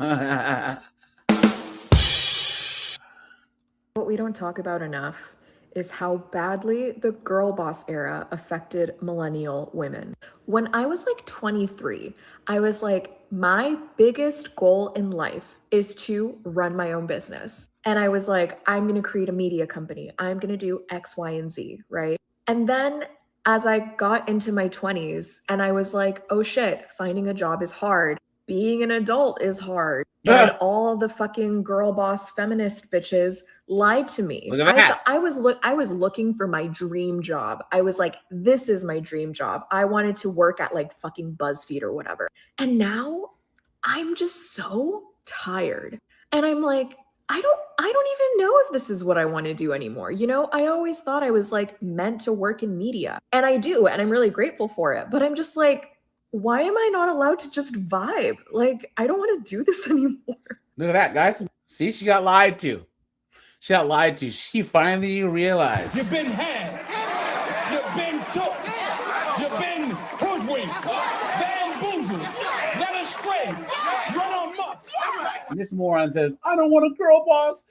What we don't talk about enough is how badly the girl boss era affected millennial women. When I was like 23, I was like, my biggest goal in life is to run my own business. And I was like, I'm going to create a media company. I'm going to do X, Y, and Z, right? And then as I got into my 20s and I was like, oh shit, finding a job is hard. Being an adult is hard. And all the fucking girl boss feminist bitches lied to me. Look at that. I was looking for my dream job. I was like, this is my dream job. I wanted to work at like fucking BuzzFeed or whatever. And now I'm just so tired. And I'm like, I don't even know if this is what I want to do anymore. You know, I always thought I was like meant to work in media. And I do, and I'm really grateful for it. But I'm just like, why am I not allowed to just vibe? Like, I don't want to do this anymore. Look at that, guys. See, she got lied to. She got lied to. She finally realized. You've been had. You've been took. You've been hoodwinked. Bamboozled. Led astray. Run amok. And this moron says, I don't want a girl boss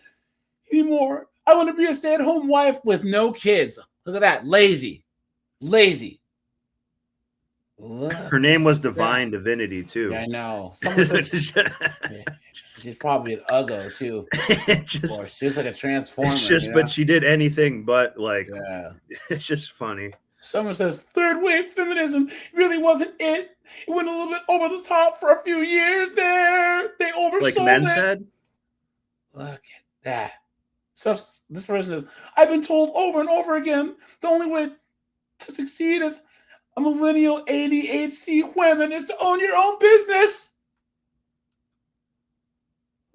anymore. I want to be a stay-at-home wife with no kids. Look at that. Lazy. Lazy. Look. Her name was Divine Divinity too. Yeah, I know. Says, she's probably an Uggo too. She's like a transformer. It's just, you know? but she did anything but like. Yeah. It's just funny. Someone says third wave feminism really wasn't it. It went a little bit over the top for a few years there. They oversold like men it. said. Look at that. So this person says, I've been told over and over again the only way to succeed as a millennial ADHD woman is to own your own business.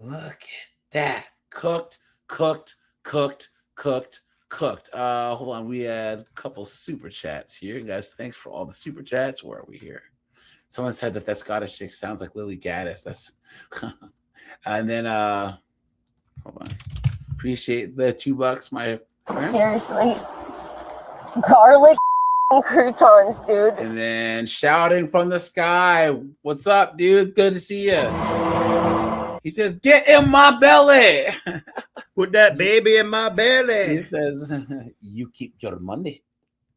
Look at that. Cooked. Hold on. We had a couple super chats here. Guys, thanks for all the super chats. Where are we here? Someone said that Scottish chick sounds like Lily Gaddis. That's and then hold on. Appreciate the $2, my friend. Seriously. Garlic croutons, dude. And then shouting from the sky, what's up, dude? Good to see you. He says, get in my belly. Put that baby in my belly. He says, you keep your money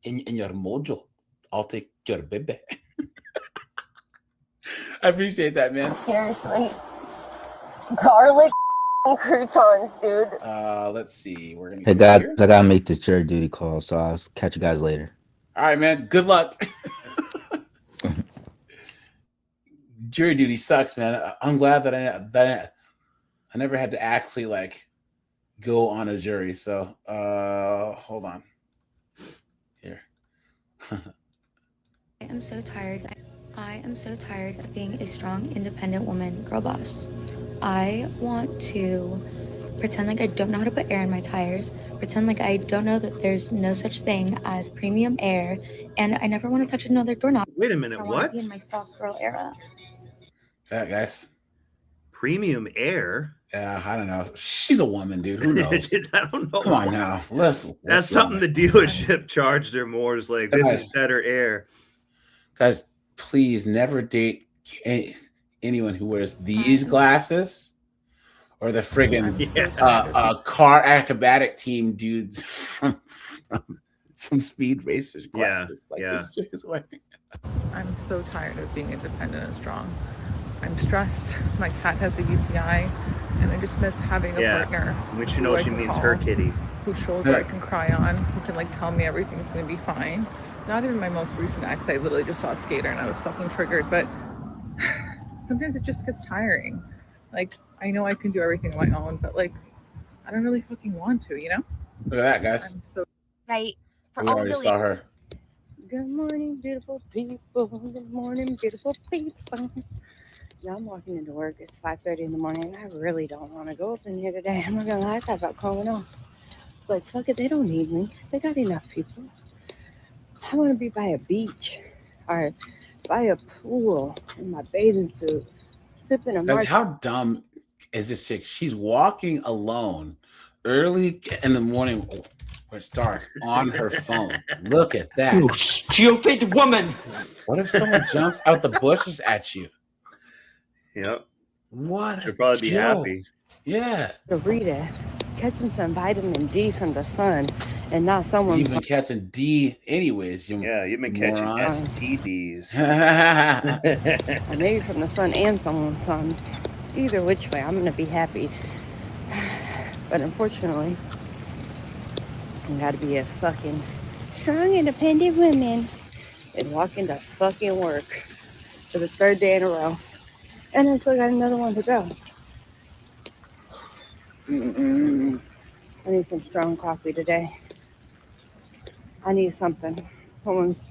in your mojo. I'll take your baby. I appreciate that, man. Seriously. Garlic croutons, dude. Let's see. We're gonna. Hey guys, I gotta make this jury duty call, so I'll catch you guys later. All right, man. Good luck. Jury duty sucks, man. I'm glad that I never had to actually like go on a jury. So hold on. Here. I am so tired. I am so tired of being a strong, independent woman, girl boss. I want to pretend like I don't know how to put air in my tires, pretend like I don't know that there's no such thing as premium air, and I never want to touch another doorknob. Wait a minute, I what? want to be in my soft girl era. Yeah, guys. Premium air? Yeah, I don't know. She's a woman, dude. Who knows? I don't know. Come on now. Let's That's something the dealership charged her more. Is like, this is better air. Guys, please never date anyone who wears these glasses or the friggin' car acrobatic team dudes from Speed Racers glasses. This chick is wearing. I'm so tired of being independent and strong. I'm stressed. My cat has a UTI, and I just miss having a partner. Which you know she means her kitty. Whose shoulder I can cry on, who can like tell me everything's gonna be fine. not even my most recent ex, I literally just saw a skater and I was fucking triggered, but sometimes it just gets tiring. Like, I know I can do everything on my own, but like, I don't really fucking want to, you know? Look at that, guys. Right. For We all already the saw her. Good morning, beautiful people. Good morning, beautiful people. Yeah, I'm walking into work. It's 5:30 in the morning. I really don't want to go up in here today. I'm not gonna lie, I thought about calling off. Like, fuck it, they don't need me. They got enough people. I want to be by a beach or by a pool in my bathing suit, sipping a Guys, martini. how dumb is this chick? She's walking alone early in the morning where it's dark on her phone. Look at that. You stupid woman. What if someone jumps out the bushes at you? Yep. What? She'll probably be happy. Yeah. To read it, catching some vitamin D from the sun and not someone. You've been catching D anyways. You've been catching moron. STDs. Or maybe from the sun and someone's sun. Either which way, I'm going to be happy. But unfortunately, I got to be a fucking strong, independent woman and walk into fucking work for the 3rd day in a row. And I still got another one to go. I need some strong coffee today. I need something. Someone's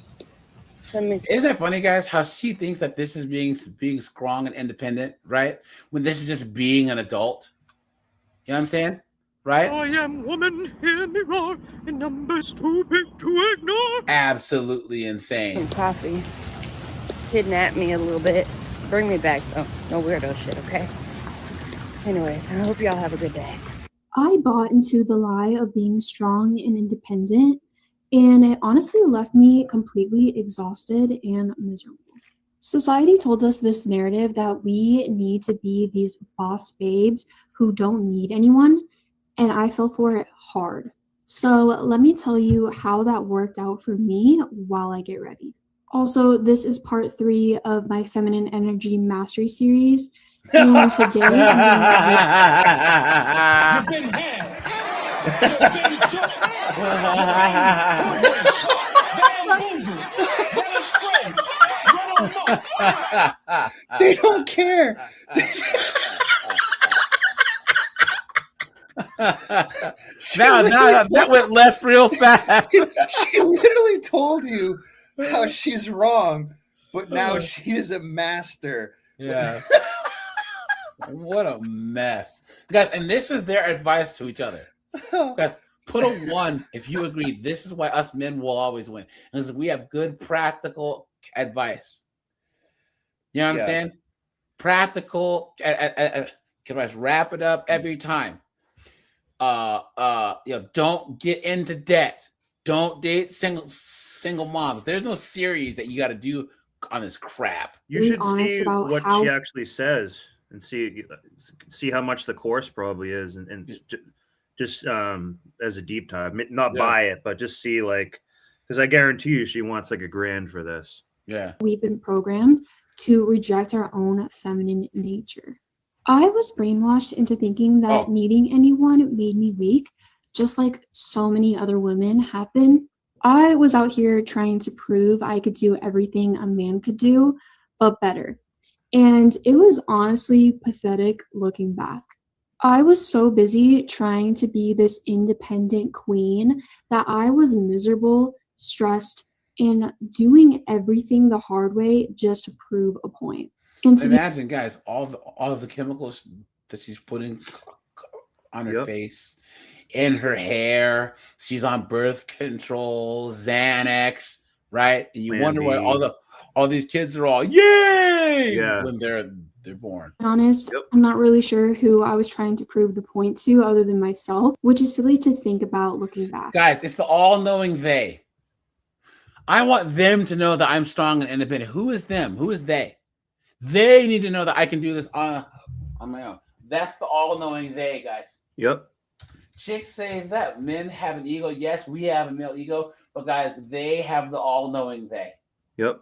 send me. Isn't it funny, guys, how she thinks that this is being strong and independent, right? When this is just being an adult. You know what I'm saying? Right? I am woman, hear me roar, in numbers too big to ignore. Absolutely insane. Some coffee. Kidnap me a little bit. Bring me back, though. No weirdo shit, okay? Anyways, I hope y'all have a good day. I bought into the lie of being strong and independent, and it honestly left me completely exhausted and miserable. Society told us this narrative that we need to be these boss babes who don't need anyone, and I fell for it hard. So let me tell you how that worked out for me while I get ready. Also, this is part 3 of my Feminine Energy Mastery series. And today, You've been had. You've been took. Bamboozled. Led astray. Run amok. They don't care. That went left real fast. She literally told you how she's wrong, but now she is a master. Yeah. What a mess. Guys, and this is their advice to each other. Guys, put a 1 if you agree. This is why us men will always win. Because we have good practical advice. You know what I'm saying? Practical advice. Wrap it up every time. Don't get into debt. Don't date single moms. There's no series that you got to do on this crap. You should see what she actually says and see how much the course probably is, and just as a deep dive, not buy it, but just see, like, because I guarantee you she wants like $1,000 for this. Yeah, we've been programmed to reject our own feminine nature. I was brainwashed into thinking that needing anyone made me weak, just like so many other women have been. I was out here trying to prove I could do everything a man could do, but better. And it was honestly pathetic looking back. I was so busy trying to be this independent queen that I was miserable, stressed, and doing everything the hard way just to prove a point. And imagine, guys, all of the chemicals that she's putting on her face, in her hair. She's on birth control, Xanax, right? And you wonder why all these kids are all yay when they're born. Honest, I'm not really sure who I was trying to prove the point to other than myself, which is silly to think about looking back. Guys, it's the all-knowing they. I want them to know that I'm strong and independent. Who is them? Who is they? They need to know that I can do this on my own. That's the all-knowing they, guys. Yep. Chicks say that men have an ego. Yes, we have a male ego, but guys, they have the all-knowing they. Yep.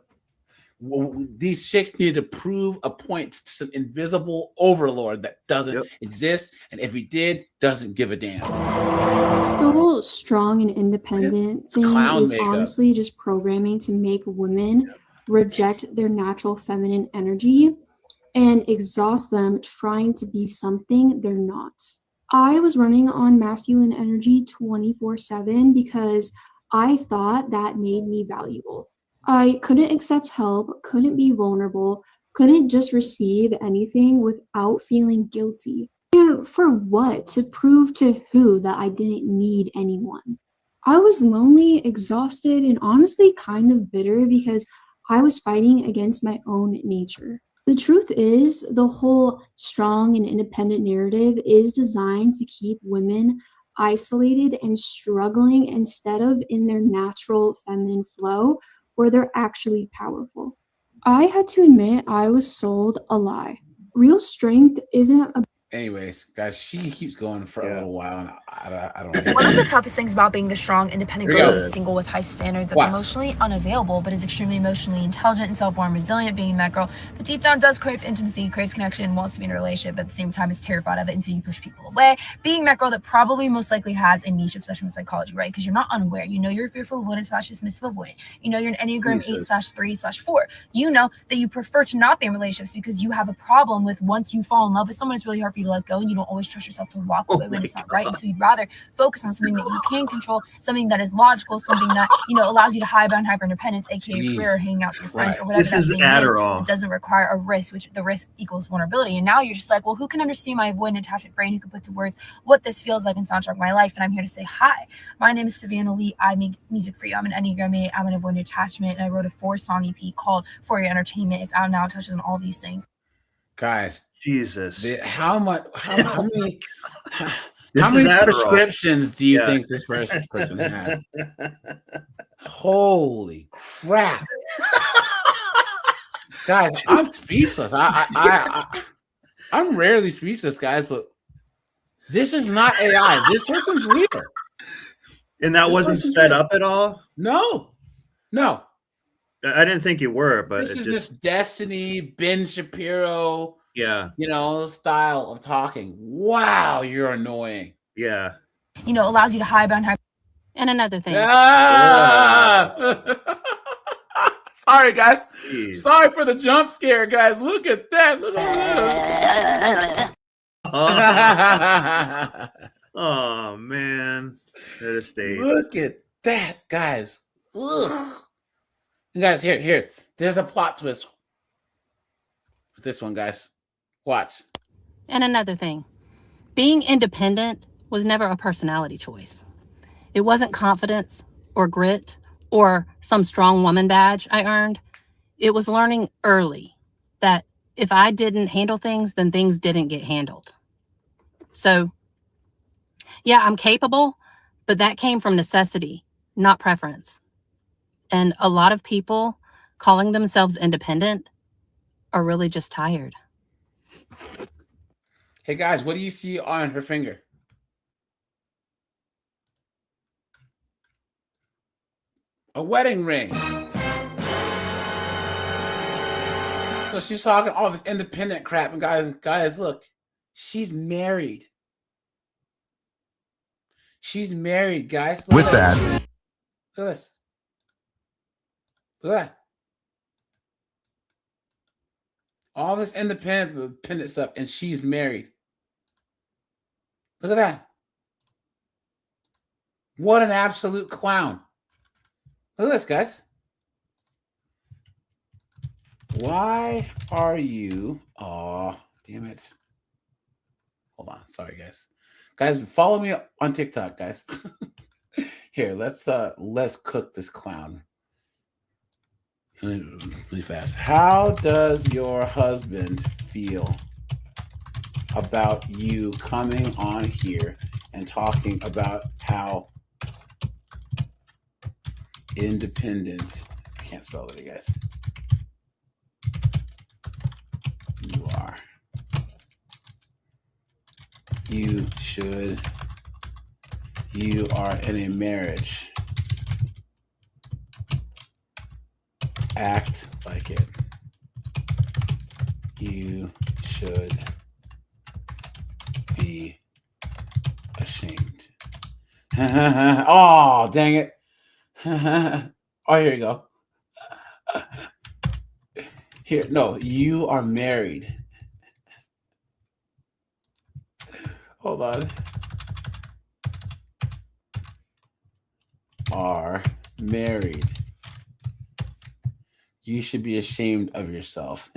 these chicks need to prove a point to some invisible overlord that doesn't exist, and if he did, doesn't give a damn. The whole strong and independent thing is honestly just programming to make women reject their natural feminine energy and exhaust them trying to be something they're not. I was running on masculine energy 24/7 because I thought that made me valuable. I couldn't accept help, couldn't be vulnerable, couldn't just receive anything without feeling guilty. And for what? To prove to who that I didn't need anyone? I was lonely, exhausted, and honestly kind of bitter because I was fighting against my own nature. The truth is, the whole strong and independent narrative is designed to keep women isolated and struggling instead of in their natural feminine flow where they're actually powerful. I had to admit I was sold a lie. Real strength isn't a Anyways, guys, she keeps going for a little while, and I don't know. One of the toughest things about being the strong, independent Here we girl go. is single with high standards that's Watch. emotionally unavailable, but is extremely emotionally intelligent and self-aware and resilient, being that girl, but deep down does crave intimacy, craves connection, wants to be in a relationship, but at the same time is terrified of it until you push people away. Being that girl that probably most likely has a niche obsession with psychology, right? Because you're not unaware. You know you're fearful avoidant / dismissive avoidant. You know you're an Enneagram 8/3/4. You know that you prefer to not be in relationships because you have a problem with once you fall in love with someone, it's really hard for you to let go, and you don't always trust yourself to walk away when it's not right. And so you'd rather focus on something that you can control, something that is logical, something that, you know, allows you to hide behind hyper independence, aka career, or hanging out with your friends, or whatever This that is thing Adderall. is. It doesn't require a risk, which the risk equals vulnerability. And now you're just like, well, who can understand my avoidant attachment brain? Who can put to words what this feels like and soundtrack my life? And I'm here to say, hi, my name is Savannah Lee. I make music for you. I'm an Enneagram 8. I'm an avoidant attachment, and I wrote a 4-song EP called For Your Entertainment. It's out now. It touches on all these things. Guys, Jesus, how many This how is many Adderall. prescriptions do you think this person has? Holy crap. Guys, I'm speechless. I'm rarely speechless, guys, but this is not AI. This person's real. And that wasn't sped up at all? No. I didn't think you were, but This it is just this Destiny, Ben Shapiro, yeah, style of talking. Wow, you're annoying. Yeah. You know, allows you to hide behind. And another thing. Sorry, guys. Jeez. Sorry for the jump scare, guys. Look at that. Look at that. Oh man, that is stage. Look at that, guys. Ugh. You guys, here. There's a plot twist. This one, guys. Watch. And another thing. Being independent was never a personality choice. It wasn't confidence or grit or some strong woman badge I earned. It was learning early that if I didn't handle things, then things didn't get handled. So, yeah, I'm capable, but that came from necessity, not preference. And a lot of people calling themselves independent are really just tired. Hey, guys, what do you see on her finger? A wedding ring. So she's talking all this independent crap, and guys, look, she's married. She's married, guys. Look With at that. this. Look at this. Look at that. All this independent stuff, and she's married. Look at that. What an absolute clown. Look at this, guys. Why are you... Oh, damn it. Hold on. Sorry, guys. Guys, follow me on TikTok, guys. Here, let's cook this clown. Really fast. How does your husband feel about you coming on here and talking about how independent, I can't spell it, you guys, you are? You are in a marriage. Act like it. You should be ashamed. Oh, dang it. Oh, here you go. Here, no, you are married. Hold on. Are married. You should be ashamed of yourself.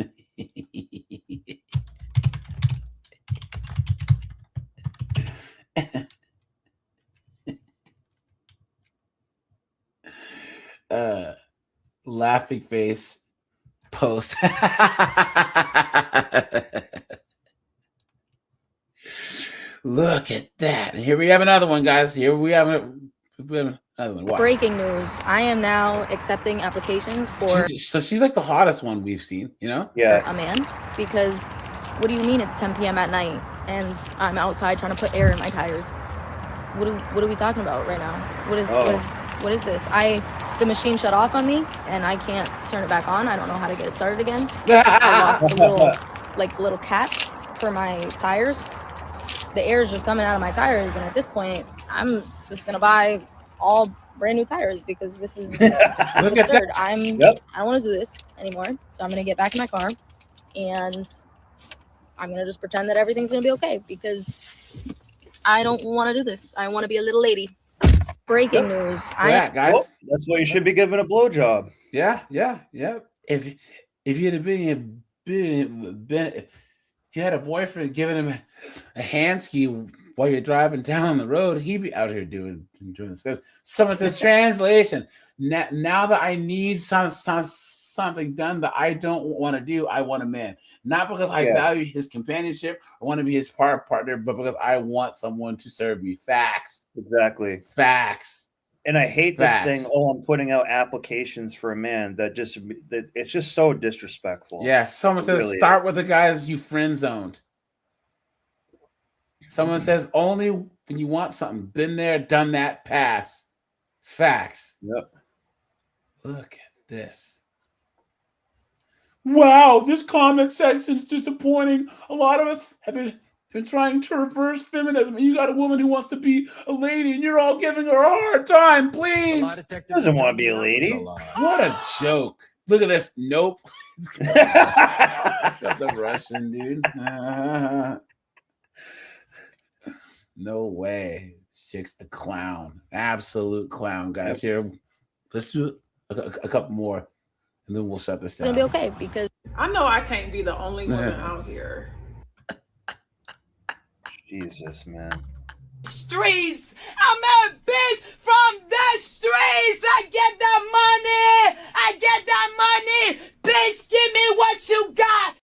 Laughing face post. Look at that. And here we have another one, guys. Here we have another one. Wow. Breaking news. I am now accepting applications for So she's like the hottest one we've seen, you know? a man because what do you mean it's 10 p.m. at night and I'm outside trying to put air in my tires? What are we talking about right now? What is this? The machine shut off on me and I can't turn it back on. I don't know how to get it started again. I lost a little cap for my tires. The air is just coming out of my tires, and at this point, I'm just gonna buy all brand new tires because this is absurd. I don't want to do this anymore, so I'm gonna get back in my car and I'm gonna just pretend that everything's gonna be okay because I don't want to do this. I want to be a little lady. Breaking news. Guys. Well, that's why you should be given a blowjob. Yeah. If you had been you had a boyfriend giving him a hand ski while you're driving down the road, he'd be out here doing this. Because someone says translation. Now that I need something done that I don't want to do, I want a man. Not because I value his companionship, I want to be his partner, but because I want someone to serve me. Facts. Exactly. Facts. And I hate this thing. Oh, I'm putting out applications for a man. That it's just so disrespectful. Yeah. Someone says really start with the guys you friend zoned. Someone says only when you want something. Been there, done that, pass. Facts. Yep. Look at this. Wow, this comment section's disappointing. A lot of us have been trying to reverse feminism. You got a woman who wants to be a lady, and you're all giving her a hard time. Please. Doesn't want to be a lady. What a joke. Look at this. Nope. Got the Russian dude. No way. This chick's a clown. Absolute clown, guys. Here, let's do a couple more, and then we'll shut this down. It's gonna be okay because I know I can't be the only woman out here. Jesus, man. Streets. I'm a bitch from the streets. I get that money. I get that money. Bitch, give me what you got.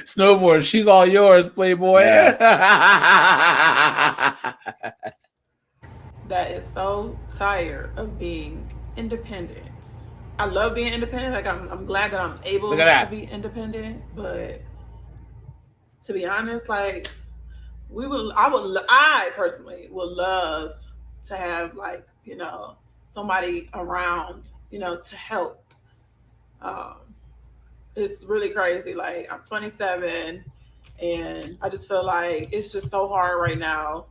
Snowboard, she's all yours, Playboy. That is so tired of being independent. I love being independent. Like I'm glad that I'm able to be independent, but to be honest, like I personally would love to have like, you know, somebody around, you know, to help. It's really crazy. Like I'm 27 and I just feel like it's just so hard right now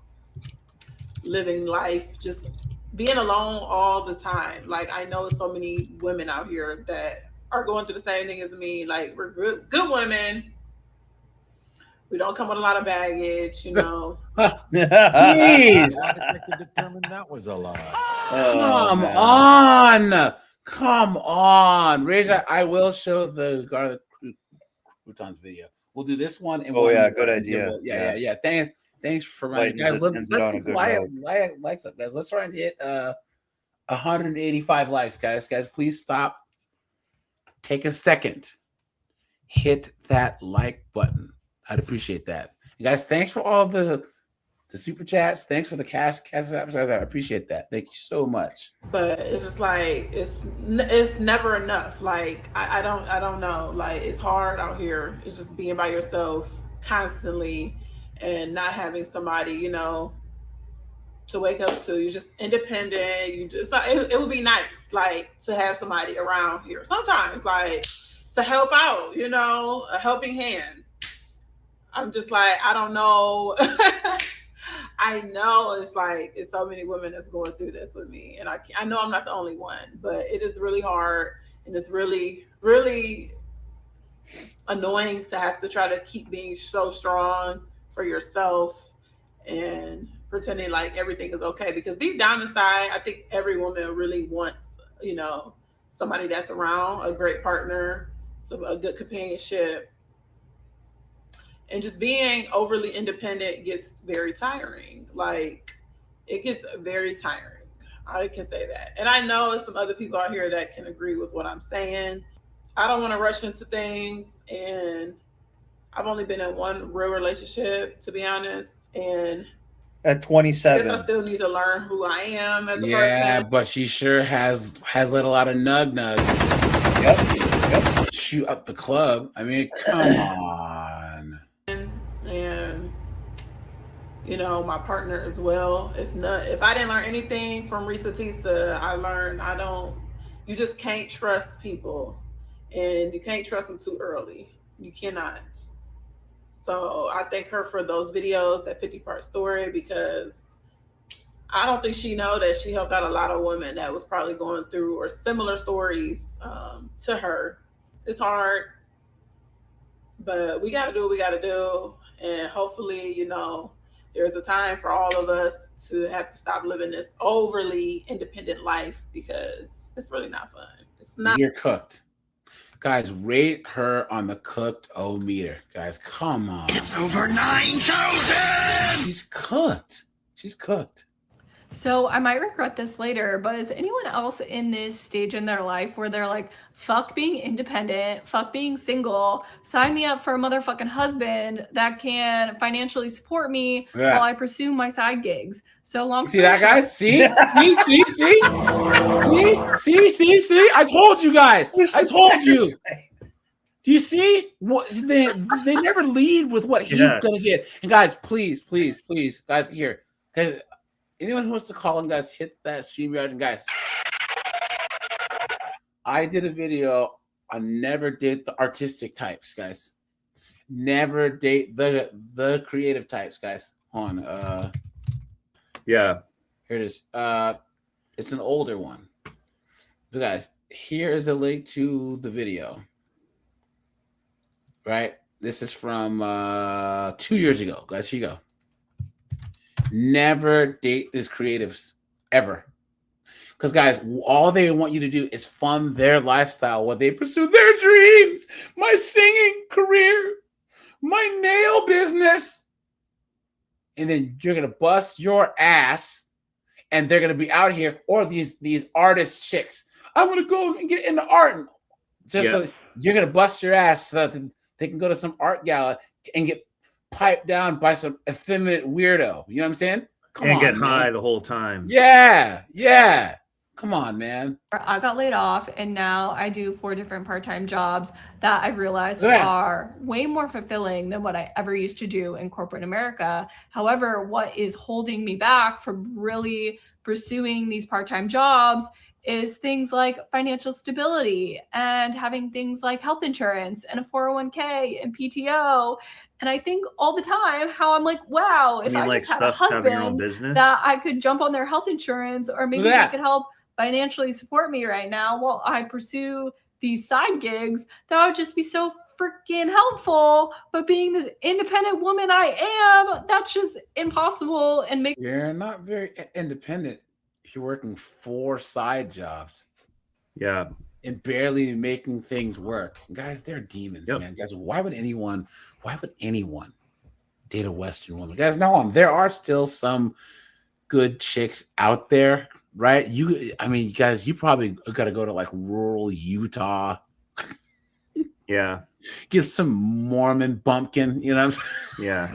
living life, just being alone all the time. Like I know so many women out here that are going through the same thing as me. Like we're good women. We don't come with a lot of baggage, you know. Please. Determined that was a lie. Come on. Raja, I will show the garlic croutons video. We'll do this one. And good idea. Yeah. Thanks for my guys. Let's likes up, guys. Let's try and hit 185 likes, guys. Guys, please stop. Take a second. Hit that like button. I'd appreciate that. You guys, thanks for all the super chats. Thanks for the cash apps. I appreciate that. Thank you so much. But it's just like it's never enough. Like I don't know. Like it's hard out here. It's just being by yourself constantly and not having somebody, you know, to wake up to. You're just independent. You just it would be nice. like to have somebody around here. Sometimes like to help out, you know, a helping hand. I'm just like, I don't know. I know it's like it's so many women that's going through this with me, and I know I'm not the only one, but it is really hard, and it's really, really annoying to have to try to keep being so strong for yourself and pretending like everything is okay, because deep down inside, I think every woman really wants, you know, somebody that's around, a great partner, a good companionship. And just being overly independent gets very tiring. Like, it gets very tiring. I can say that. And I know there's some other people out here that can agree with what I'm saying. I don't want to rush into things, and I've only been in one real relationship, to be honest. And at 27, I still need to learn who I am as a person. But she sure has let a lot of nug nugs. Yep. Shoot up the club. I mean, come on. And you know, my partner as well. If I didn't learn anything from Risa Tisa, I learned you just can't trust people, and you can't trust them too early. You cannot. So I thank her for those videos, that 50-part story, because I don't think she know that she helped out a lot of women that was probably going through or similar stories to her. It's hard, but we got to do what we got to do. And hopefully, you know, there's a time for all of us to have to stop living this overly independent life, because it's really not fun. It's not. You're cooked. Guys, rate her on the cooked-o-meter. Guys, come on. It's over 9,000! She's cooked. She's cooked. So I might regret this later, but is anyone else in this stage in their life where they're like, fuck being independent, fuck being single, sign me up for a motherfucking husband that can financially support me while I pursue my side gigs? So long. See that, guys? See? See? I told you guys. I told you. Do you see? What they never lead with what he's gonna get. And guys, please, guys, here. Guys, anyone who wants to call in, guys, hit that StreamYard. And guys, I did a video on never date the artistic types, guys. Never date the creative types, guys. Hold on. Yeah. Here it is. It's an older one. But guys, here is a link to the video. Right? This is from 2 years ago. Guys, here you go. Never date these creatives ever, because guys, all they want you to do is fund their lifestyle while they pursue their dreams. My singing career, my nail business, and then you're gonna bust your ass, and they're gonna be out here, or these artist chicks. I want to go and get into art, and so you're gonna bust your ass so that they can go to some art gala and get piped down by some effeminate weirdo. You know what I'm saying? Come on, get man. high the whole time. Yeah. Come on, man. I got laid off, and now I do 4 different part-time jobs that I've realized are way more fulfilling than what I ever used to do in corporate America. However, what is holding me back from really pursuing these part-time jobs is things like financial stability and having things like health insurance and a 401k and PTO. And I think all the time how I'm like, wow, if I just had a husband that I could jump on their health insurance, or maybe they could help financially support me right now while I pursue these side gigs, that would just be so freaking helpful. But being this independent woman I am, that's just impossible. And You're not very independent if you're working 4 side jobs. Yeah. And barely making things work. Guys, they're demons, man. Guys, why would anyone date a Western woman? Guys, no, there are still some good chicks out there, right? Guys, you probably got to go to like rural Utah. Yeah. Get some Mormon bumpkin, you know what I'm saying? Yeah.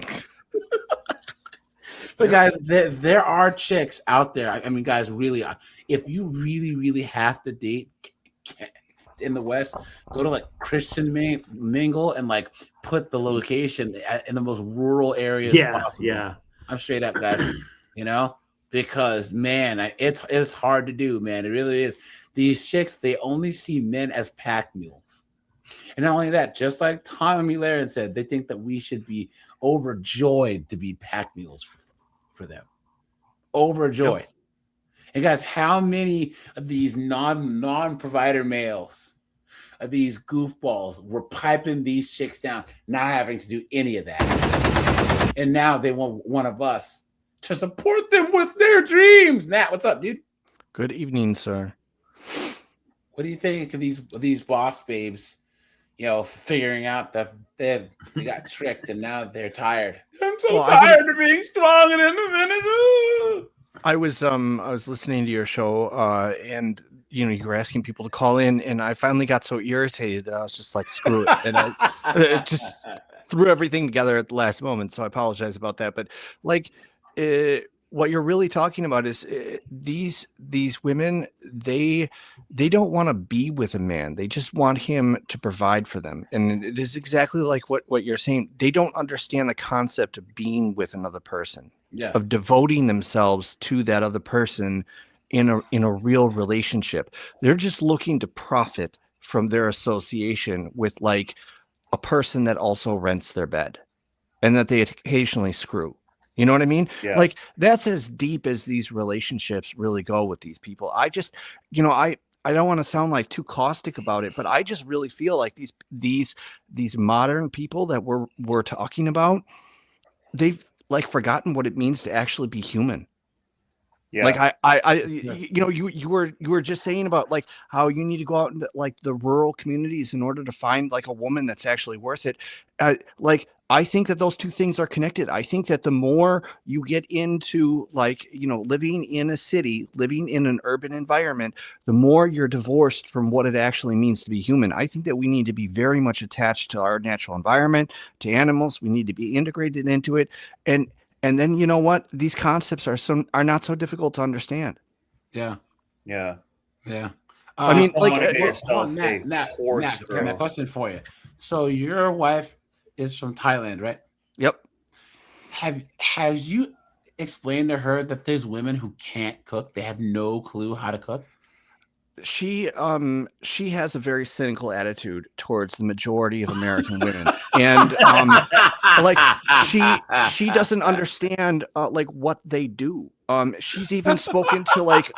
But guys, there are chicks out there. I mean, guys, really, if you really, really have to date in the West, go to like Christian Mingle and like put the location in the most rural areas possible. Yeah, I'm straight up, guys. You know, because man, it's hard to do, man. It really is. these chicks, they only see men as pack mules. And not only that, just like Tommy Lahren said, they think that we should be overjoyed to be pack mules for them. Overjoyed. Yep. And guys, how many of these non-provider males, of these goofballs, were piping these chicks down, not having to do any of that? And now they want one of us to support them with their dreams. Matt, what's up, dude? Good evening, sir. What do you think of these boss babes? You know, figuring out that they got tricked and now they're tired. I'm so tired of being strong and independent. I was listening to your show, and you know, you were asking people to call in, and I finally got so irritated that I was just like, screw it, and I just threw everything together at the last moment. So I apologize about that. But like, what you're really talking about is these women, they don't want to be with a man. They just want him to provide for them. And it is exactly like what you're saying. They don't understand the concept of being with another person, of devoting themselves to that other person in a real relationship. They're just looking to profit from their association with like a person that also rents their bed and that they occasionally screw. You know what I mean? Yeah. Like that's as deep as these relationships really go with these people. I just, you know, I don't want to sound like too caustic about it, but I just really feel like these modern people that we're talking about, they've like forgotten what it means to actually be human. Yeah. Like you know, you were just saying about like how you need to go out into like the rural communities in order to find like a woman that's actually worth it. Like I think that those two things are connected. I think that the more you get into like, you know, living in a city, living in an urban environment, the more you're divorced from what it actually means to be human. I think that we need to be very much attached to our natural environment, to animals. We need to be integrated into it. And then, you know what? These concepts are not so difficult to understand. Yeah. Yeah. Yeah. I mean, like, Matt, question for you. So your wife is from Thailand, right? Yep. Have you explained to her that there's women who can't cook? They have no clue how to cook. She has a very cynical attitude towards the majority of American women, and like she doesn't understand like what they do. She's even spoken to like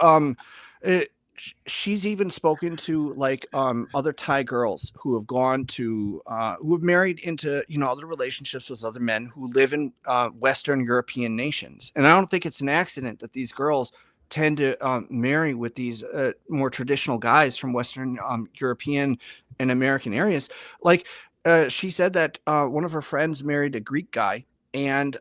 she's even spoken to like other Thai girls who have gone to who have married into, you know, other relationships with other men who live in Western European nations. And I don't think it's an accident that these girls tend to marry with these more traditional guys from Western European and American areas. Like she said that one of her friends married a Greek guy, and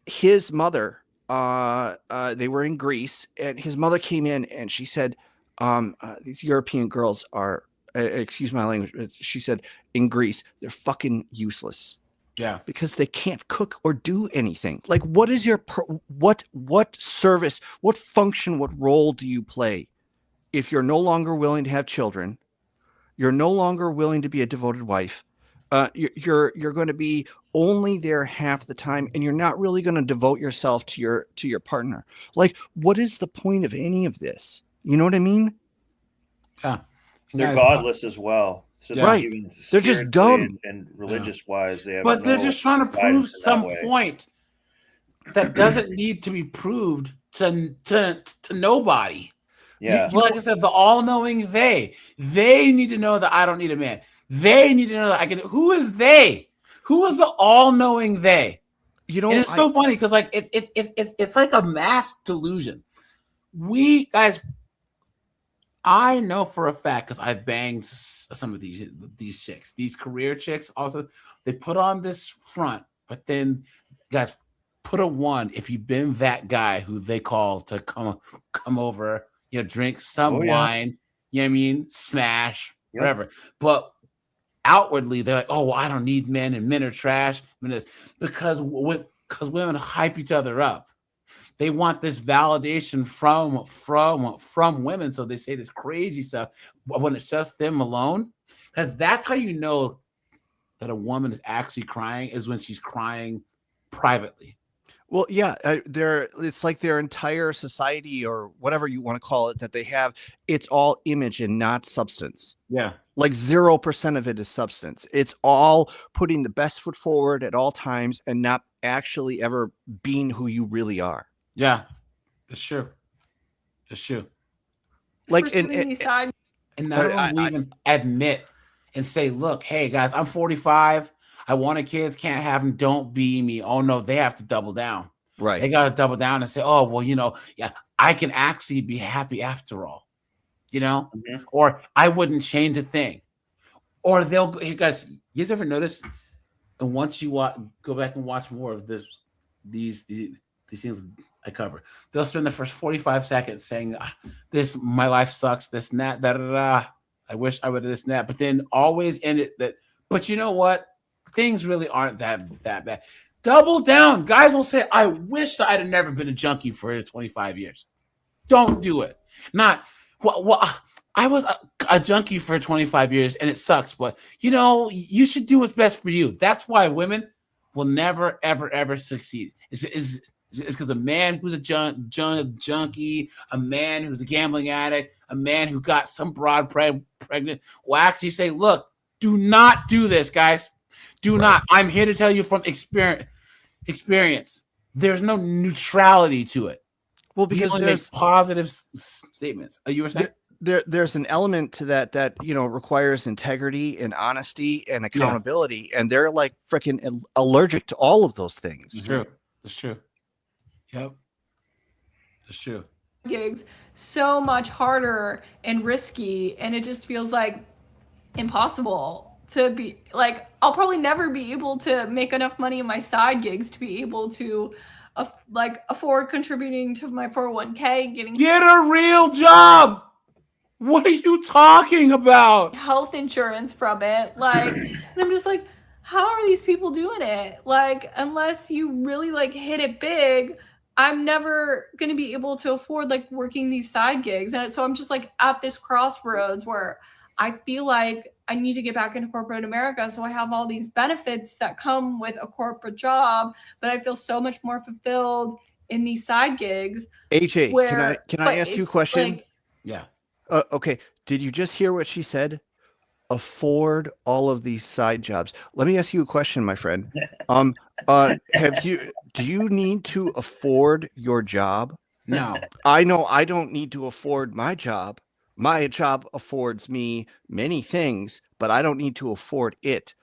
his mother, they were in Greece, and his mother came in and she said, these European girls are, excuse my language, she said, in Greece, they're fucking useless. Yeah, because they can't cook or do anything. Like, what is your what service, what function, what role do you play if you're no longer willing to have children? You're no longer willing to be a devoted wife. You're going to be only there half the time, and you're not really going to devote yourself to your partner. Like, what is the point of any of this? You know what I mean? Yeah, they're godless as well. So right. They're just dumb and religious wise. They have but they're just trying to prove some point that doesn't need to be proved to nobody. Yeah. Like I said, the all-knowing they need to know that I don't need a man. They need to know that I can. Who is they? Who is the all-knowing they? You know, and it's so funny because like it's like a mass delusion. We guys, I know for a fact because I've banged some of these chicks, these career chicks. Also, they put on this front, but then guys, put a 1 if you've been that guy who they call to come over, you know, drink some wine, you know what I mean, smash, whatever. But outwardly, they're like, oh, well, I don't need men, and men are trash. Because women hype each other up. They want this validation from women, so they say this crazy stuff when it's just them alone. Because that's how you know that a woman is actually crying, is when she's crying privately. Well, yeah, it's like their entire society or whatever you want to call it that they have. It's all image and not substance. Yeah. Like 0% of it is substance. It's all putting the best foot forward at all times and not actually ever being who you really are. Yeah, that's true. That's true. Like, and none of them will even admit and say, look, hey guys, I'm 45. I wanted kids, can't have them. Don't be me. Oh no, they have to double down. Right. They got to double down and say, oh, well, yeah, I can actually be happy after all, or I wouldn't change a thing. Or they'll go, hey guys, you guys ever notice? And once you go back and watch more of these things I cover, they'll spend the first 45 seconds saying, this, my life sucks, this and that, da. I wish I would have this and that, but then always end it that, but you know what? Things really aren't that bad. Double down. Guys will say, I wish I'd have never been a junkie for 25 years. Don't do it. Not, well I was a junkie for 25 years and it sucks, but you should do what's best for you. That's why women will never, ever, ever succeed. It's because a man who's a junkie, a man who's a gambling addict, a man who got some broad pregnant will actually say, look, do not do this, guys. Do not. I'm here to tell you from experience. There's no neutrality to it. Well, because there's positive statements. You were saying? There's an element to that requires integrity and honesty and accountability, and they're like freaking allergic to all of those things. It's true. It's true. Yep. It's true. Gigs so much harder and risky, and it just feels like impossible to be like, I'll probably never be able to make enough money in my side gigs to be able to afford contributing to my 401k, get a real job. What are you talking about? Health insurance from it. Like, and I'm just like, how are these people doing it? Like, unless you really hit it big, I'm never going to be able to afford working these side gigs. And so I'm just at this crossroads where I feel like I need to get back into corporate America. So I have all these benefits that come with a corporate job, but I feel so much more fulfilled in these side gigs. AJ, can I ask you a question? Yeah. Okay. Did you just hear what she said? Afford all of these side jobs. Let me ask you a question, my friend. Do you need to afford your job? No. I know I don't need to afford my job. My job affords me many things, but I don't need to afford it.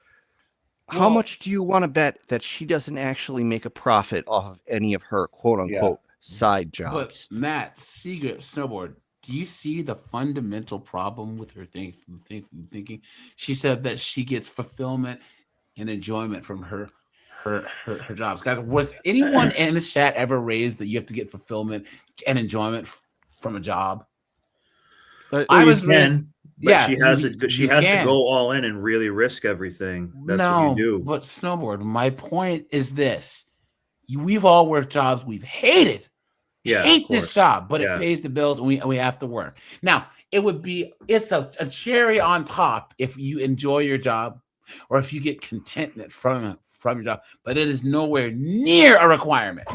How much do you want to bet that she doesn't actually make a profit off of any of her quote unquote side jobs? But Matt Seeger, Snowboard, do you see the fundamental problem with her thinking? She said that she gets fulfillment and enjoyment from her jobs. Guys, was anyone in the chat ever raised that you have to get fulfillment and enjoyment from a job? I was raised, yeah. She has to go all in and really risk everything. That's what you do. But Snowboard, my point is this: we've all worked jobs we've hated. Yeah, hate this job, but it pays the bills, and we have to work. Now, it's a cherry on top if you enjoy your job, or if you get contentment from your job. But it is nowhere near a requirement.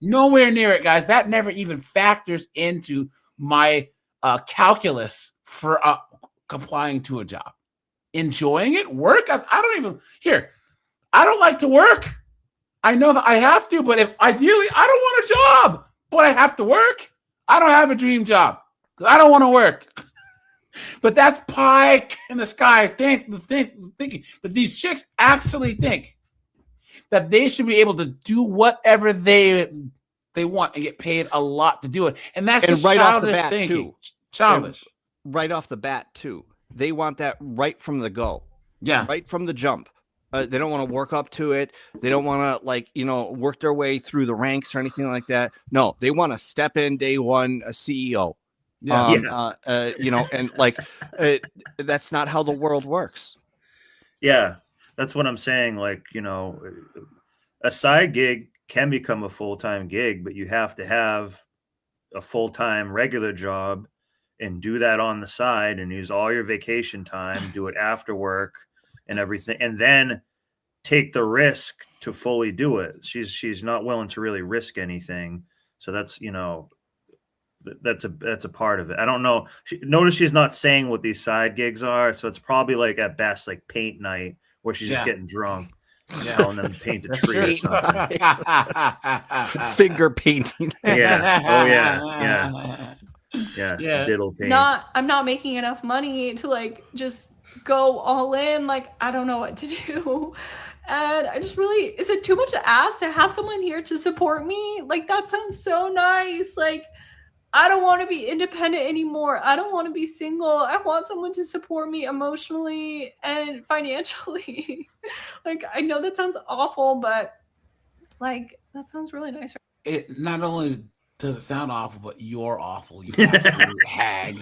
Nowhere near it, guys. That never even factors into my calculus for complying to a job. Enjoying it, work. I don't like to work. I know that I have to, but if ideally I don't want a job, but I have to work. I don't have a dream job. I don't want to work. But that's pie in the sky thinking. But these chicks actually think that they should be able to do whatever they want and get paid a lot to do it. And that's just right off the childish bat, thinking. too. Childish. And right off the bat, too. They want that right from the go. Yeah. Right from the jump. They don't want to work up to it. They don't want to work their way through the ranks or anything like that. No, they want to step in day one, a CEO. And that's not how the world works. Yeah, that's what I'm saying. A side gig can become a full-time gig, but you have to have a full-time regular job and do that on the side and use all your vacation time, do it after work and everything. And then take the risk to fully do it. She's not willing to really risk anything. So that's, that's a part of it. I don't know. Notice she's not saying what these side gigs are. So it's probably like at best like paint night where she's just getting drunk. Telling them to paint a tree or something. Finger painting. Yeah. Oh yeah. Yeah. Diddle paint. I'm not making enough money to like just go all in. Like, I don't know what to do. And I just really, is it too much to ask to have someone here to support me? Like, that sounds so nice. Like, I don't want to be independent anymore. I don't want to be single. I want someone to support me emotionally and financially. Like, I know that sounds awful, but like, that sounds really nice. It not only does it sound awful, but you're awful. You absolute hag.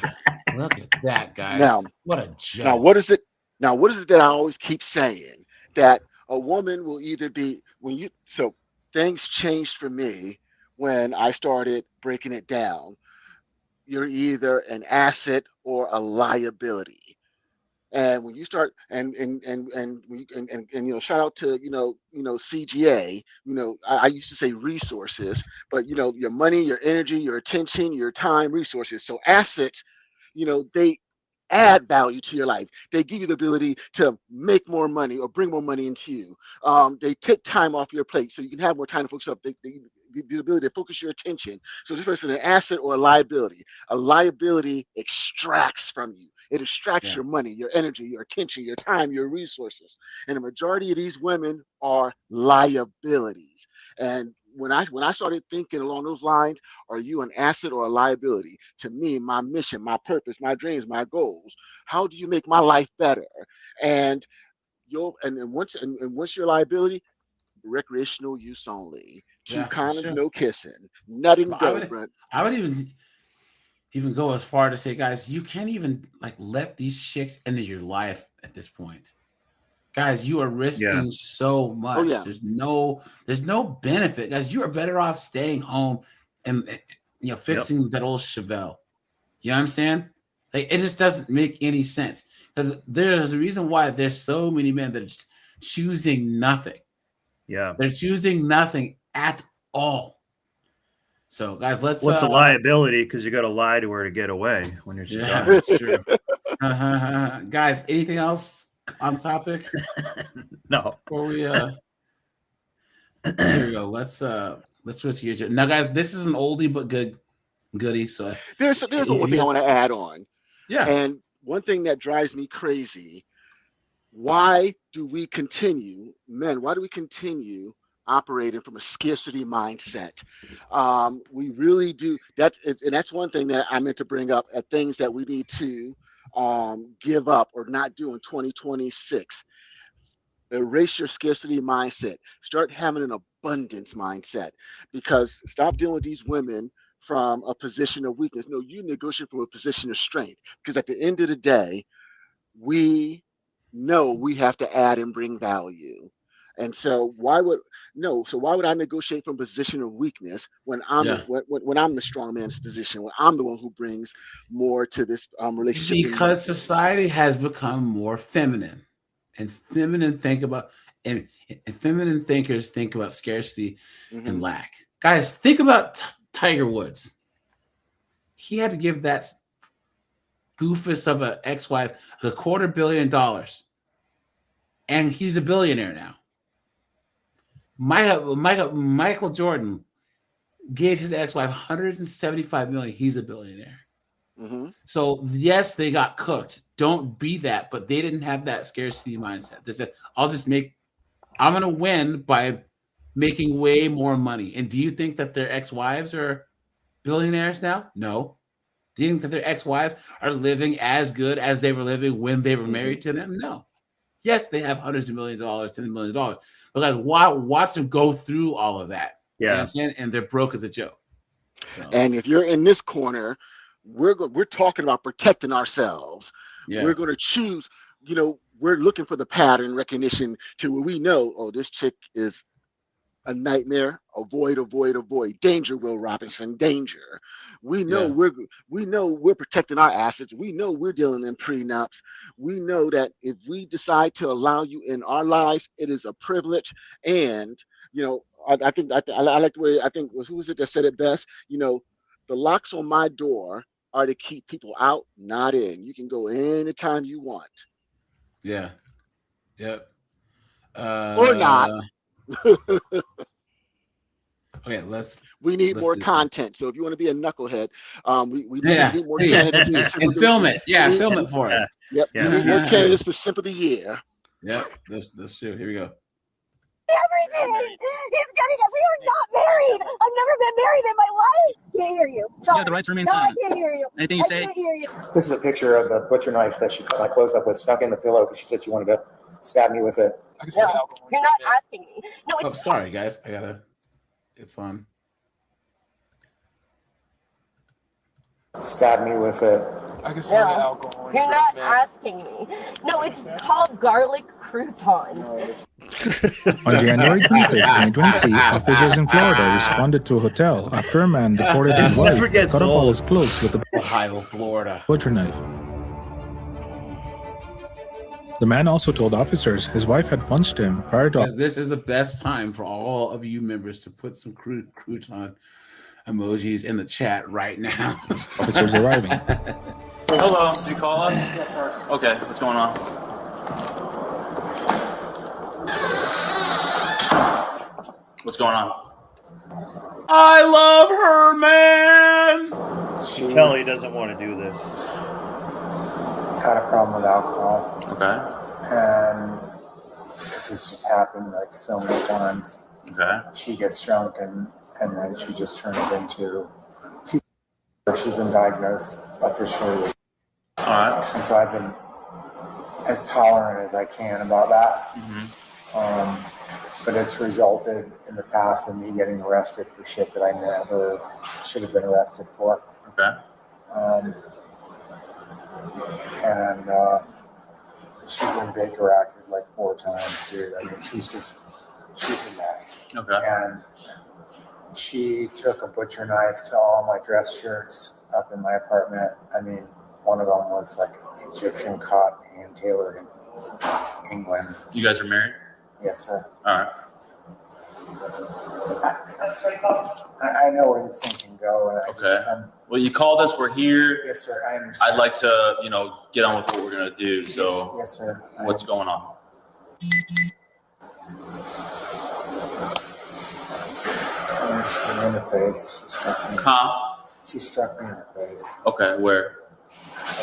Look at that, guys. Now, what a joke. Now, what is it that I always keep saying? That a woman will either be so things changed for me when I started breaking it down. You're either an asset or a liability. And when you start and shout out to CGA, I used to say resources, but your money, your energy, your attention, your time, resources. So assets, they add value to your life. They give you the ability to make more money or bring more money into you. They take time off your plate so you can have more time to focus up. They the ability to focus your attention. So this person, an asset or a liability. A liability extracts from you. It extracts your money, your energy, your attention, your time, your resources. And the majority of these women are liabilities. And when I started thinking along those lines, are you an asset or a liability? To me, my mission, my purpose, my dreams, my goals. How do you make my life better? And once you're a liability, recreational use only. Two condoms, no kissing. Nothing go. I would even go as far to say, guys, you can't even like let these chicks into your life at this point. Guys, you are risking so much. Oh, yeah. There's no benefit. Guys, you are better off staying home and fixing that old Chevelle. You know what I'm saying? Like, it just doesn't make any sense. There's a reason why there's so many men that are choosing nothing. Yeah. They're choosing nothing at all. So, guys, let's. What's a liability? Because you got to lie to her to get away when you're done. That's true. Guys, anything else on topic? No. Before we here we go. Let's switch gears. Now, guys, this is an oldie but goodie. So there's one thing I want to add on. Yeah. And one thing that drives me crazy. Why do we continue operating from a scarcity mindset? We really do. That's one thing that I meant to bring up at things that we need to give up or not do in 2026. Erase your scarcity mindset. Start having an abundance mindset, because stop dealing with these women from a position of weakness. No, you negotiate from a position of strength, because at the end of the day, we know we have to add and bring value. And so why would I negotiate from a position of weakness when I'm when I'm the strong man's position, when I'm the one who brings more to this relationship? Because society has become more feminine, and feminine thinkers think about scarcity and lack. Guys, think about Tiger Woods. He had to give that doofus of an ex-wife $250 million, and he's a billionaire now. Michael Jordan gave his ex-wife $175 million. He's a billionaire. So yes, they got cooked. Don't be that, but they didn't have that scarcity mindset. They said, I'm going to win by making way more money. And do you think that their ex-wives are billionaires now? No. Do you think that their ex-wives are living as good as they were living when they were married to them? No. Yes, they have hundreds of millions of dollars, $10 million. But guys, watch them go through all of that. Yeah. You know what I'm saying? And they're broke as a joke. So. And if you're in this corner, we're talking about protecting ourselves. Yeah. We're going to choose, we're looking for the pattern recognition to where we know, oh, this chick is a nightmare. Avoid, avoid, avoid. Danger, Will Robinson. Danger. We know we're protecting our assets. We know we're dealing in prenups. We know that if we decide to allow you in our lives, it is a privilege. And I like the way, I think, who was it that said it best? The locks on my door are to keep people out, not in. You can go anytime you want. Yeah. Yep. Or not. Okay, we need more content. So if you want to be a knucklehead, we need more candidates and film it. Yeah, film it for us. Yep. We need more candidates for Simp of the Year. Yep. This shit. Here we go. Everything. He's getting it. We are not married. I've never been married in my life. Can't hear you. You have the right to remain silent. I can't hear you. Anything you say? I can't hear you. This is a picture of the butcher knife that she cut my clothes up with, stuck in the pillow because she said she wanted to stab me with it. No, you're not asking me. No, Oh, it's sorry, guys. It's on. Stab me with it. no, you're not asking me. No, it's called garlic croutons. On January 23, 2023, officers in Florida responded to a hotel after a man reported his wife cut up all his clothes with a Ohio, Florida butcher knife. The man also told officers his wife had punched him prior to. Guys, this is the best time for all of you members to put some crouton emojis in the chat right now. Officers arriving. Hello, did you call us? Yes, sir. Okay, what's going on? What's going on? I love her, man. Kelly doesn't want to do this. Got a problem with alcohol. Okay. And this has just happened like so many times. Okay. She gets drunk and then she just turns into. She's been diagnosed officially with. All right. And so I've been as tolerant as I can about that. Mm-hmm. But it's resulted in the past in me getting arrested for shit that I never should have been arrested for. Okay. And she's been Baker acted like 4 times, dude. I mean, she's a mess. Okay. And she took a butcher knife to all my dress shirts up in my apartment. I mean, one of them was like Egyptian cotton hand tailored in England. You guys are married? Yes, sir. All right. I know where this thing can go, and Well, you called us. We're here. Yes, sir. I understand. I'd like to, get on with what we're gonna do. So, yes, sir. What's going on? She struck me in the face. She struck me in the face. Okay, where?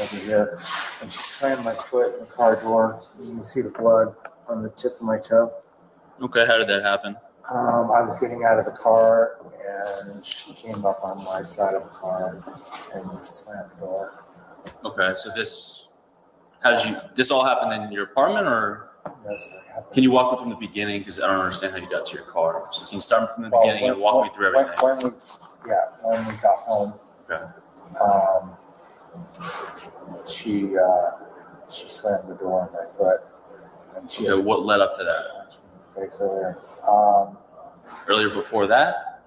Over here. And she slammed my foot in the car door. You can see the blood on the tip of my toe. Okay, how did that happen? I was getting out of the car, and she came up on my side of the car and slammed the door. Okay, so this all happened in your apartment, or? Yes, sir. Can you walk me from the beginning? Because I don't understand how you got to your car. So can you start from the beginning and walk me through everything? When we got home, Okay. she slammed the door on my foot, and she. Okay, what led up to that? Face earlier. Earlier before that?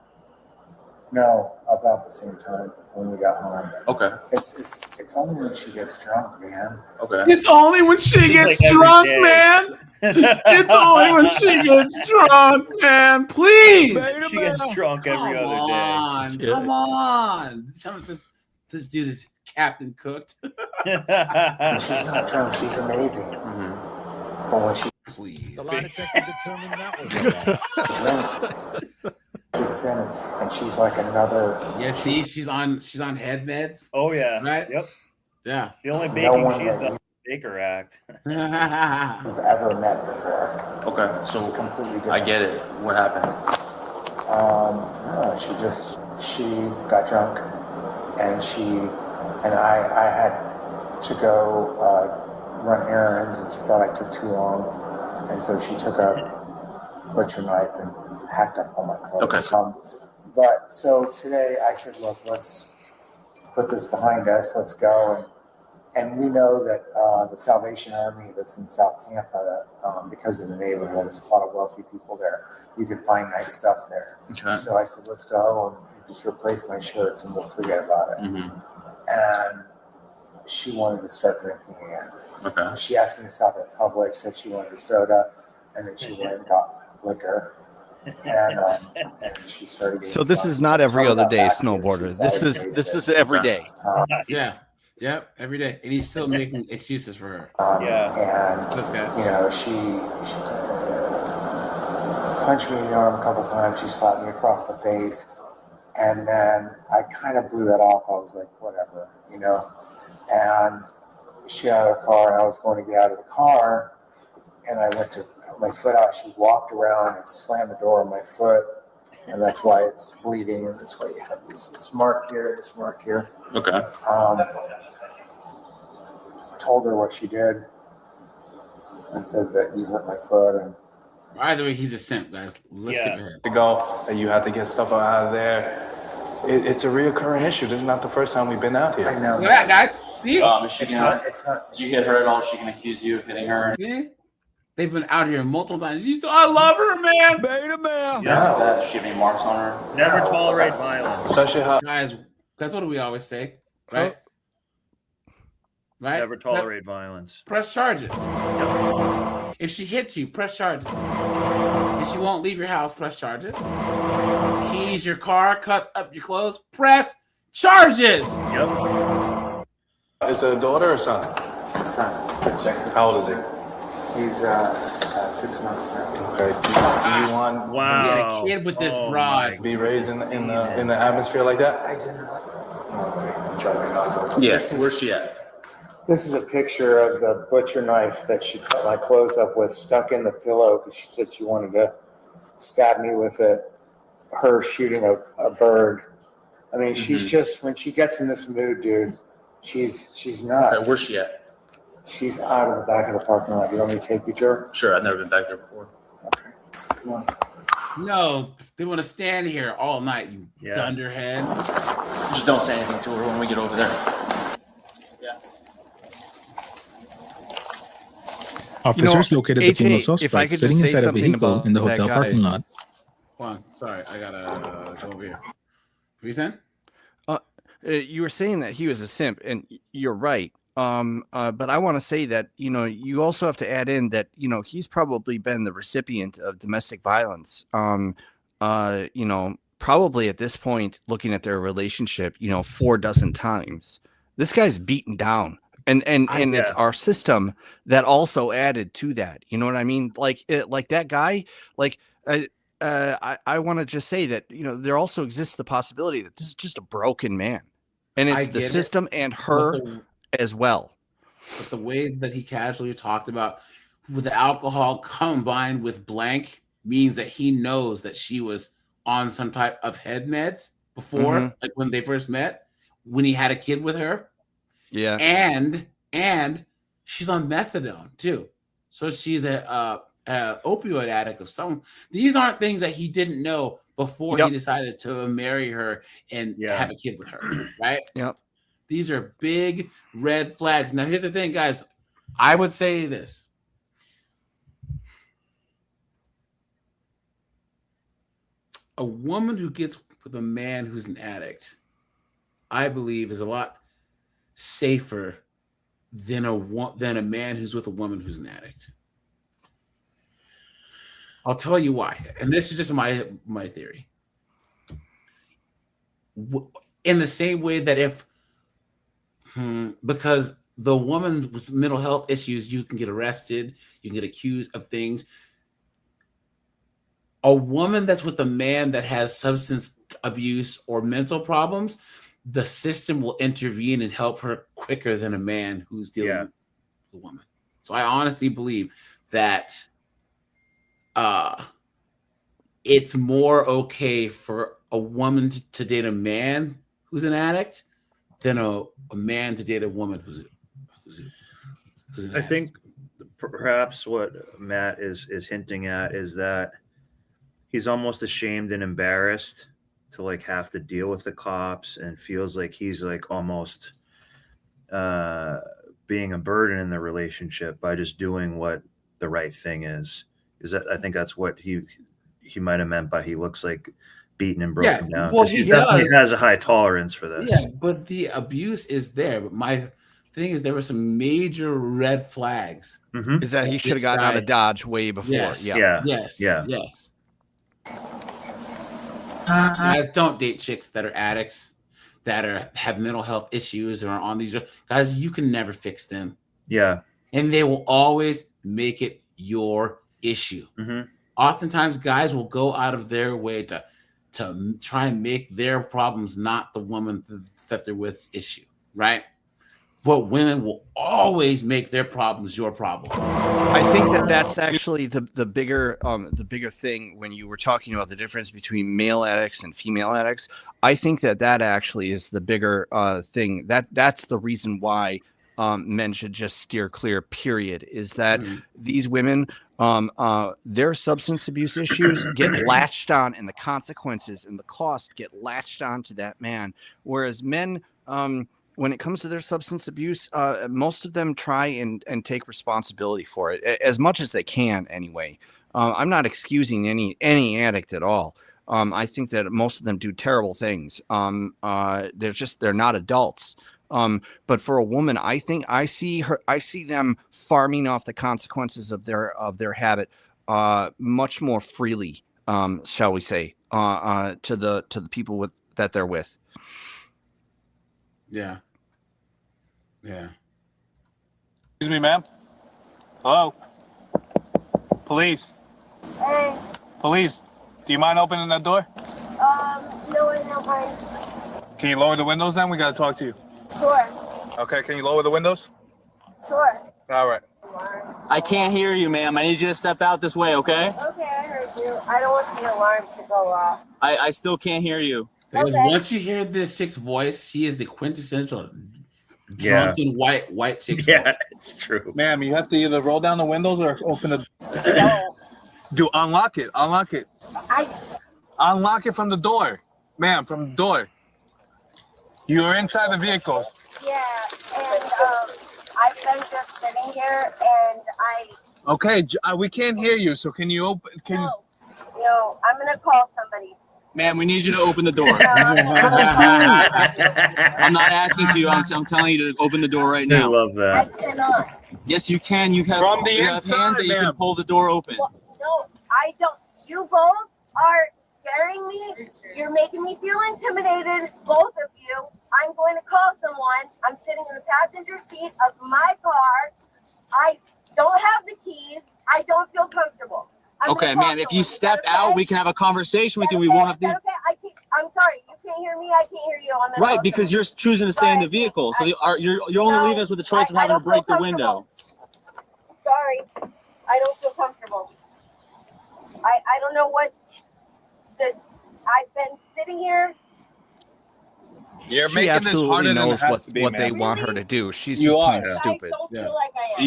No, about the same time when we got home. Okay. It's only when she gets drunk, man. Okay. It's only when she gets drunk, man. It's only when she gets drunk, man. Please. She gets drunk every other day. Come on. Someone says this dude is Captain Cooked. She's not drunk. She's amazing. Mm-hmm. But when she please, the lie detector determined that was drinks, kicks in, and she's like another. Yeah, see, she's on head meds. Oh yeah. Right. Yep. Yeah. The only baking she's done is Baker Act. You've ever met before. Okay, so completely different. I get it. What happened? No, she got drunk, and I had to go run errands, and she thought I took too long, and so she took a butcher knife and hacked up all my clothes. Okay. But so today I said, look, let's put this behind us. Let's go. And we know that the Salvation Army that's in South Tampa, because of the neighborhood. There's a lot of wealthy people there. You can find nice stuff there. Okay. So I said, let's go and just replace my shirts and we'll forget about it. And she wanted to start drinking again. Okay. She asked me to stop at Publix, said she wanted a soda, and then she went and got liquor. And she started getting So this drunk. is not I every told her other day, back here, snowboarder. she's This always is wasted. every day. Yeah. Yep. Every day. And he's still making excuses for her. And, This guy. you know, she punched me in the arm a couple times. She slapped me across the face. And then I kind of blew that off. I was like, whatever, you know. And she got out of the car, and I was going to get out of the car. And I went to put my foot out. She walked around and slammed the door on my foot. And that's why it's bleeding. And that's why you have this mark here, this mark here. Okay. Told her what she did and said that you hurt my foot. And Either way, he's a simp, guys. Let's skip ahead. To go, and you have to get stuff out of there. It's a reoccurring issue. This is not the first time we've been out here. I know. Look at that, guys. See? Is she It's gonna, not, it's not. did you hit her at all? Is she gonna accuse you of hitting her? See? They've been out here multiple times. I love her, man. Beta man. Yeah. Does she have any marks on her? Never tolerate violence. Especially how Guys, that's what we always say, right? Right? Never tolerate violence. Press charges. If she hits you, press charges. If she won't leave your house, press charges. Keys your car, cuts up your clothes, press charges. Yep. Is it a daughter or son? Son. How old is he? He's 6 months now. Okay. Do you want Wow. He's a kid with this Oh broad. to be raised in the atmosphere like that? I did not. I'm trying to knock over. Yes. Where's she at? This is a picture of the butcher knife that she cut my clothes up with, stuck in the pillow because she said she wanted to stab me with it. Her shooting a bird. I mean, she's just, when she gets in this mood, dude, she's nuts. Okay, where's she at? She's out of the back of the parking lot. You want me to take you to her? Sure, I've never been back there before. Come on. No, they want to stand here all night, you dunderhead. Just don't say anything to her when we get over there. Officers located the female AJ, if I suspect could sitting just say inside a something vehicle about in the that hotel guy. parking lot. Hold on, sorry, I gotta go over here. What you saying? You were saying that he was a simp, and you're right. But I want to say that, you know, you also have to add in that, you know, he's probably been the recipient of domestic violence. You know, probably at this point, looking at their relationship, you know, 4 dozen times. This guy's beaten down. And it's our system that also added to that. You know what I mean? Like that guy, like I want to just say that, you know, there also exists the possibility that this is just a broken man, and I it's the get it, system and but her as well. But the way that he casually talked about with the alcohol combined with blank means that he knows that she was on some type of head meds before, like when they first met, when he had a kid with her. Yeah. And she's on methadone too. So she's a opioid addict of some. These aren't things that he didn't know before he decided to marry her and have a kid with her, right? Yep. These are big red flags. Now, here's the thing, guys. I would say this. A woman who gets with a man who's an addict, I believe, is a lot safer than a man who's with a woman who's an addict. I'll tell you why. And this is just my theory. In the same way that if because the woman with mental health issues, you can get arrested, you can get accused of things. A woman that's with a man that has substance abuse or mental problems, the system will intervene and help her quicker than a man who's dealing with a woman. So I honestly believe that it's more okay for a woman to date a man who's an addict than a man to date a woman who's an addict. I think perhaps what Matt is hinting at is that he's almost ashamed and embarrassed to like have to deal with the cops and feels like he's like almost being a burden in the relationship by just doing what the right thing is. Is that I think that's what he might have meant by he looks like beaten and broken down. Well, He definitely has a high tolerance for this. Yeah, but the abuse is there. But my thing is, there were some major red flags. Is that he should have gotten out of Dodge way before? Yes, Yeah. yes. Guys, don't date chicks that are addicts, that have mental health issues, or are on these guys. You can never fix them. Yeah, and they will always make it your issue. Oftentimes, guys will go out of their way to try and make their problems not the woman that they're with's issue, right? But women will always make their problems your problem. I think that's actually the bigger thing when you were talking about the difference between male addicts and female addicts. I think that actually is the bigger thing. That's the reason why men should just steer clear. Period. Is that these women, their substance abuse issues get latched on, and the consequences and the cost get latched on to that man, whereas men, when it comes to their substance abuse, most of them try and take responsibility for it as much as they can anyway. I'm not excusing any addict at all. I think that most of them do terrible things. They're not adults. But for a woman, I think I see them farming off the consequences of their habit much more freely, shall we say, to the people that they're with. Yeah. Excuse me, ma'am. Hello. Police. Hey. Police. Do you mind opening that door? No, I don't mind. Can you lower the windows then? We gotta talk to you. Sure. Okay, can you lower the windows? Sure. All right. I can't hear you, ma'am. I need you to step out this way, okay? Okay, I heard you. I don't want the alarm to go off. I still can't hear you. Because once you hear this chick's voice, she is the quintessential drunken white chick's voice. It's true. Ma'am, you have to either roll down the windows or open the do unlock it. Unlock it. Unlock it from the door. Ma'am, from the door. You're inside the vehicles. Yeah, and I've been just sitting here, and Okay, we can't hear you, so can you open? No, I'm gonna call somebody. Ma'am, we need you to open the door. I'm not asking to. I'm telling you to open the door right now. I love that. I cannot. Yes, you can. You have, From the you have inside, hands that you can pull the door open. Well, no, I don't. You both are scaring me. You're making me feel intimidated, both of you. I'm going to call someone. I'm sitting in the passenger seat of my car. I don't have the keys. I don't feel comfortable. Okay, ma'am, if you step out, we can have a conversation with you. We won't have to. Okay, I'm sorry. You can't hear me. I can't hear you on the Right, phone. because you're choosing to stay in the vehicle. So you're only leaving us with the choice of having to break the window. Sorry. I don't feel comfortable. I don't know what I've been sitting here. You're She making this absolutely harder than it knows has to be, what they ma'am. want her to do. She's You just are. plain stupid. I don't feel like I am.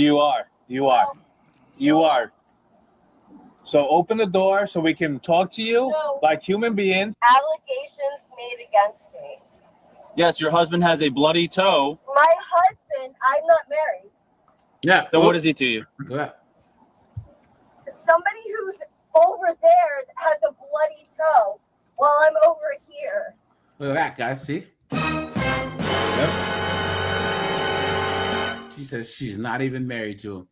You are. So open the door so we can talk to you like human beings. Allegations made against me. Yes, your husband has a bloody toe. My husband, I'm not married. Yeah. Then what is he to you? Go ahead. Somebody who's over there has a bloody toe while I'm over here. Look at that, guys. See? Yep. She says she's not even married to him.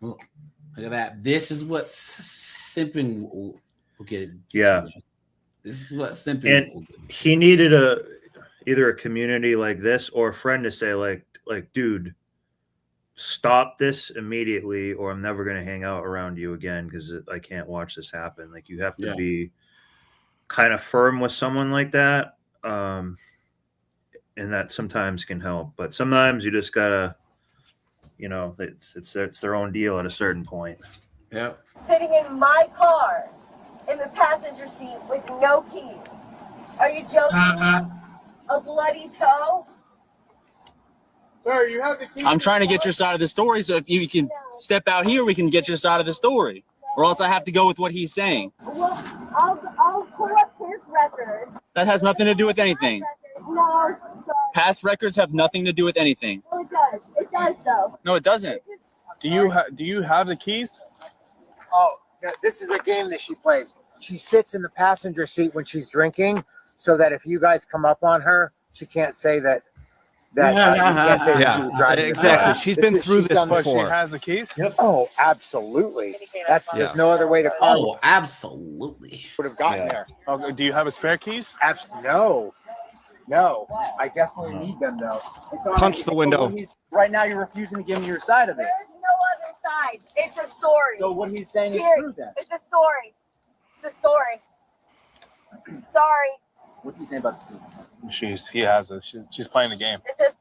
Look at that. This is what simping will get. Yeah. This is what simping will And get. he needed either a community like this or a friend to say like, dude, stop this immediately, or I'm never going to hang out around you again because I can't watch this happen. Like you have to be kind of firm with someone like that. And that sometimes can help, but sometimes you just gotta, it's their own deal at a certain point. Yeah. Sitting in my car in the passenger seat with no keys. Are you joking? A bloody toe? Sir, you have the keys. I'm trying to get your side of the story, so if you can step out here, we can get your side of the story. Or else I have to go with what he's saying. Well, I'll pull up his record. That has nothing to do with anything. No, sorry. Past records have nothing to do with anything. No, it does. It does, though. No, it doesn't. Do you have the keys? Oh, no, this is a game that she plays. She sits in the passenger seat when she's drinking, so that if you guys come up on her, she can't say that. You can't say that she was driving. Exactly. She's been through this before. She has the keys. Yep. Oh, absolutely. There's no other way the car absolutely would have gotten there. Okay. Do you have a spare keys? No. I definitely need them though. Punch the window. Right now, you're refusing to give me your side of it. There is no other side. It's a story. So what he's saying is Period. true then. It's a story. It's a story. Sorry. What's he saying about the keys? He has it. She's playing the game. It's a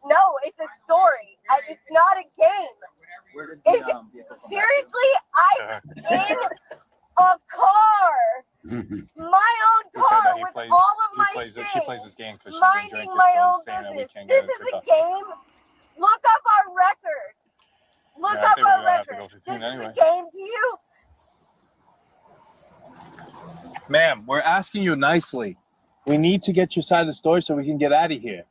story. It's not a game. Where did the vehicle come Seriously, I'm in a car. My own car with all of my things. She plays this game because she's minding been drinking, my so own he's saying that we business. can't This get is into a game. Look up our record. Look Yeah, I up think we're our gonna have to record. go 15 This is anyway. a game to you. Ma'am, we're asking you nicely. We need to get your side of the story so we can get out of here.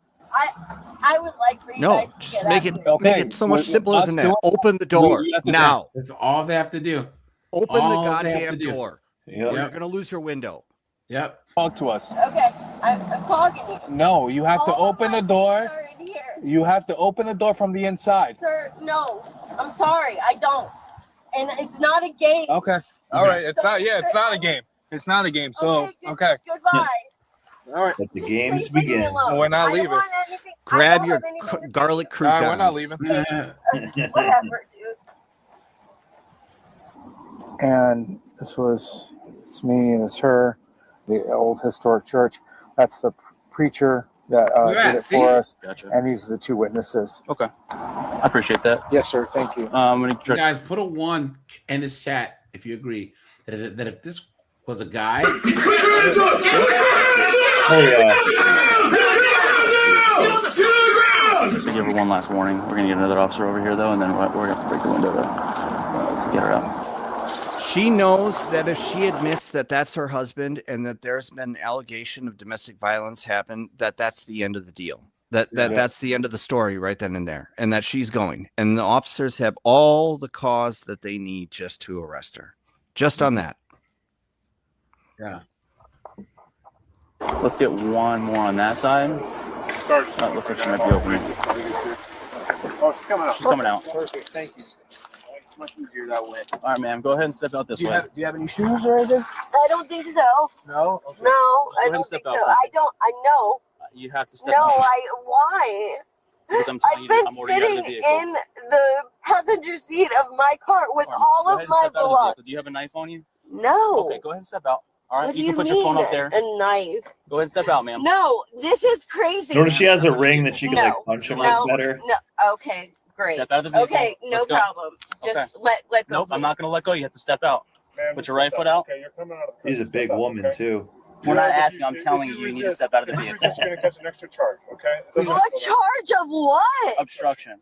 I would like for you No, guys to just get make out. it so much simpler than that. Open the door now. That's all they have to do. Open the All they have goddamn to do. door. Yep. You're gonna lose your window. Yep. Talk to us. Okay, I'm talking to you. No, you have to All of open my the door. things are in here. You have to open the door from the inside. Sir, no. I'm sorry. I don't. And it's not a game. Okay. All right. It's not. Yeah, it's not a game. It's not a game. So okay. Goodbye. All right. Let the games Please leave me begin. alone. We're not I don't leaving. want anything- I Grab don't your have anything to garlic All right, we're not croutons. leaving. Whatever, dude. And it's me and it's her, the old historic church. That's the preacher that did it for us. Gotcha. And these are the two witnesses. Okay. I appreciate that. Yes, sir. Thank you. I'm gonna You try. guys, put a 1 in this chat if you agree that if this was a guy. To give her one last warning. We're gonna get another officer over here though, and then we're gonna break the window to get her out. She knows that if she admits that that's her husband and that there's been an allegation of domestic violence happen, that's the end of the deal. That's the end of the story right then and there, and that she's going. And the officers have all the cause that they need just to arrest her. Just on that. Yeah. Let's get one more on that side. Sorry. Looks like she might be opening. Oh, she's coming out. She's coming out. Perfect. Thank you. It's much easier that way. All right, ma'am. Go ahead and step out this Do way. you have any shoes or anything? I don't think so. No. Okay. No, I and don't step think out, so. I know. You have to step No, out. why? Because I'm telling I've you, been I'm already out of sitting the vehicle. in the passenger seat of my car with Go all ahead of and my step out of the belongings. vehicle. Do you have a knife on you? No. Okay, go ahead and step out. All right, What do you you can put mean, your phone up there. a knife? Go ahead and step out, ma'am. No, this is crazy. Notice she has a ring that she can like No, punch him no, with better. No, okay, great. Step out of the vehicle. Okay, no Let's go. problem. Just Okay. let go. Nope, I'm not going to let go. You have to step out. Put your right foot out. Okay, you're coming out of She's a big woman too. We're not asking. I'm telling you, you need to step out of the vehicle. You're going to catch an extra charge, okay? What charge of what? Obstruction.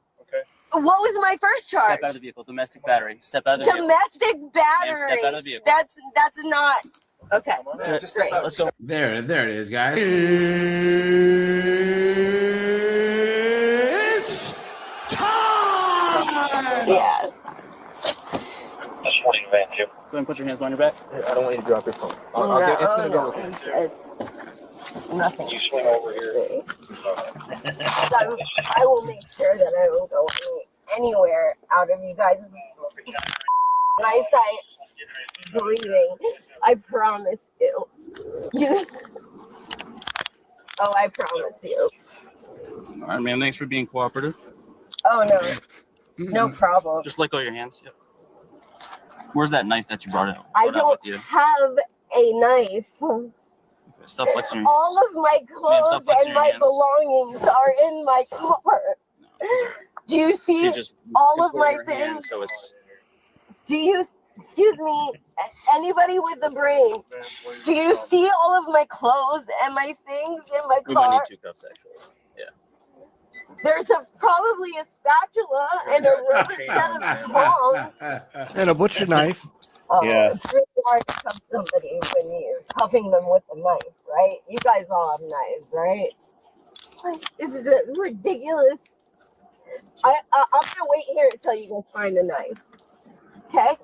What was my first charge? Step out of the vehicle. Domestic battery. Step out of the vehicle. Domestic Ma'am, battery. step out of the vehicle. That's not okay. Great. Let's go. There it is, guys. It's time! Yeah. Just holding your van too. Go ahead and put your hands behind your back. I don't want you to drop your phone. It's gonna go with it. Nothing. You swing over here. I will make sure that I don't go anywhere out of you guys' eyesight, breathing. I promise you. Oh, I promise you. All right, ma'am. Thanks for being cooperative. Oh no, no problem. Just let go of your hands. Yep. Where's that knife that you brought out? I Brought out don't with you? have a knife. Stop flexing your All of my clothes flexing and your my hands. belongings are in my car. Do you see She just all of my contorted her hand, things? so it's Do you, excuse me, anybody with a brain, do you see all of my clothes and my things in my we might car? need 2 cups actually. Yeah. There's probably a spatula and a rubber set of tongs. And a butcher knife. Oh, Yeah. It's really hard to cuff somebody when you're cuffing them with a knife, right? You guys all have knives, right? Like, this is ridiculous. I'm gonna wait here until you guys find a knife. Okay?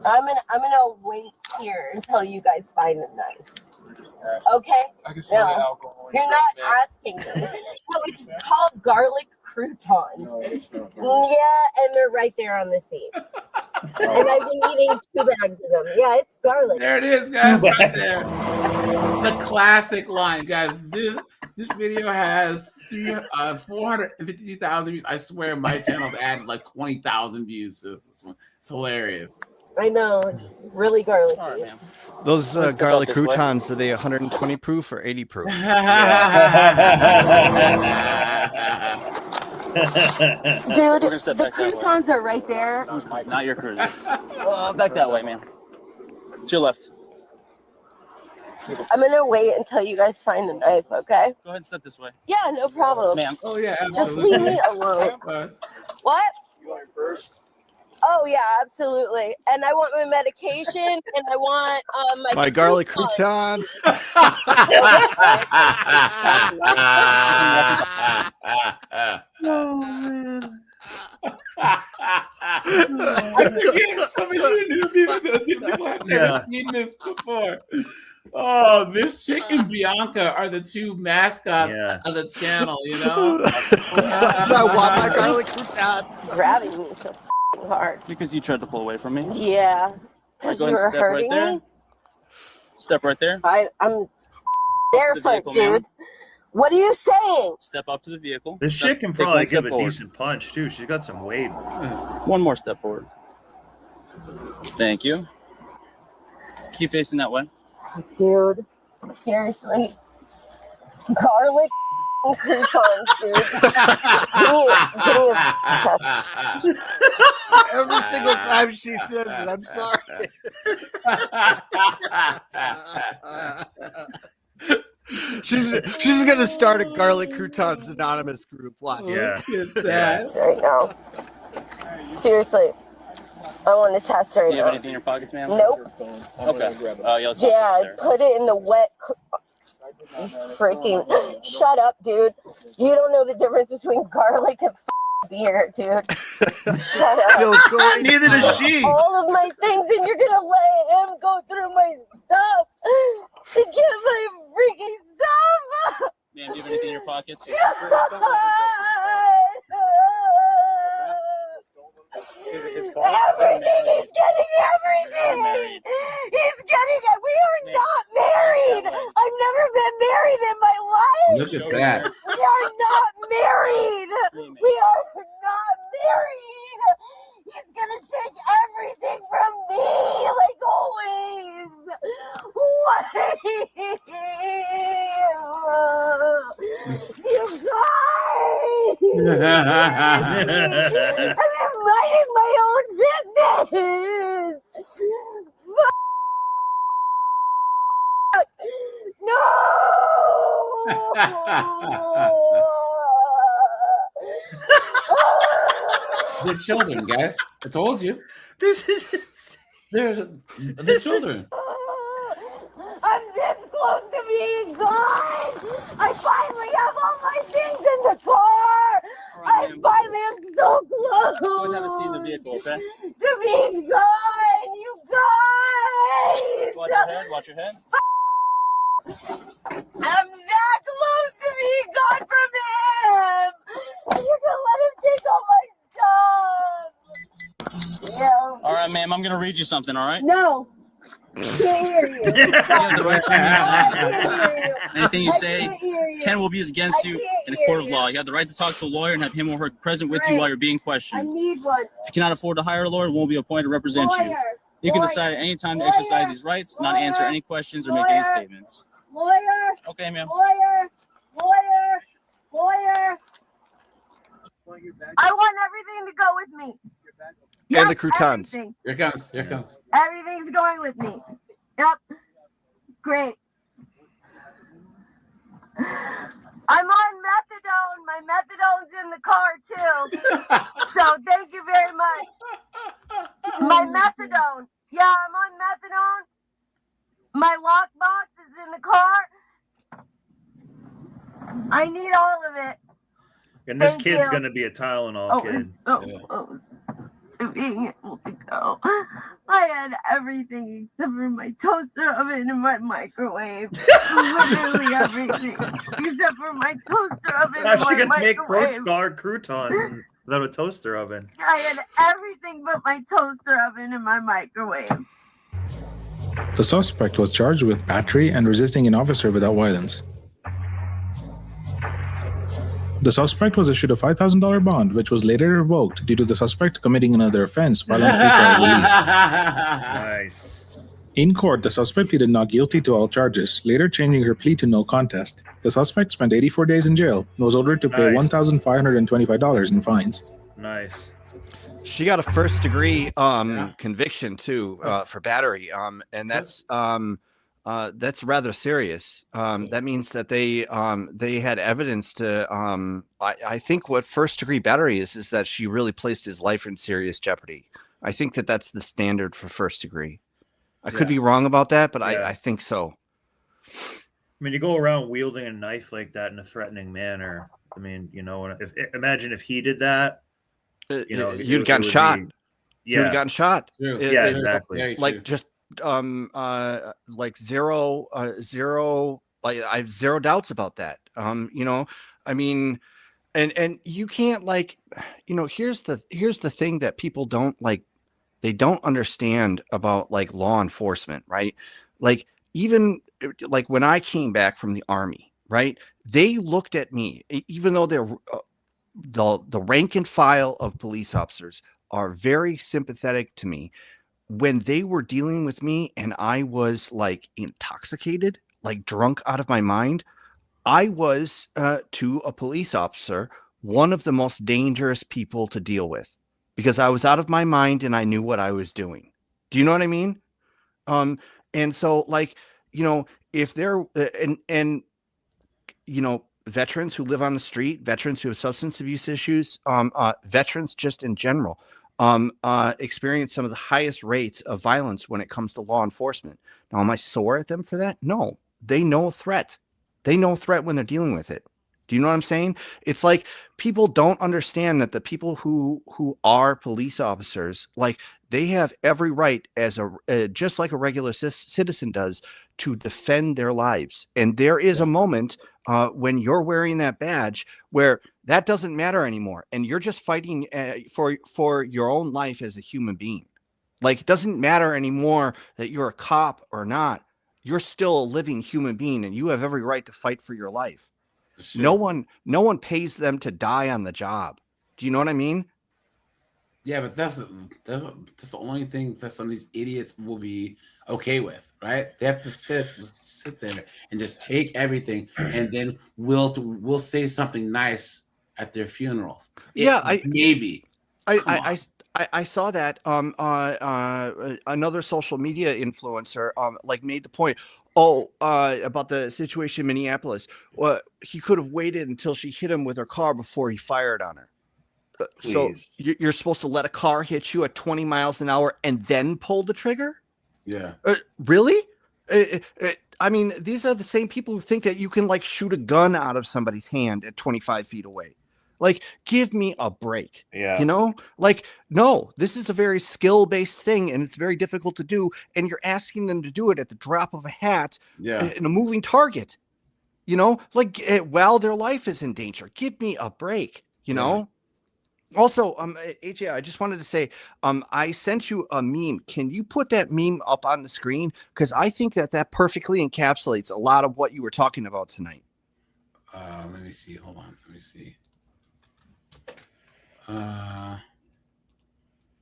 I'm gonna wait here until you guys find a knife. Okay? No, you're not asking me. No, it's called garlic croutons. Yeah, and they're right there on the seat. And I've been eating 2 bags of them. Yeah, it's garlic. There it is, guys, right there. The classic line, guys. This video has 452,000 views. I swear my channel's added like 20,000 views. So it's hilarious. I know, it's really garlicky. All right, man. Those Let's step garlic up this way. croutons, are they 120 proof or 80 proof? Dude, We're gonna step the back that way. croutons are right there. Not your cruise. Back that way, man. To your left. I'm gonna wait until you guys find a knife, okay? Go ahead and step this way. Yeah, no problem. Ma'am. Oh, yeah, Just absolutely. leave me alone. What? You want it first? Oh yeah, absolutely. And I want my medication, and I want My garlic croutons. croutons. Oh, man. I forget some of you new people have never seen this before. Oh, this chick and Bianca are the two mascots of the channel, you know? I want my garlic croutons. Grabbing me so hard. Because you tried to pull away from me. Yeah. All right, You go ahead and were step right hurting there. me. Step right there. I'm barefoot, vehicle, ma'am. dude. What are you saying? Step up to the vehicle. This Step- shit can take probably one step give a forward. decent punch too. She's got some weight. One more step forward. Thank you. Keep facing that way. Dude, seriously. Garlic croutons, dude. give me a Every single time she says it, I'm sorry. She's gonna start a garlic croutons anonymous group. Watch. Yeah. Right now. Seriously. I want to test right Do you have now. anything in your pockets, ma'am? Nope. Okay. Yeah, let's Yeah, put it in the wet. Freaking shut up, dude. You don't know the difference between garlic and beer, dude. Shut up. Neither does she. All of my things, and you're gonna let him go through my stuff to get my freaking stuff. Ma'am, do you have anything in your pockets? Everything, he's getting everything. He's getting it. We are not married. I've never been married in my life. Look at that. We are not married. We are not married. He's gonna take everything from me, like always. What? You guys! I'm minding my own business. Fuck. The children, guys. I told you. This is insane. There's the children. I'm this close to being gone. I finally have all my things in the car. I finally am so close. Go ahead and have a seat in the vehicle, okay? To being gone, you guys. Watch your head. Watch your head. I'm that close to being gone from him. And you're gonna let him take all my stuff. Yeah. All right, ma'am. I'm gonna read you something. All right. No. Can't hear you. You have the right to remain silent. Anything you I say can't hear you. can will be against you in a court of law. You have the right to talk to a lawyer and have him or her present with you while you're being I questioned. need one. If you cannot afford to hire a lawyer, one will be appointed to represent you. Lawyer. You can Lawyer. decide at any time to Lawyer. exercise these rights, not answer any questions or make any Lawyer. statements. Lawyer. Okay, ma'am. Lawyer. Lawyer. Lawyer. I want everything to go with me. And the croutons. Everything. Here it comes. Here it comes. Everything's going with me. Yep. Great. I'm on methadone. My methadone's in the car too. So thank you very much. My methadone. Yeah, I'm on methadone. My lockbox is in the car. I need all of it. And this Thank kid's you. gonna be a Tylenol I kid. was so close to being able to go. I had everything except for my toaster oven and my microwave. Literally everything except for my toaster oven Now and she my can make microwave. croutons without a toaster oven. I had everything but my toaster oven and my microwave. The suspect was charged with battery and resisting an officer without violence. The suspect was issued a $5,000 bond, which was later revoked due to the suspect committing another offense while on pretrial release. Nice. In court, the suspect pleaded not guilty to all charges, later changing her plea to no contest. The suspect spent 84 days in jail and was ordered to pay Nice. $1,525 in fines. Nice. She got a first-degree conviction too for battery, and that's rather serious. That means that they had evidence to. I think what first-degree battery is that she really placed his life in serious jeopardy. I think that's the standard for first-degree. I could be wrong about that, but I think so. I mean, you go around wielding a knife like that in a threatening manner. I mean, you know, imagine if he did that. You know, you'd gotten shot. You'd have gotten shot. Yeah, exactly. Like just like zero. Like I have zero doubts about that. You know, I mean, and you can't like, you know, here's the thing that people don't like. They don't understand about like law enforcement, right? Like even like when I came back from the army, right? They looked at me, even though they're the rank and file of police officers are very sympathetic to me. When they were dealing with me and I was like intoxicated, like drunk out of my mind, I was to a police officer one of the most dangerous people to deal with because I was out of my mind and I knew what I was doing. Do you know what I mean? And so like, you know, if they're and you know, veterans who live on the street, veterans who have substance abuse issues, veterans just in general, experience some of the highest rates of violence when it comes to law enforcement. Now, am I sore at them for that? No, they know threat. They know threat when they're dealing with it. Do you know what I'm saying? It's like people don't understand that the people who are police officers, like they have every right as just like a regular citizen does to defend their lives. And there is a moment when you're wearing that badge where that doesn't matter anymore. And you're just fighting for your own life as a human being. Like it doesn't matter anymore that you're a cop or not. You're still a living human being and you have every right to fight for your life. Sure. No one pays them to die on the job. Do you know what I mean? Yeah, but that's the only thing that some of these idiots will be okay with, right? They have to sit there and just take everything, and then we'll say something nice at their funerals. Maybe. I saw that another social media influencer like made the point about the situation in Minneapolis. Well, he could have waited until she hit him with her car before he fired on her. So you're supposed to let a car hit you at 20 miles an hour and then pull the trigger? Yeah. Really? I mean, these are the same people who think that you can like shoot a gun out of somebody's hand at 25 feet away. Like, give me a break. Yeah. You know, like, no, this is a very skill-based thing and it's very difficult to do. And you're asking them to do it at the drop of a hat in a moving target, you know, like while their life is in danger. Give me a break, you know? Also, AJ, I just wanted to say, I sent you a meme. Can you put that meme up on the screen? Because I think that perfectly encapsulates a lot of what you were talking about tonight. Let me see. Hold on. Let me see.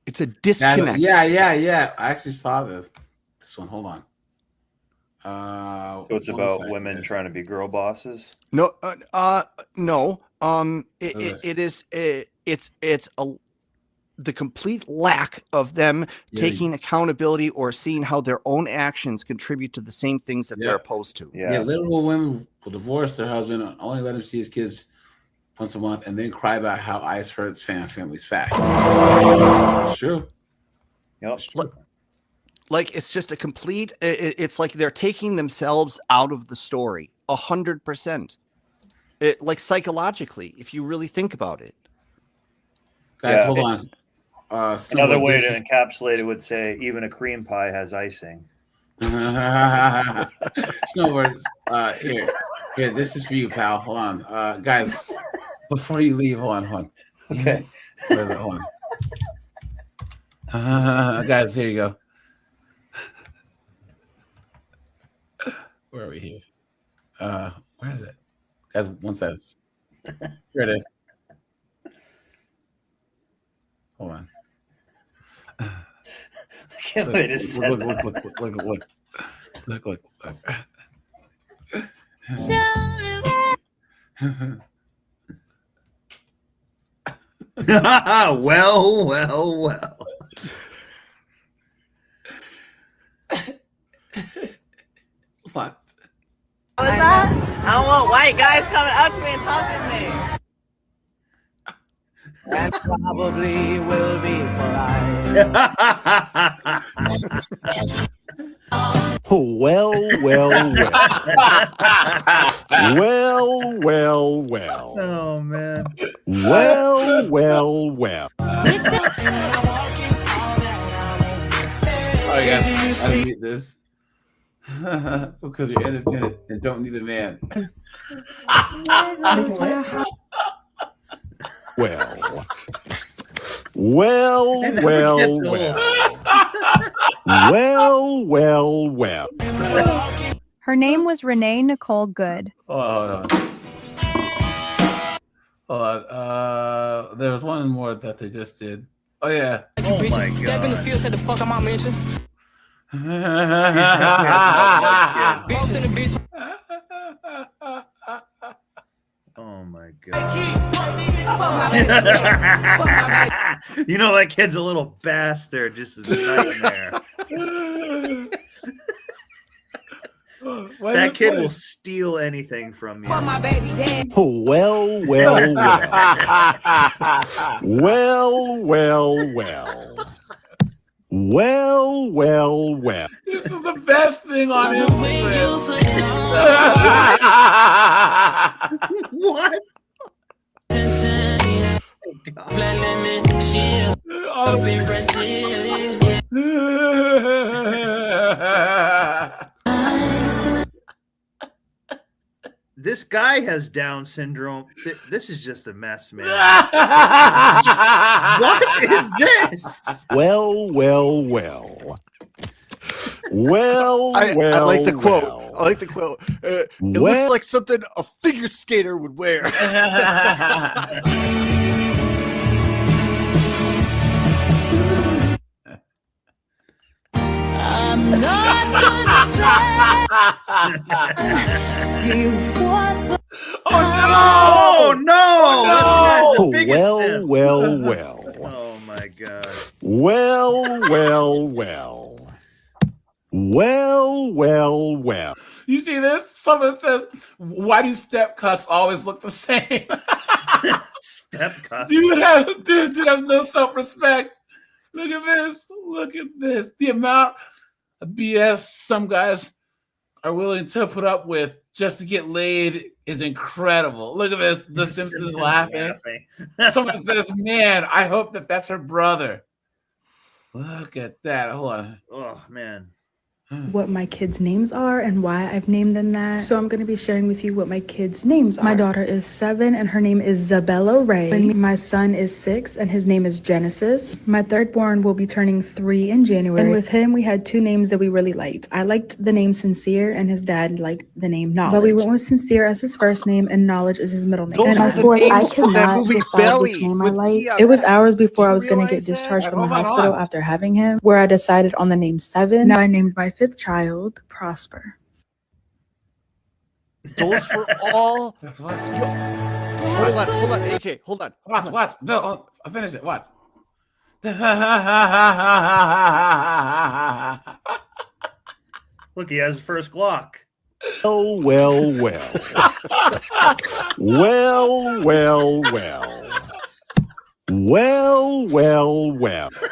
It's a disconnect. Yeah. I actually saw this one. Hold on. So it's about women trying to be girl bosses. No, no. It's the complete lack of them taking accountability or seeing how their own actions contribute to the same things that they're opposed to. Yeah, literal women will divorce their husband and only let him see his kids once a month and then cry about how ICE hurts families fat. It's true. Yep. Like it's just a complete. It's like they're taking themselves out of the story 100%. like psychologically, if you really think about it. Guys, hold on. Another way to encapsulate it would say even a cream pie has icing. Snowbird, here, this is for you, pal. Hold on. Guys, before you leave, hold on. Okay. Hold on. Guys, here you go. Where are we here? Where is it? Guys, one second. Here it is. Hold on. I can't wait to set look. well. What? What's that? I don't want white guys coming up to me and talking to me. And probably will be Well. Oh man. Well. All right, guys, I need this because you're independent and don't need a man. Well. Her name was Renee Nicole Good. Hold on. There was one more that they just did. Oh yeah. Oh my god. Step in the field, said the fuck out my mentions. Oh my god. You know that kid's a little bastard, just a nightmare. That kid will steal anything from you. Well. This is the best thing on Instagram. What? This guy has Down syndrome. This is just a mess, man. What is this? Well. I like the quote. It looks like something a figure skater would wear. I'm not gonna say what. Oh no! That's the biggest sin. Well. Oh my god. Well. You see this? Someone says, "Why do step cuts always look the same?" Step cuts. Dude has no self-respect. Look at this. The amount of BS some guys are willing to put up with just to get laid is incredible. Look at this. The Simpsons laughing. Someone says, "Man, I hope that's her brother." Look at that. Hold on. Oh man. What my kids' names are and why I've named them that. So I'm going to be sharing with you what my kids' names are. My daughter is 7 and her name is Zabella Ray. And my son is 6 and his name is Genesis. My third born will be turning 3 in January. And with him, we had 2 names that we really liked. I liked the name Sincere and his dad liked the name Knowledge. But we went with Sincere as his first name and Knowledge as his middle name. Those And were my the fourth, I names from that cannot movie decide Belly which name I with like. DMX. It was hours before I was Do you going to get realize that? discharged from the Hold on. hospital after having him, where I decided on the name 7. Now I named my 5th child Prosper. Those were all. That's what. Hold on, AJ. Hold on. Watch. No, I finished it. Watch. Look, he has the first Glock. Well.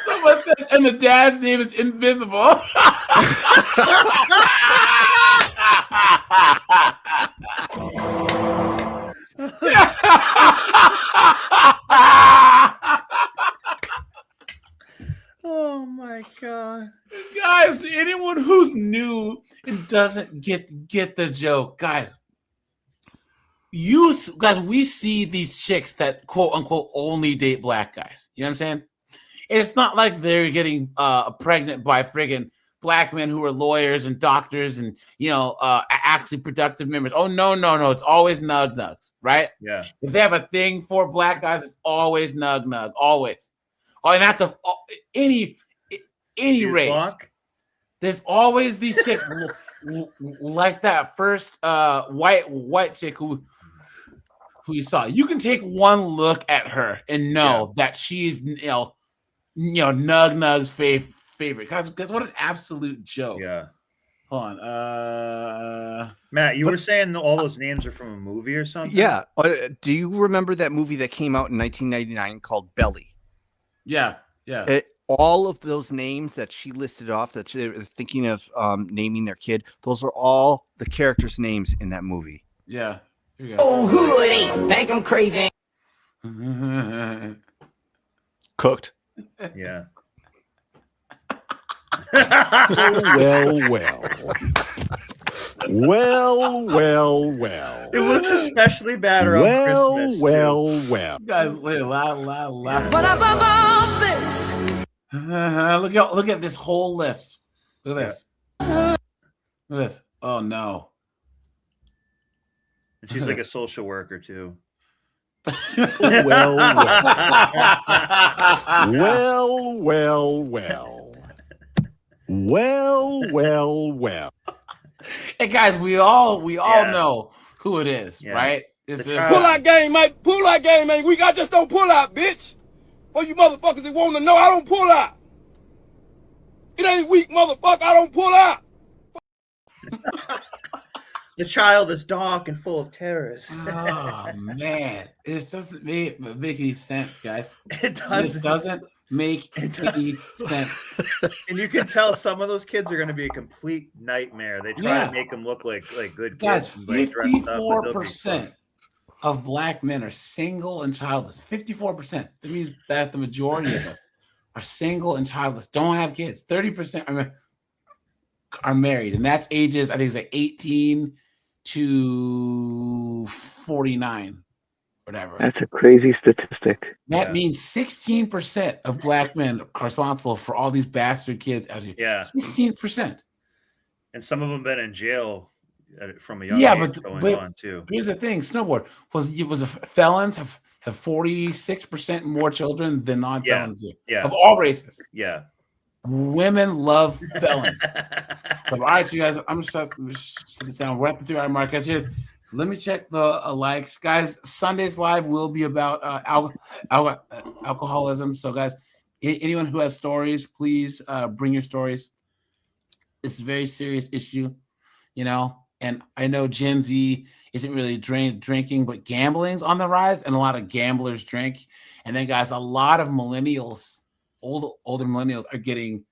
Someone says, and the dad's name is Invisible. Guys, anyone who's new and doesn't get the joke, guys. We see these chicks that quote unquote only date black guys. You know what I'm saying? It's not like they're getting pregnant by friggin' black men who are lawyers and doctors and actually productive members. Oh no, it's always nugs, right? Yeah. If they have a thing for black guys, it's always nug, always. Oh, and that's any race. Block? There's always these chicks like that first white chick who you saw. You can take one look at her and know that she's Nug's favorite. Because what an absolute joke. Yeah. Hold on. Matt, you were saying all those names are from a movie or something? Yeah. Do you remember that movie that came out in 1999 called Belly? Yeah. All of those names that she listed off that they were thinking of naming their kid, those are all the characters' names in that movie. Yeah. Here you go. Oh, hoodie. Think I'm crazy. Cooked. Yeah. Well. It looks especially bad around Christmas. You guys, la. But above all this, look at this whole list. Look at this. Look at this. Oh no. And she's like a social worker too. Well. Hey guys, we all know who it is, right? This is pull out game, mate. Pull out game, mate. I just don't pull out, bitch. For you motherfuckers that want to know, I don't pull out. It ain't weak, motherfucker. I don't pull out. The child is dark and full of terrors. Oh man, it doesn't make any sense, guys. It doesn't. It doesn't make any sense. And you can tell some of those kids are going to be a complete nightmare. They try to make them look like good kids. Guys, 54% of black men are single and childless. 54%. That means that the majority of us are single and childless, don't have kids. 30% are married, and that's ages, I think it's like 18 to 49, whatever. That's a crazy statistic. That means 16% of black men are responsible for all these bastard kids out here. Yeah. 16%. And some of them been in jail from a young age going on too. Here's the thing: snowboard was felons have 46% more children than non-felons. Yeah. Of all races. Yeah. Women love felons. So, all right, you guys, I'm just set this down. We're at the 3-hour mark, guys. Here, let me check the likes, guys. Sunday's live will be about alcoholism. So, guys, anyone who has stories, please bring your stories. It's a very serious issue, And I know Gen Z isn't really drinking, but gambling's on the rise, and a lot of gamblers drink. And then, guys, a lot of millennials, older millennials, are getting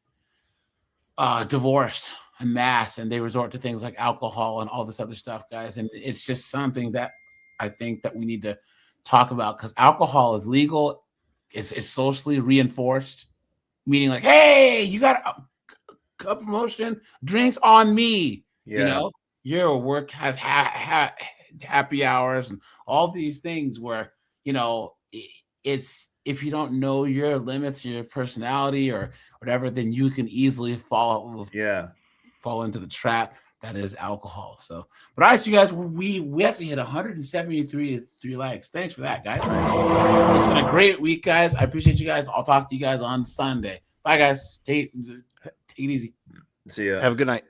divorced en masse, and they resort to things like alcohol and all this other stuff, guys. And it's just something that I think that we need to talk about, because alcohol is legal, it's socially reinforced, meaning like, hey, you got a cup promotion, drinks on me. Your work has happy hours and all these things where it's, if you don't know your limits, your personality or whatever, then you can easily fall into the trap that is alcohol. So, but all right, you guys, we actually hit 173 likes. Thanks for that, guys. It's been a great week, guys. I appreciate you guys. I'll talk to you guys on Sunday. Bye, guys. Take it easy. See ya. Have a good night.